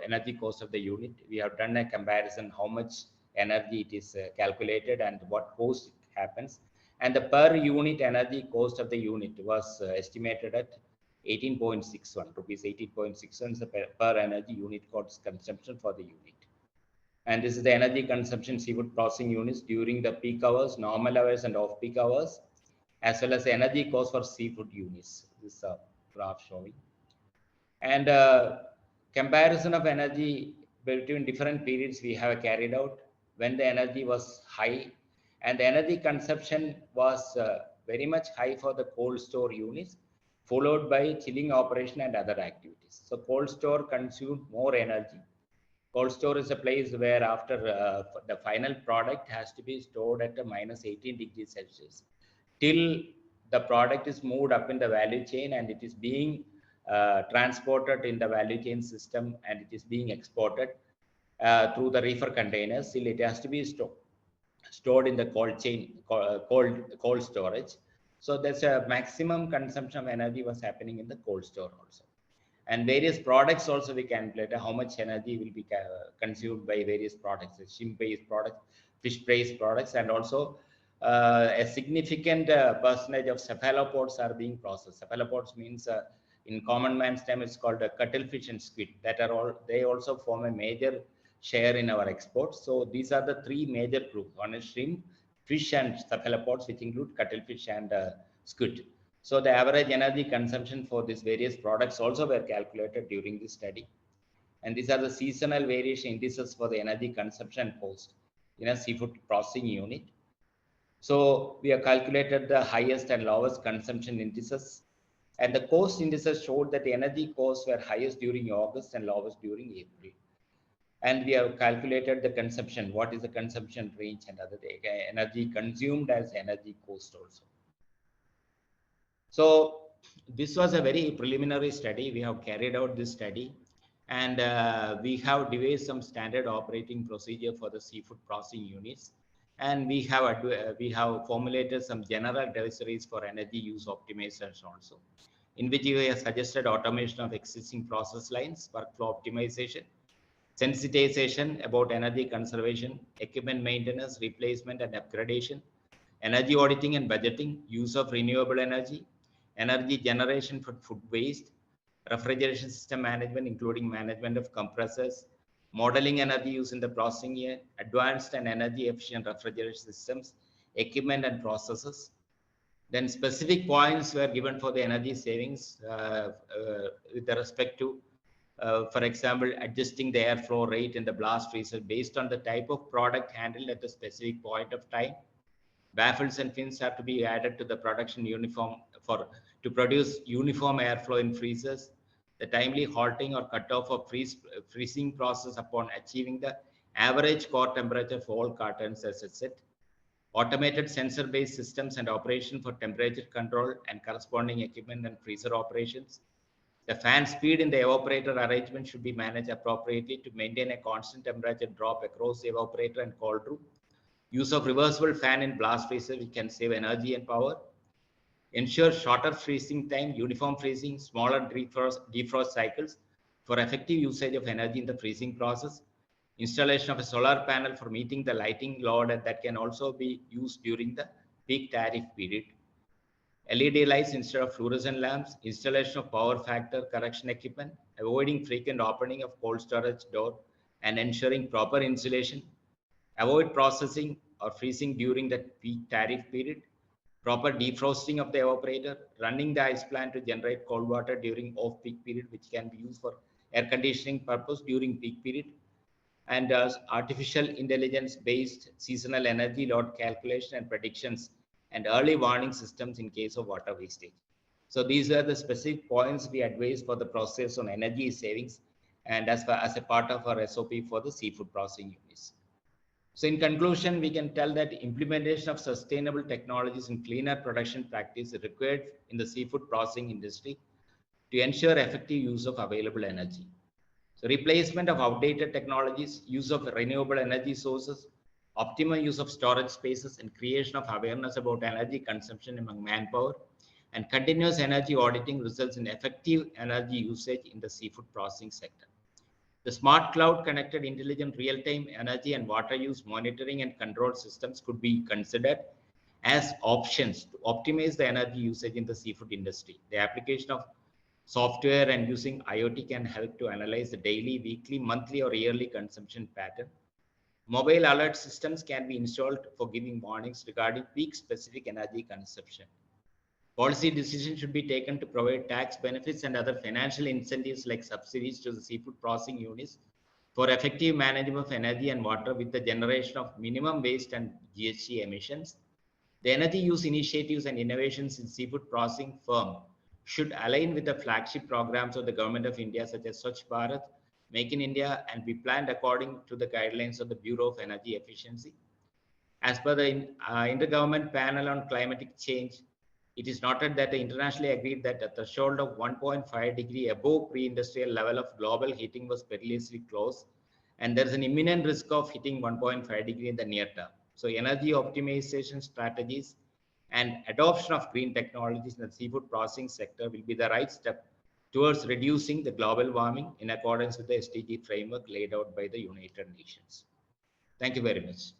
energy cost of the unit. We have done a comparison how much energy it is calculated and what cost happens. And the per unit energy cost of the unit was estimated at 18.61 rupees. 18.61 is the per energy unit cost consumption for the unit. And this is the energy consumption seafood processing units during the peak hours, normal hours, and off-peak hours, as well as the energy cost for seafood units. This is a graph showing. And comparison of energy between different periods we have carried out when the energy was high, and the energy consumption was very much high for the cold store units, followed by chilling operation and other activities. So cold store consumed more energy. Cold store is a place where after the final product has to be stored at a minus 18 degrees Celsius till the product is moved up in the value chain and it is being transported in the value chain system and it is being exported through the reefer containers. Still it has to be stored in the cold storage. So there's a maximum consumption of energy was happening in the cold store also. And various products also we calculate how much energy will be consumed by various products, shrimp-based products, fish-based products, and also a significant percentage of cephalopods are being processed. Cephalopods means in common man's term it's called cuttlefish and squid. That are all, they also form a major share in our exports. So these are the three major groups: one is shrimp, fish, and cephalopods, which include cuttlefish and squid. So the average energy consumption for these various products also were calculated during this study. And these are the seasonal variation indices for the energy consumption cost in a seafood processing unit. So we have calculated the highest and lowest consumption indices. And the cost indices showed that the energy costs were highest during August and lowest during April. And we have calculated the consumption, what is the consumption range and other energy consumed as energy cost also. So this was a very preliminary study. We have carried out this study and we have devised some standard operating procedure for the seafood processing units. And we have formulated some general advisories for energy use optimization also, in which we have suggested automation of existing process lines, workflow optimization, sensitization about energy conservation, equipment maintenance, replacement and upgradation, energy auditing and budgeting, use of renewable energy, energy generation for food waste, refrigeration system management, including management of compressors, modeling energy use in the processing unit, advanced and energy efficient refrigeration systems, equipment and processes. Then specific points were given for the energy savings with respect to, for example, adjusting the airflow rate in the blast freezer based on the type of product handled at a specific point of time. Baffles and fins have to be added to the production uniform to produce uniform airflow in freezers. The timely halting or cutoff of freezing process upon achieving the average core temperature for all cartons as a set. Automated sensor-based systems and operation for temperature control and corresponding equipment and freezer operations. The fan speed in the evaporator arrangement should be managed appropriately to maintain a constant temperature drop across the evaporator and cold room. Use of reversible fan in blast freezer, which can save energy and power. Ensure shorter freezing time, uniform freezing, smaller defrost cycles for effective usage of energy in the freezing process. Installation of a solar panel for meeting the lighting load that can also be used during the peak tariff period. LED lights instead of fluorescent lamps, installation of power factor correction equipment, avoiding frequent opening of cold storage door and ensuring proper insulation. Avoid processing or freezing during the peak tariff period. Proper defrosting of the evaporator, running the ice plant to generate cold water during off-peak period, which can be used for air conditioning purpose during peak period. And artificial intelligence-based seasonal energy load calculation and predictions and early warning systems in case of water wastage. So these are the specific points we advise for the process on energy savings and as a part of our SOP for the seafood processing units. So in conclusion, we can tell that implementation of sustainable technologies and cleaner production practice is required in the seafood processing industry to ensure effective use of available energy. So replacement of outdated technologies, use of renewable energy sources, optimal use of storage spaces, and creation of awareness about energy consumption among manpower, and continuous energy auditing results in effective energy usage in the seafood processing sector. The smart cloud connected intelligent real-time energy and water use monitoring and control systems could be considered as options to optimize the energy usage in the seafood industry. The application of software and using IoT can help to analyze the daily, weekly, monthly, or yearly consumption pattern. Mobile alert systems can be installed for giving warnings regarding peak specific energy consumption. Policy decisions should be taken to provide tax benefits and other financial incentives like subsidies to the seafood processing units for effective management of energy and water with the generation of minimum waste and GHG emissions. The energy use initiatives and innovations in seafood processing firm should align with the flagship programs of the Government of India such as Swachh Bharat, Make in India, and be planned according to the guidelines of the Bureau of Energy Efficiency. As per the Intergovernment Panel on Climatic Change, it is noted that the internationally agreed that a threshold of 1.5 degree above pre-industrial level of global heating was perilously close, and there is an imminent risk of hitting 1.5 degree in the near term. So energy optimization strategies and adoption of green technologies in the seafood processing sector will be the right step towards reducing the global warming in accordance with the SDG framework laid out by the United Nations. Thank you very much.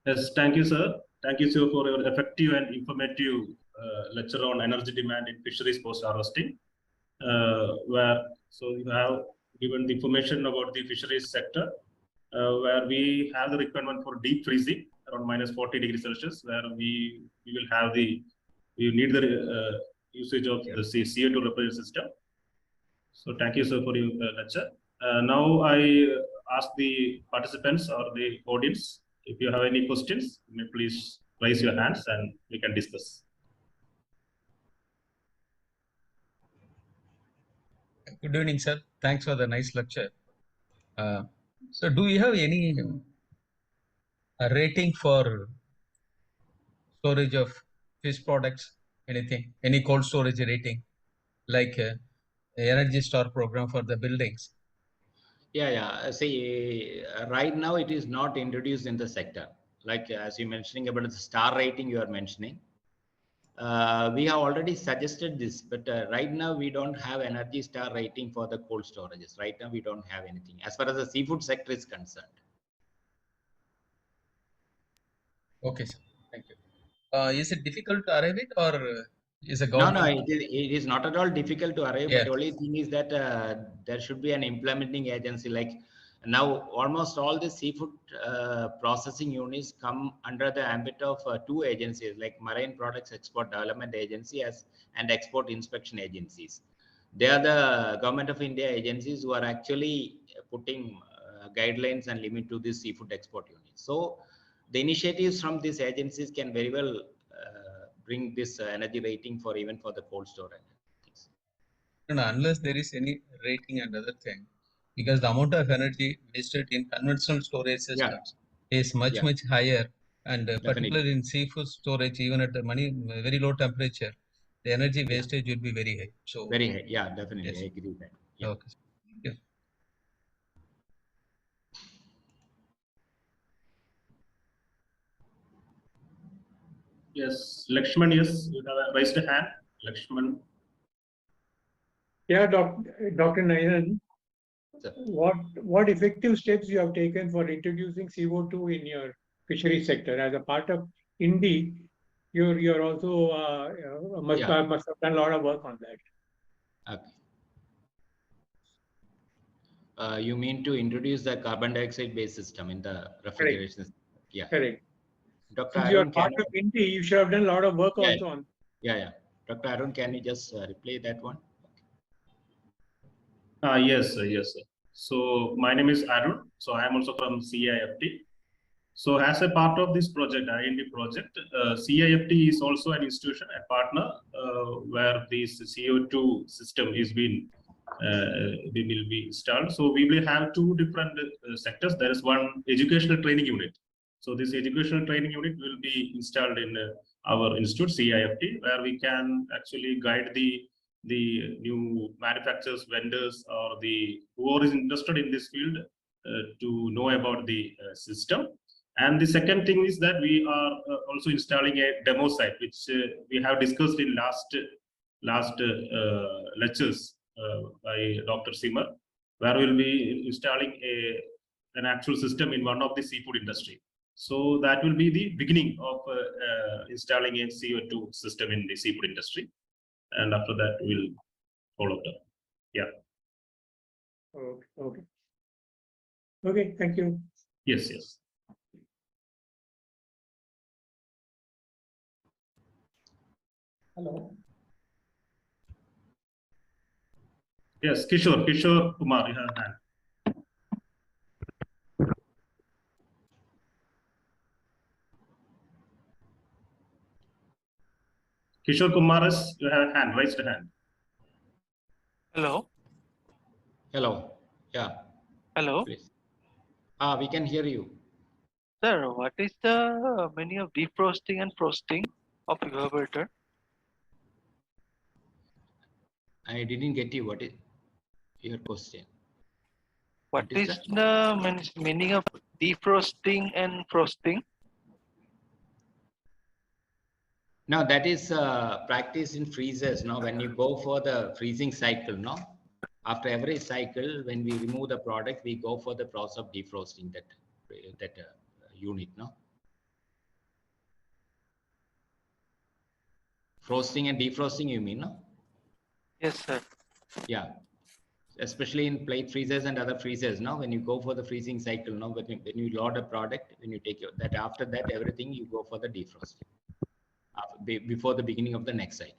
Yes, thank you, sir. Thank you, sir, for your effective and informative lecture on energy demand in fisheries post-harvesting. So you have given the information about the fisheries sector, where we have the requirement for deep freezing around minus 40 degrees Celsius, where we will have we need the usage of the CO2 refrigeration system. So thank you, sir, for your lecture. Now I ask the participants or the audience, if you have any questions, you may please raise your hands and we can discuss. Good evening, sir. Thanks for the nice lecture. So do you have any rating for storage of fish products? Anything? Any cold storage rating, like Energy Star program for the buildings? Yeah. See, right now it is not introduced in the sector. Like as you mentioning about the star rating you are mentioning. We have already suggested this, but right now we don't have Energy Star rating for the cold storages. Right now we don't have anything as far as the seafood sector is concerned. Okay, sir. Thank you. Is it difficult to arrive it, or is a No, government? it is not at all difficult to arrive, Yes. but only thing is that there should be an implementing agency. Like now, almost all the seafood processing units come under the ambit of two agencies, like Marine Products Export Development Agency and Export Inspection Agencies. They are the Government of India agencies who are actually putting guidelines and limit to this seafood export units. So the initiatives from these agencies can very well bring this energy rating for even for the cold storage. No, unless there is any rating and other thing, because the amount of energy wasted in conventional storage systems is much higher, and particularly in seafood storage, even at the very low temperature, the energy wastage will be very high. So very high. Yeah, definitely, yes. I agree with that. Yeah. Okay. Yes. Yes, Lakshman, yes, you have raised a hand. Lakshman. Yeah, Dr. Ninan, what effective steps you have taken for introducing CO2 in your fishery sector as a part of INDI? You're also must have done a lot of work on that. Okay. You mean to introduce the carbon dioxide based system in the refrigeration? Correct. Yeah. Correct. Dr. Since you are Arun, part of INDI, you should have done a lot of work yeah, also on. Yeah. Dr. Arun, can you just replay that one? Yes, yes. So my name is Arun. So I am also from CIFT. So as a part of this project, IND project, CIFT is also an institution, a partner, where this CO2 system is being will be installed. So we will have two different sectors. There is one educational training unit. So this educational training unit will be installed in our institute, CIFT, where we can actually guide the new manufacturers, vendors, or the whoever is interested in this field to know about the system. And the second thing is that we are also installing a demo site, which we have discussed in last lectures by Dr. Simar, where we'll be installing an actual system in one of the seafood industry. So that will be the beginning of installing a CO2 system in the seafood industry. And after that, we'll follow up. Yeah. Okay. Okay, thank you. Yes, yes. Hello. Yes, Kishore Kumar, you have a hand. Kishore Kumar, you have a hand, raised a hand. Hello. Hello. Yeah. Hello. Please. We can hear you. Sir, what is the meaning of defrosting and frosting of evaporator? I didn't get you. What is your question? What is the meaning of defrosting and frosting? Now that is practice in freezers. Now, when you go for the freezing cycle, no, after every cycle, when we remove the product, we go for the process of defrosting that unit, no. Frosting and defrosting, you mean, no? Yes, sir. Yeah, especially in plate freezers and other freezers. Now, when you go for the freezing cycle, now when you load a product, when you take that, after that, everything you go for the defrosting before the beginning of the next cycle.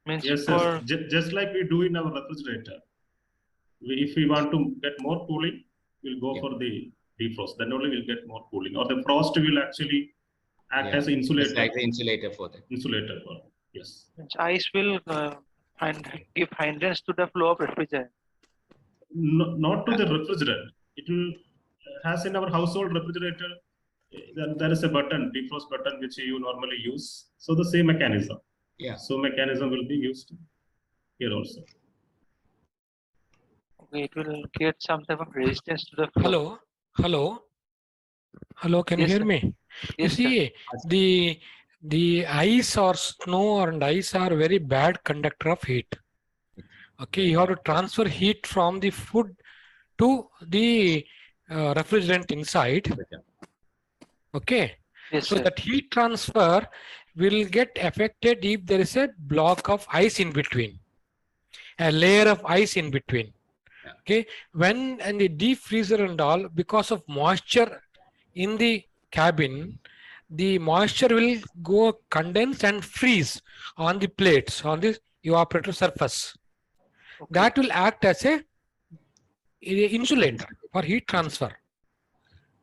Yes, sir. Just like we do in our refrigerator. If we want to get more cooling, we'll go for the defrost. Then only we'll get more cooling. Or the frost will actually act as an insulator. It's like the insulator for that. Insulator, yes. Ice will give hindrance to the flow of refrigerant. No, not to the refrigerant. It will has in our household refrigerator. There is a button, defrost button, which you normally use. So the same mechanism. Yeah. So mechanism will be used here also. Okay, it will get some type of resistance to the flow. Hello. Can you hear me? Yes, you see, the ice or snow and ice are very bad conductor of heat. Okay, you have to transfer heat from the food to the refrigerant inside. Okay. Yes, So sir. that heat transfer will get affected if there is a block of ice in between, a layer of ice in between. Okay. When and the deep freezer and all, because of moisture in the cabin, the moisture will go condense and freeze on the plates, on the evaporator surface. Okay. That will act as a insulator for heat transfer.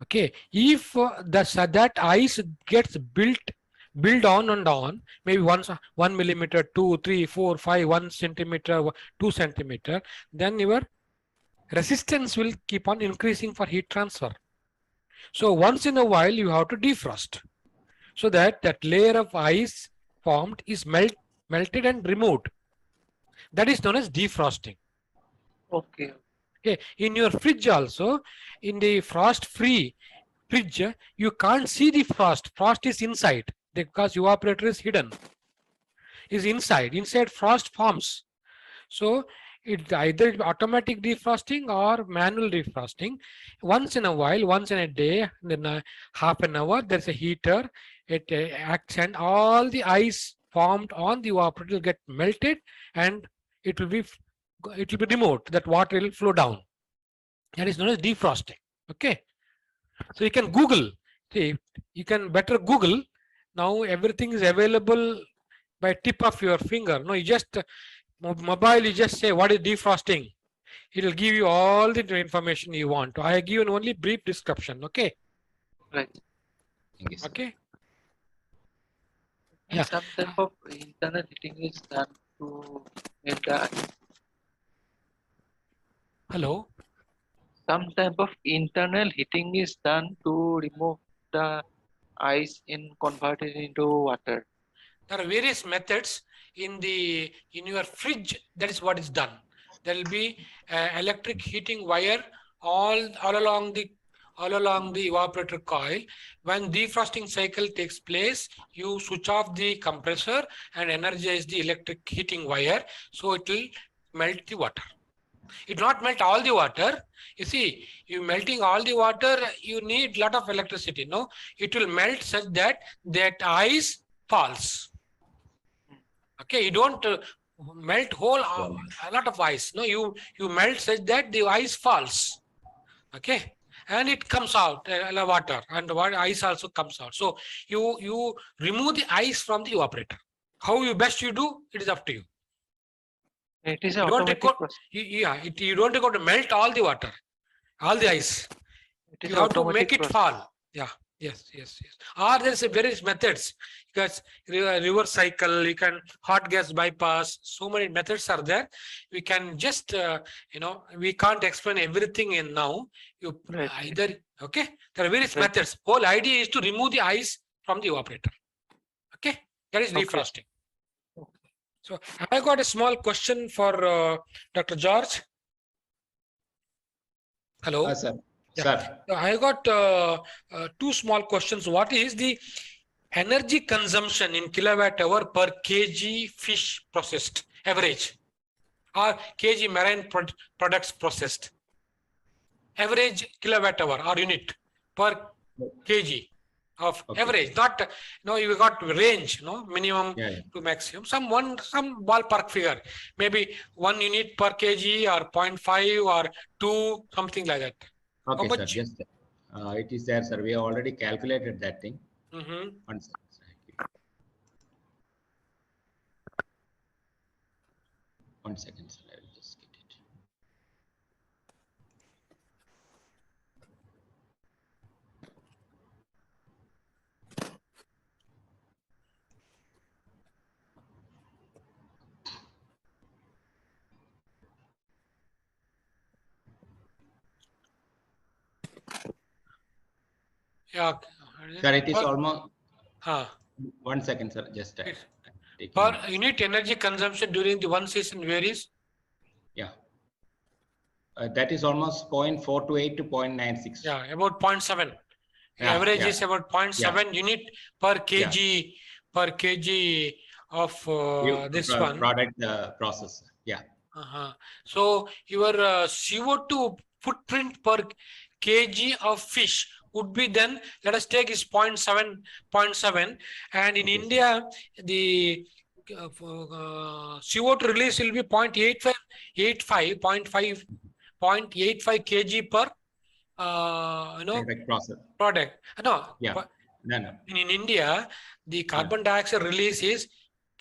Okay, if that ice gets built on and on, maybe once 1 millimeter, 2, 3, 4, 5, 1 centimeter, 2 centimeter, then your resistance will keep on increasing for heat transfer. So once in a while you have to defrost, so that that layer of ice formed is melted and removed. That is known as defrosting. Okay. Okay, in your fridge also, in the frost-free fridge, you can't see the frost. Frost is inside because evaporator is hidden. Is inside. Inside frost forms. So it's either automatic defrosting or manual defrosting. Once in a while, once in a day, then half an hour, there's a heater. It acts and all the ice formed on the evaporator will get melted and it will be removed. That water will flow down. That is known as defrosting. Okay. So you can Google. See, you can better Google. Now everything is available by tip of your finger. No, you just mobile. You just say what is defrosting. It will give you all the information you want. I have given only brief description. Okay. Right. Thank you, sir. Okay. And Yeah. some type of internal heating is done to melt the ice. Hello. Some type of internal heating is done to remove the ice and convert it into water. There are various methods in your fridge. That is what is done. There will be electric heating wire all along the evaporator coil. When defrosting cycle takes place, you switch off the compressor and energize the electric heating wire, so it will melt the water. It will not melt all the water. You see, you melting all the water, you need lot of electricity. No, it will melt such that ice falls. Okay, you don't melt whole a lot of ice. No, you melt such that the ice falls. Okay, and it comes out water, and the ice also comes out. So you remove the ice from the evaporator. How you best you do, it is up to you. It is You don't automatic. you don't go to melt all the water, all the ice. You have to make it fall. Yeah. Yes. Or there's various methods, because reverse cycle, you can hot gas bypass, so many methods are there. We can just we can't explain everything in now. You either okay. There are various methods. Whole idea is to remove the ice from the evaporator. Okay, that is defrosting. So I got a small question for Dr. George. Hello. Sir. Yeah. Sir. So I got two small questions. What is the energy consumption in kilowatt hour per kg fish processed average, or kg marine products processed? Average kilowatt hour or unit per kg of average, not you got range, minimum to maximum, some ballpark figure, maybe 1 unit per kg or 0.5 or 2, something like that. Okay, sir. Just it is there, sir. We have already calculated that thing. One second, sir. 1 second, sir. I will just get it. Yeah. Sir, it is almost. 1 second, sir. Just per unit energy consumption during the one season varies. Yeah. That is almost 0.428 to 0.96. Yeah, about 0.7. Average is about 0.7 unit per kg of this one product process. Yeah. So your CO2 footprint per kg of fish would be then, let us take is 0.7, and in India, the CO2 release will be 0.85 kg per product. No, in India, the carbon dioxide release is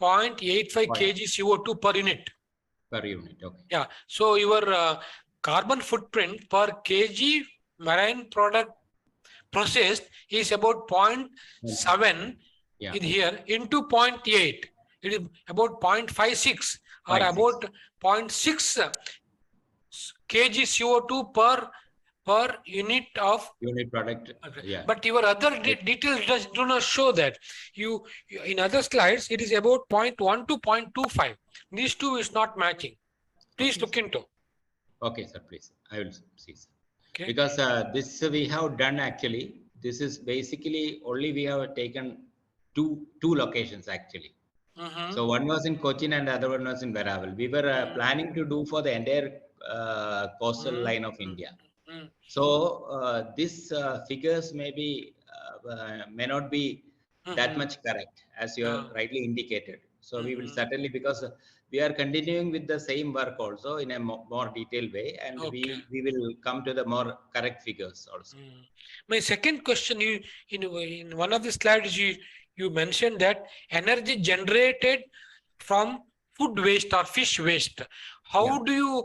0.85 kg CO2 per unit. Okay. Yeah. So your carbon footprint per kg marine product processed is about 0.7 in here into 0.8. It is about 0.56 or about 0.6 kg CO2 per unit of product. Yeah. But your other details do not show that. You in other slides it is about 0.1 to 0.25. These two is not matching. Please look into. Okay, sir. Please, I will see, sir. Okay. Because this we have done actually. This is basically only we have taken two locations actually. So one was in Cochin and the other one was in Veravel. We were planning to do for the entire coastal line of India. So these figures may not be that much correct as you have rightly indicated. So we will certainly, because we are continuing with the same work also in a more detailed way, and we will come to the more correct figures also. My second question, in one of the slides you mentioned that energy generated from food waste or fish waste. How do you,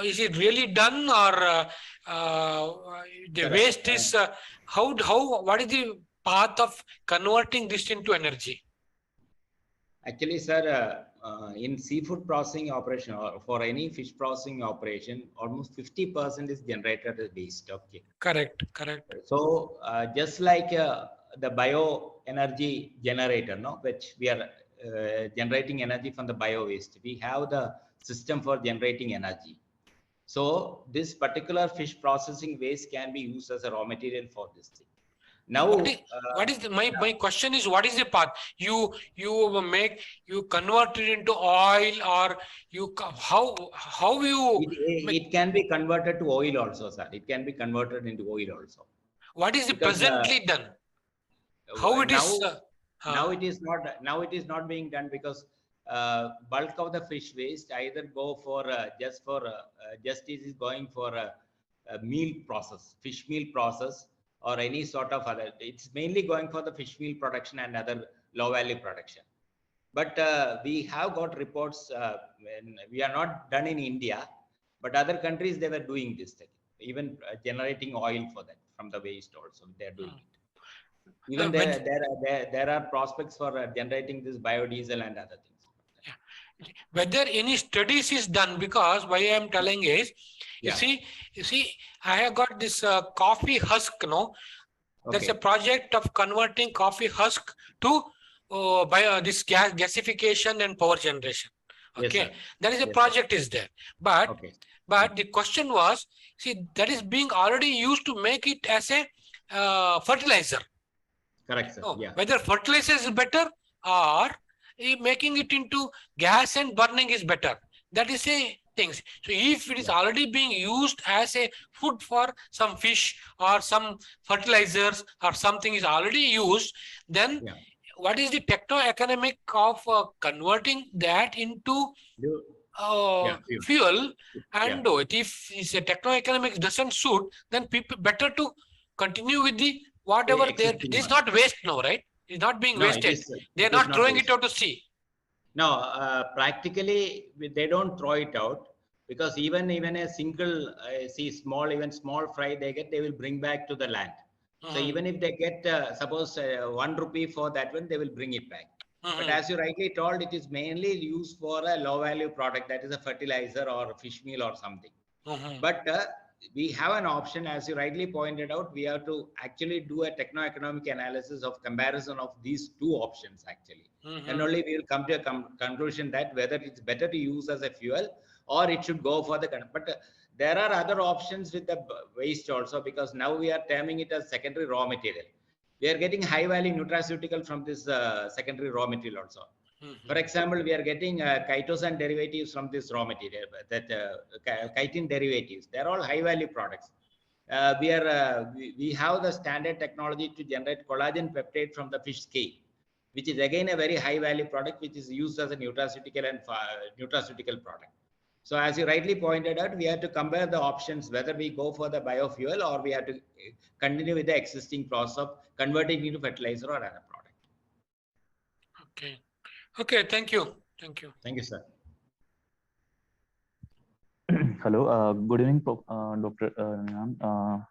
is it really done, or the waste is, what is the path of converting this into energy? Actually, sir, in seafood processing operation or for any fish processing operation, almost 50% is generated as waste. Okay. Correct. So just like the bioenergy generator, which we are generating energy from the bio waste, we have the system for generating energy. So this particular fish processing waste can be used as a raw material for this thing. Now, my question is, what is the path? You convert it into oil, or how you? It can be converted to oil also, sir. It can be converted into oil also. What is presently done? How it is? Now it is not. Now it is not being done because bulk of the fish waste either go for just is going for a meal process, fish meal process, or any sort of other. It's mainly going for the fish meal production and other low value production. But we have got reports, when we are not done in India, but other countries, they were doing this thing, even generating oil for that from the waste also, they're doing it. Even there are prospects for generating this biodiesel and other things. Whether any studies is done, because why I am telling is, you see, I have got this coffee husk, There's a project of converting coffee husk to this gasification and power generation. Okay, yes, that is a project is there, but the question was, see, that is being already used to make it as a fertilizer. Correct, sir. Whether fertilizer is better or making it into gas and burning is better. That is a thing. So if it is already being used as a food for some fish or some fertilizers or something is already used, then what is the techno-economic of converting that into fuel? And if the techno-economics doesn't suit, then people better to continue with the whatever there. This is not waste now, right? It's not being wasted. They are not throwing it out to sea. No, practically they don't throw it out, because even a single even small fry they will bring back to the land. So even if they get suppose 1 rupee for that one, they will bring it back. But as you rightly told, it is mainly used for a low value product, that is a fertilizer or a fish meal or something. But we have an option, as you rightly pointed out. We have to actually do a techno-economic analysis of comparison of these two options actually. And only we will come to a conclusion that whether it's better to use as a fuel or it should go for the. But there are other options with the waste also, because now we are terming it as secondary raw material. We are getting high value nutraceutical from this secondary raw material also. For example, we are getting chitosan derivatives from this raw material, that chitin derivatives. They are all high value products. we have the standard technology to generate collagen peptide from the fish scale, which is again a very high value product, which is used as a nutraceutical and nutraceutical product. So as you rightly pointed out, we have to compare the options, whether we go for the biofuel or we have to continue with the existing process of converting into fertilizer or other product. Okay. Okay. Thank you. Thank you. Thank you, sir. Hello. Good evening, Dr. Ninan.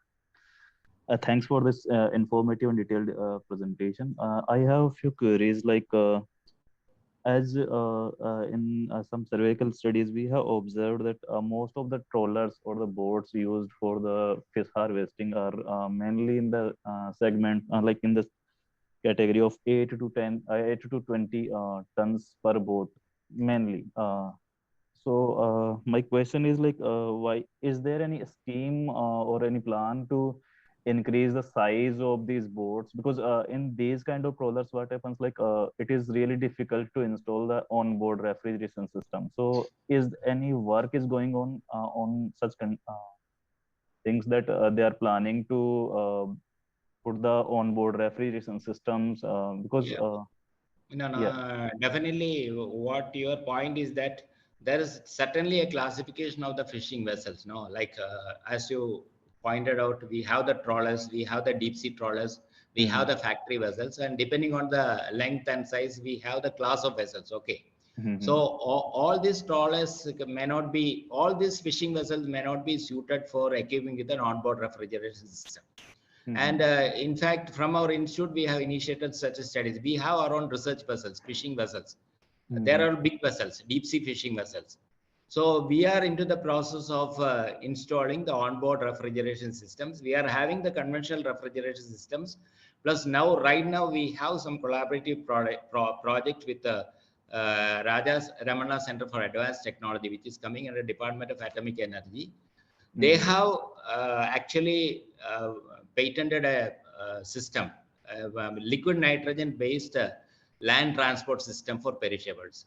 Thanks for this informative and detailed presentation. I have a few queries, like as in some cervical studies, we have observed that most of the trawlers or the boats used for the fish harvesting are mainly in the segment, like in the category of 8 to 20 tons per boat, mainly. So my question is like, why is there any scheme or any plan to increase the size of these boats? Because in these kind of trawlers, what happens, like it is really difficult to install the onboard refrigeration system. So is any work is going on such things that they are planning to put the onboard refrigeration systems? Because definitely what your point is that there is certainly a classification of the fishing vessels, no? Like as you pointed out, we have the trawlers, we have the deep sea trawlers, we have the factory vessels, and depending on the length and size, we have the class of vessels. Okay. So all these trawlers may not be, all these fishing vessels may not be suited for equipping with an onboard refrigeration system. And in fact, from our institute, we have initiated such studies. We have our own research vessels, fishing vessels. There are big vessels, deep sea fishing vessels. So we are into the process of installing the onboard refrigeration systems. We are having the conventional refrigeration systems. Plus now, right now, we have some collaborative project with the Rajas Ramana Center for Advanced Technology, which is coming under Department of Atomic Energy. They have actually patented a system, liquid nitrogen based land transport system for perishables.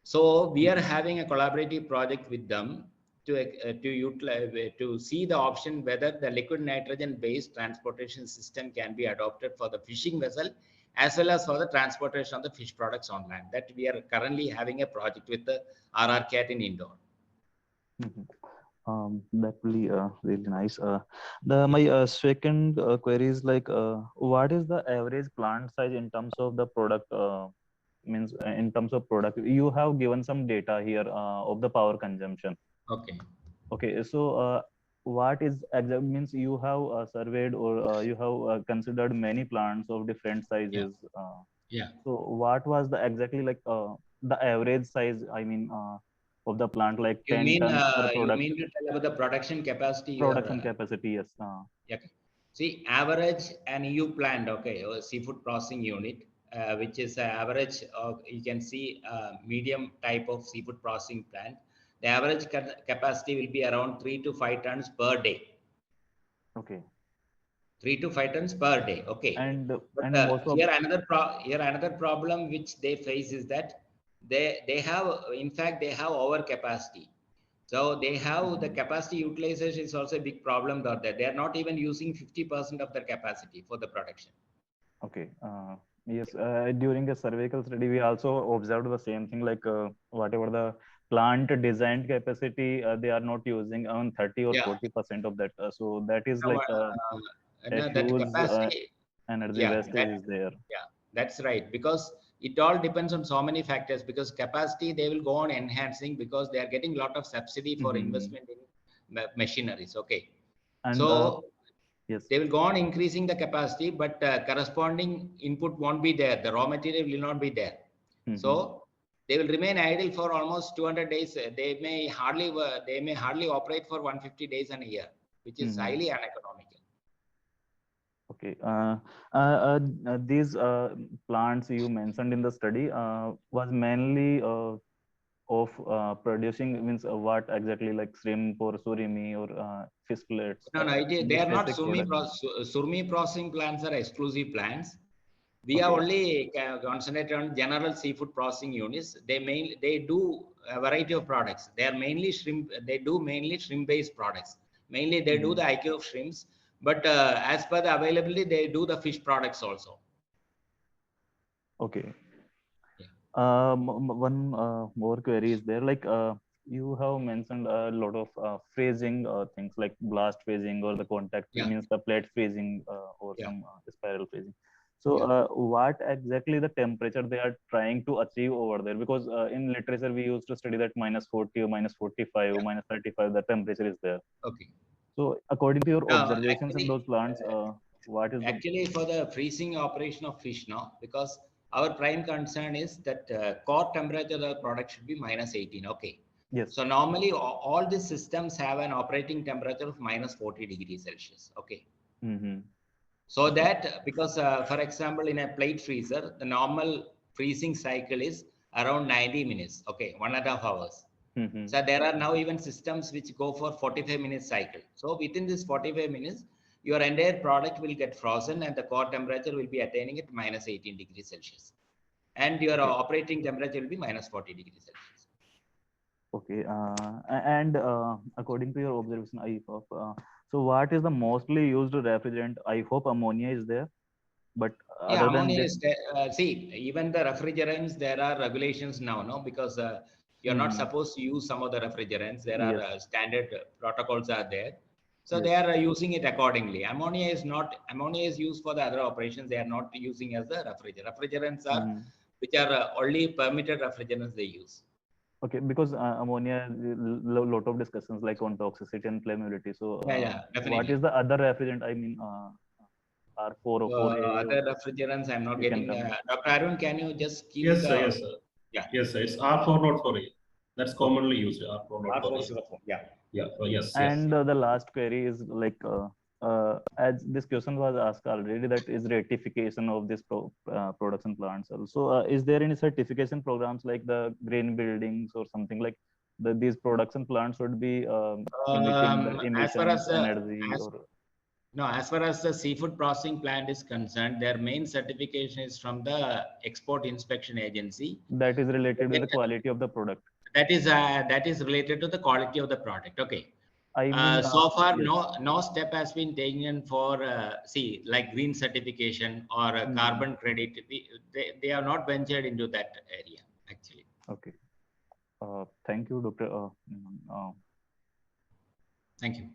So we are having a collaborative project with them to see the option whether the liquid nitrogen based transportation system can be adopted for the fishing vessel as well as for the transportation of the fish products on land. That we are currently having a project with the RRCAT in Indore. That really really nice. My second query is like, what is the average plant size in terms of the product? Means in terms of product, you have given some data here of the power consumption. Okay. So what is exact, means you have surveyed or you have considered many plants of different sizes. So what was the exactly like the average size? I mean. Of the plant, like 10 tons per product. You mean to tell about the production capacity? Production capacity, yes. Okay. See, average an EU plant, okay, or seafood processing unit, which is average of, you can see medium type of seafood processing plant. The average capacity will be around 3 to 5 tons per day. Okay. 3 to 5 tons per day. Okay. And here another problem which they face is that they have, in fact, they have over capacity. So they have the capacity utilization is also a big problem out there. They are not even using 50% of their capacity for the production. Okay. Yes. During a cervical study, we also observed the same thing, like whatever the plant designed capacity, they are not using around 30 or 40% of that. So that is like a huge energy wastage is there. Yeah, that's right. Because it all depends on so many factors, because capacity they will go on enhancing because they are getting a lot of subsidy for investment in machineries. Okay. And so yes, they will go on increasing the capacity, but corresponding input won't be there. The raw material will not be there. So they will remain idle for almost 200 days. They may hardly operate for 150 days in a year, which is highly uneconomical. Okay. These plants you mentioned in the study was mainly of producing, means what exactly, like shrimp or surimi or fish plates? No, they are not surimi processing plants are exclusive plants. We are only concentrated on general seafood processing units. They do a variety of products. They are mainly shrimp. They do mainly shrimp based products. Mainly they do the IQ of shrimps, but as per the availability, they do the fish products also. Okay. One more query is there, like you have mentioned a lot of freezing things like blast freezing or the contact means the plate freezing or some spiral freezing. So what exactly the temperature they are trying to achieve over there? Because in literature we used to study that -40 or -45 or -35 the temperature is there. Okay. So according to your observations in those plants, what is actually for the freezing operation of fish now, because our prime concern is that core temperature of the product should be -18. Okay. Yes. So normally all these systems have an operating temperature of -40 degrees Celsius. Okay. So that because for example in a plate freezer, the normal freezing cycle is around 90 minutes. Okay, 1.5 hours. So there are now even systems which go for 45-minute cycle. So within this 45 minutes, your entire product will get frozen and the core temperature will be attaining at -18 degrees Celsius. And your operating temperature will be -40 degrees Celsius. Okay. And according to your observation, I hope, so what is the mostly used refrigerant? I hope ammonia is there. But yeah, other than ammonia this, is see, even the refrigerants, there are regulations now, no? Because you're not supposed to use some of the refrigerants. There are standard protocols are there. So they are using it accordingly. Ammonia is not, ammonia is used for the other operations. They are not using as the refrigerant. Refrigerants are, which are only permitted refrigerants they use. Okay, because ammonia, lot of discussions like on toxicity and flammability. So definitely. what is the other refrigerant? I mean, R4 or 4A? Other refrigerants, I'm not getting. Dr. Arun, can you just keep yes, the... sir, yes, sir. Yeah. Yes, sir. It's R404A. That's commonly used. R404A. Yeah. Yeah. Yes. And the last query is like, as this question was asked already, that is ratification of this production plants. Also, is there any certification programs like the green buildings or something like these production plants should be emitting the emissions, energy or? No, as far as the seafood processing plant is concerned, their main certification is from the Export Inspection Agency. That is related to the quality of the product. That is related to the quality of the product. Okay. I mean, so far, no step has been taken for like green certification or carbon credit. They have not ventured into that area actually. Okay. Thank you, Dr. Thank you.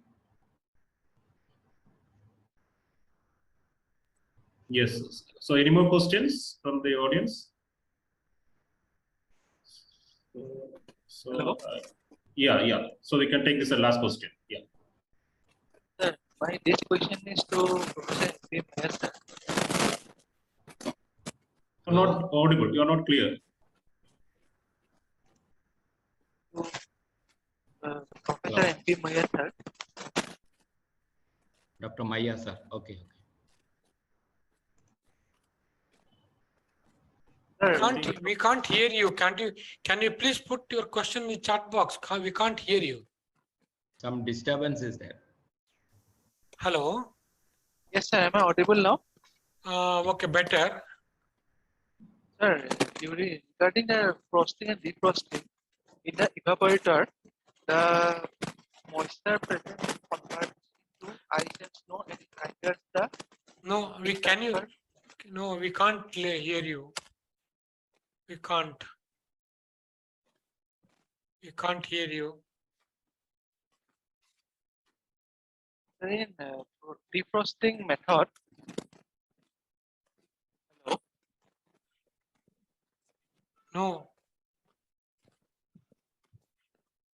Yes. So any more questions from the audience? So yeah. So we can take this as last question. Yeah. Sir, this question is to Professor Meyer, sir. You're not audible. You're not clear. Professor MP Meyer, sir. Dr. Maya, sir. Okay. We can't hear you. Can you please put your question in the chat box? We can't hear you. Some disturbance is there. Hello. Yes, sir. Am I audible now? Okay, better. Sir, regarding the frosting and defrosting, in the evaporator, the moisture present converts into ice and snow and it enters the. No, we can't hear you. We can't hear you. In defrosting method. Hello?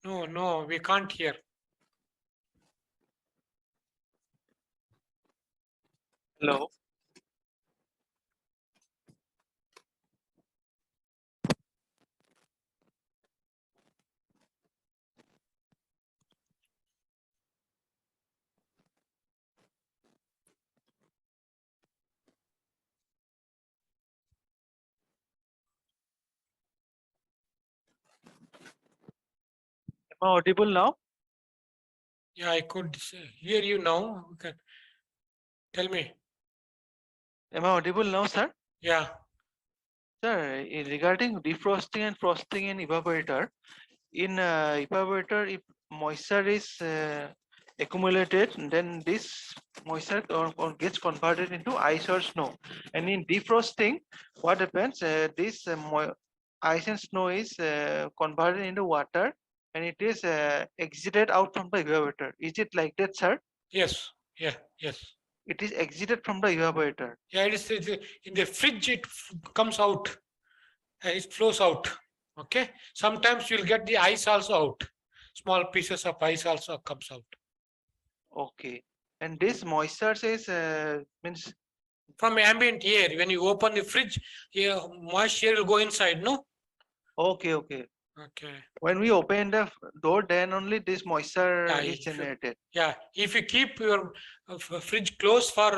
No, we can't hear. Hello? Am I audible now? Yeah, I could hear you now. Okay. Tell me. Am I audible now, sir? Yeah. Sir, regarding defrosting and frosting in evaporator, if moisture is accumulated, then this moisture or gets converted into ice or snow. And in defrosting, what happens? This ice and snow is converted into water, and it is exited out from the evaporator. Is it like that, sir? Yes. Yeah. Yes. It is exited from the evaporator. Yeah. It is in the fridge. It comes out. It flows out. Okay. Sometimes you'll get the ice also out. Small pieces of ice also comes out. Okay. And this moisture is means from ambient air. When you open the fridge, moisture will go inside. No. Okay. Okay. Okay. When we open the door, then only this moisture is generated. Yeah. If you keep your fridge closed for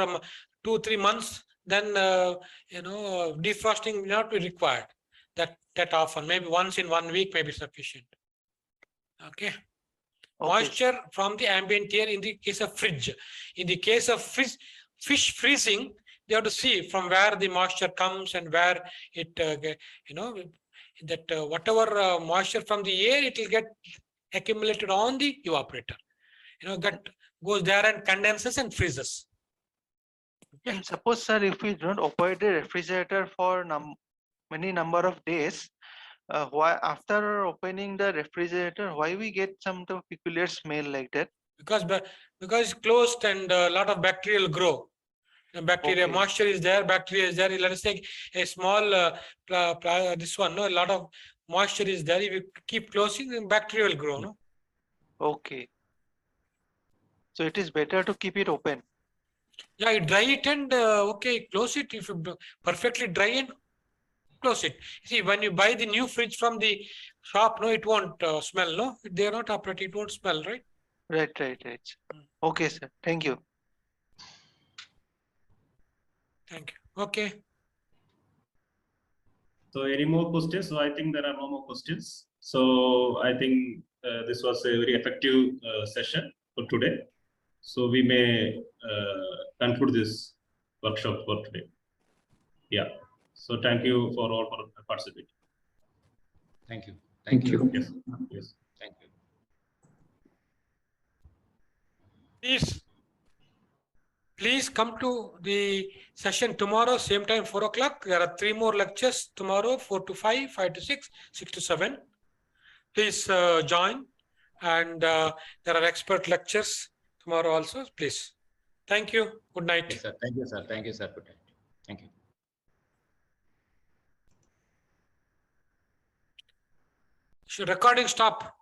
2-3 months, then defrosting will not be required that often. Maybe once in 1 week may be sufficient. Okay. Moisture from the ambient air in the case of fridge. In the case of fish freezing, they have to see from where the moisture comes and where it, whatever moisture from the air, it will get accumulated on the evaporator. That goes there and condenses and freezes. Okay. And suppose, sir, if we don't operate the refrigerator for many number of days, why after opening the refrigerator, why we get some peculiar smell like that? Because it's closed and a lot of bacteria will grow. Bacteria, moisture is there, bacteria is there. Let us take a small this one. No, a lot of moisture is there. If you keep closing, then bacteria will grow. No. Okay. So it is better to keep it open. Yeah, you dry it and close it. If you perfectly dry and close it. See, when you buy the new fridge from the shop, no, it won't smell. No, they are not operating. It won't smell, right? Right. Okay, sir. Thank you. Thank you. Okay. So any more questions? So I think there are no more questions. So I think this was a very effective session for today. So we may conclude this workshop for today. Yeah. So thank you for all for participating. Thank you. Thank you. Yes. Thank you. Please come to the session tomorrow, same time, 4 o'clock. There are 3 more lectures tomorrow, 4 to 5, 5 to 6, 6 to 7. Please join. And there are expert lectures tomorrow also. Please. Thank you. Good night. Yes, sir. Thank you, sir. Thank you, sir. Good night. Thank you. Should recording stop?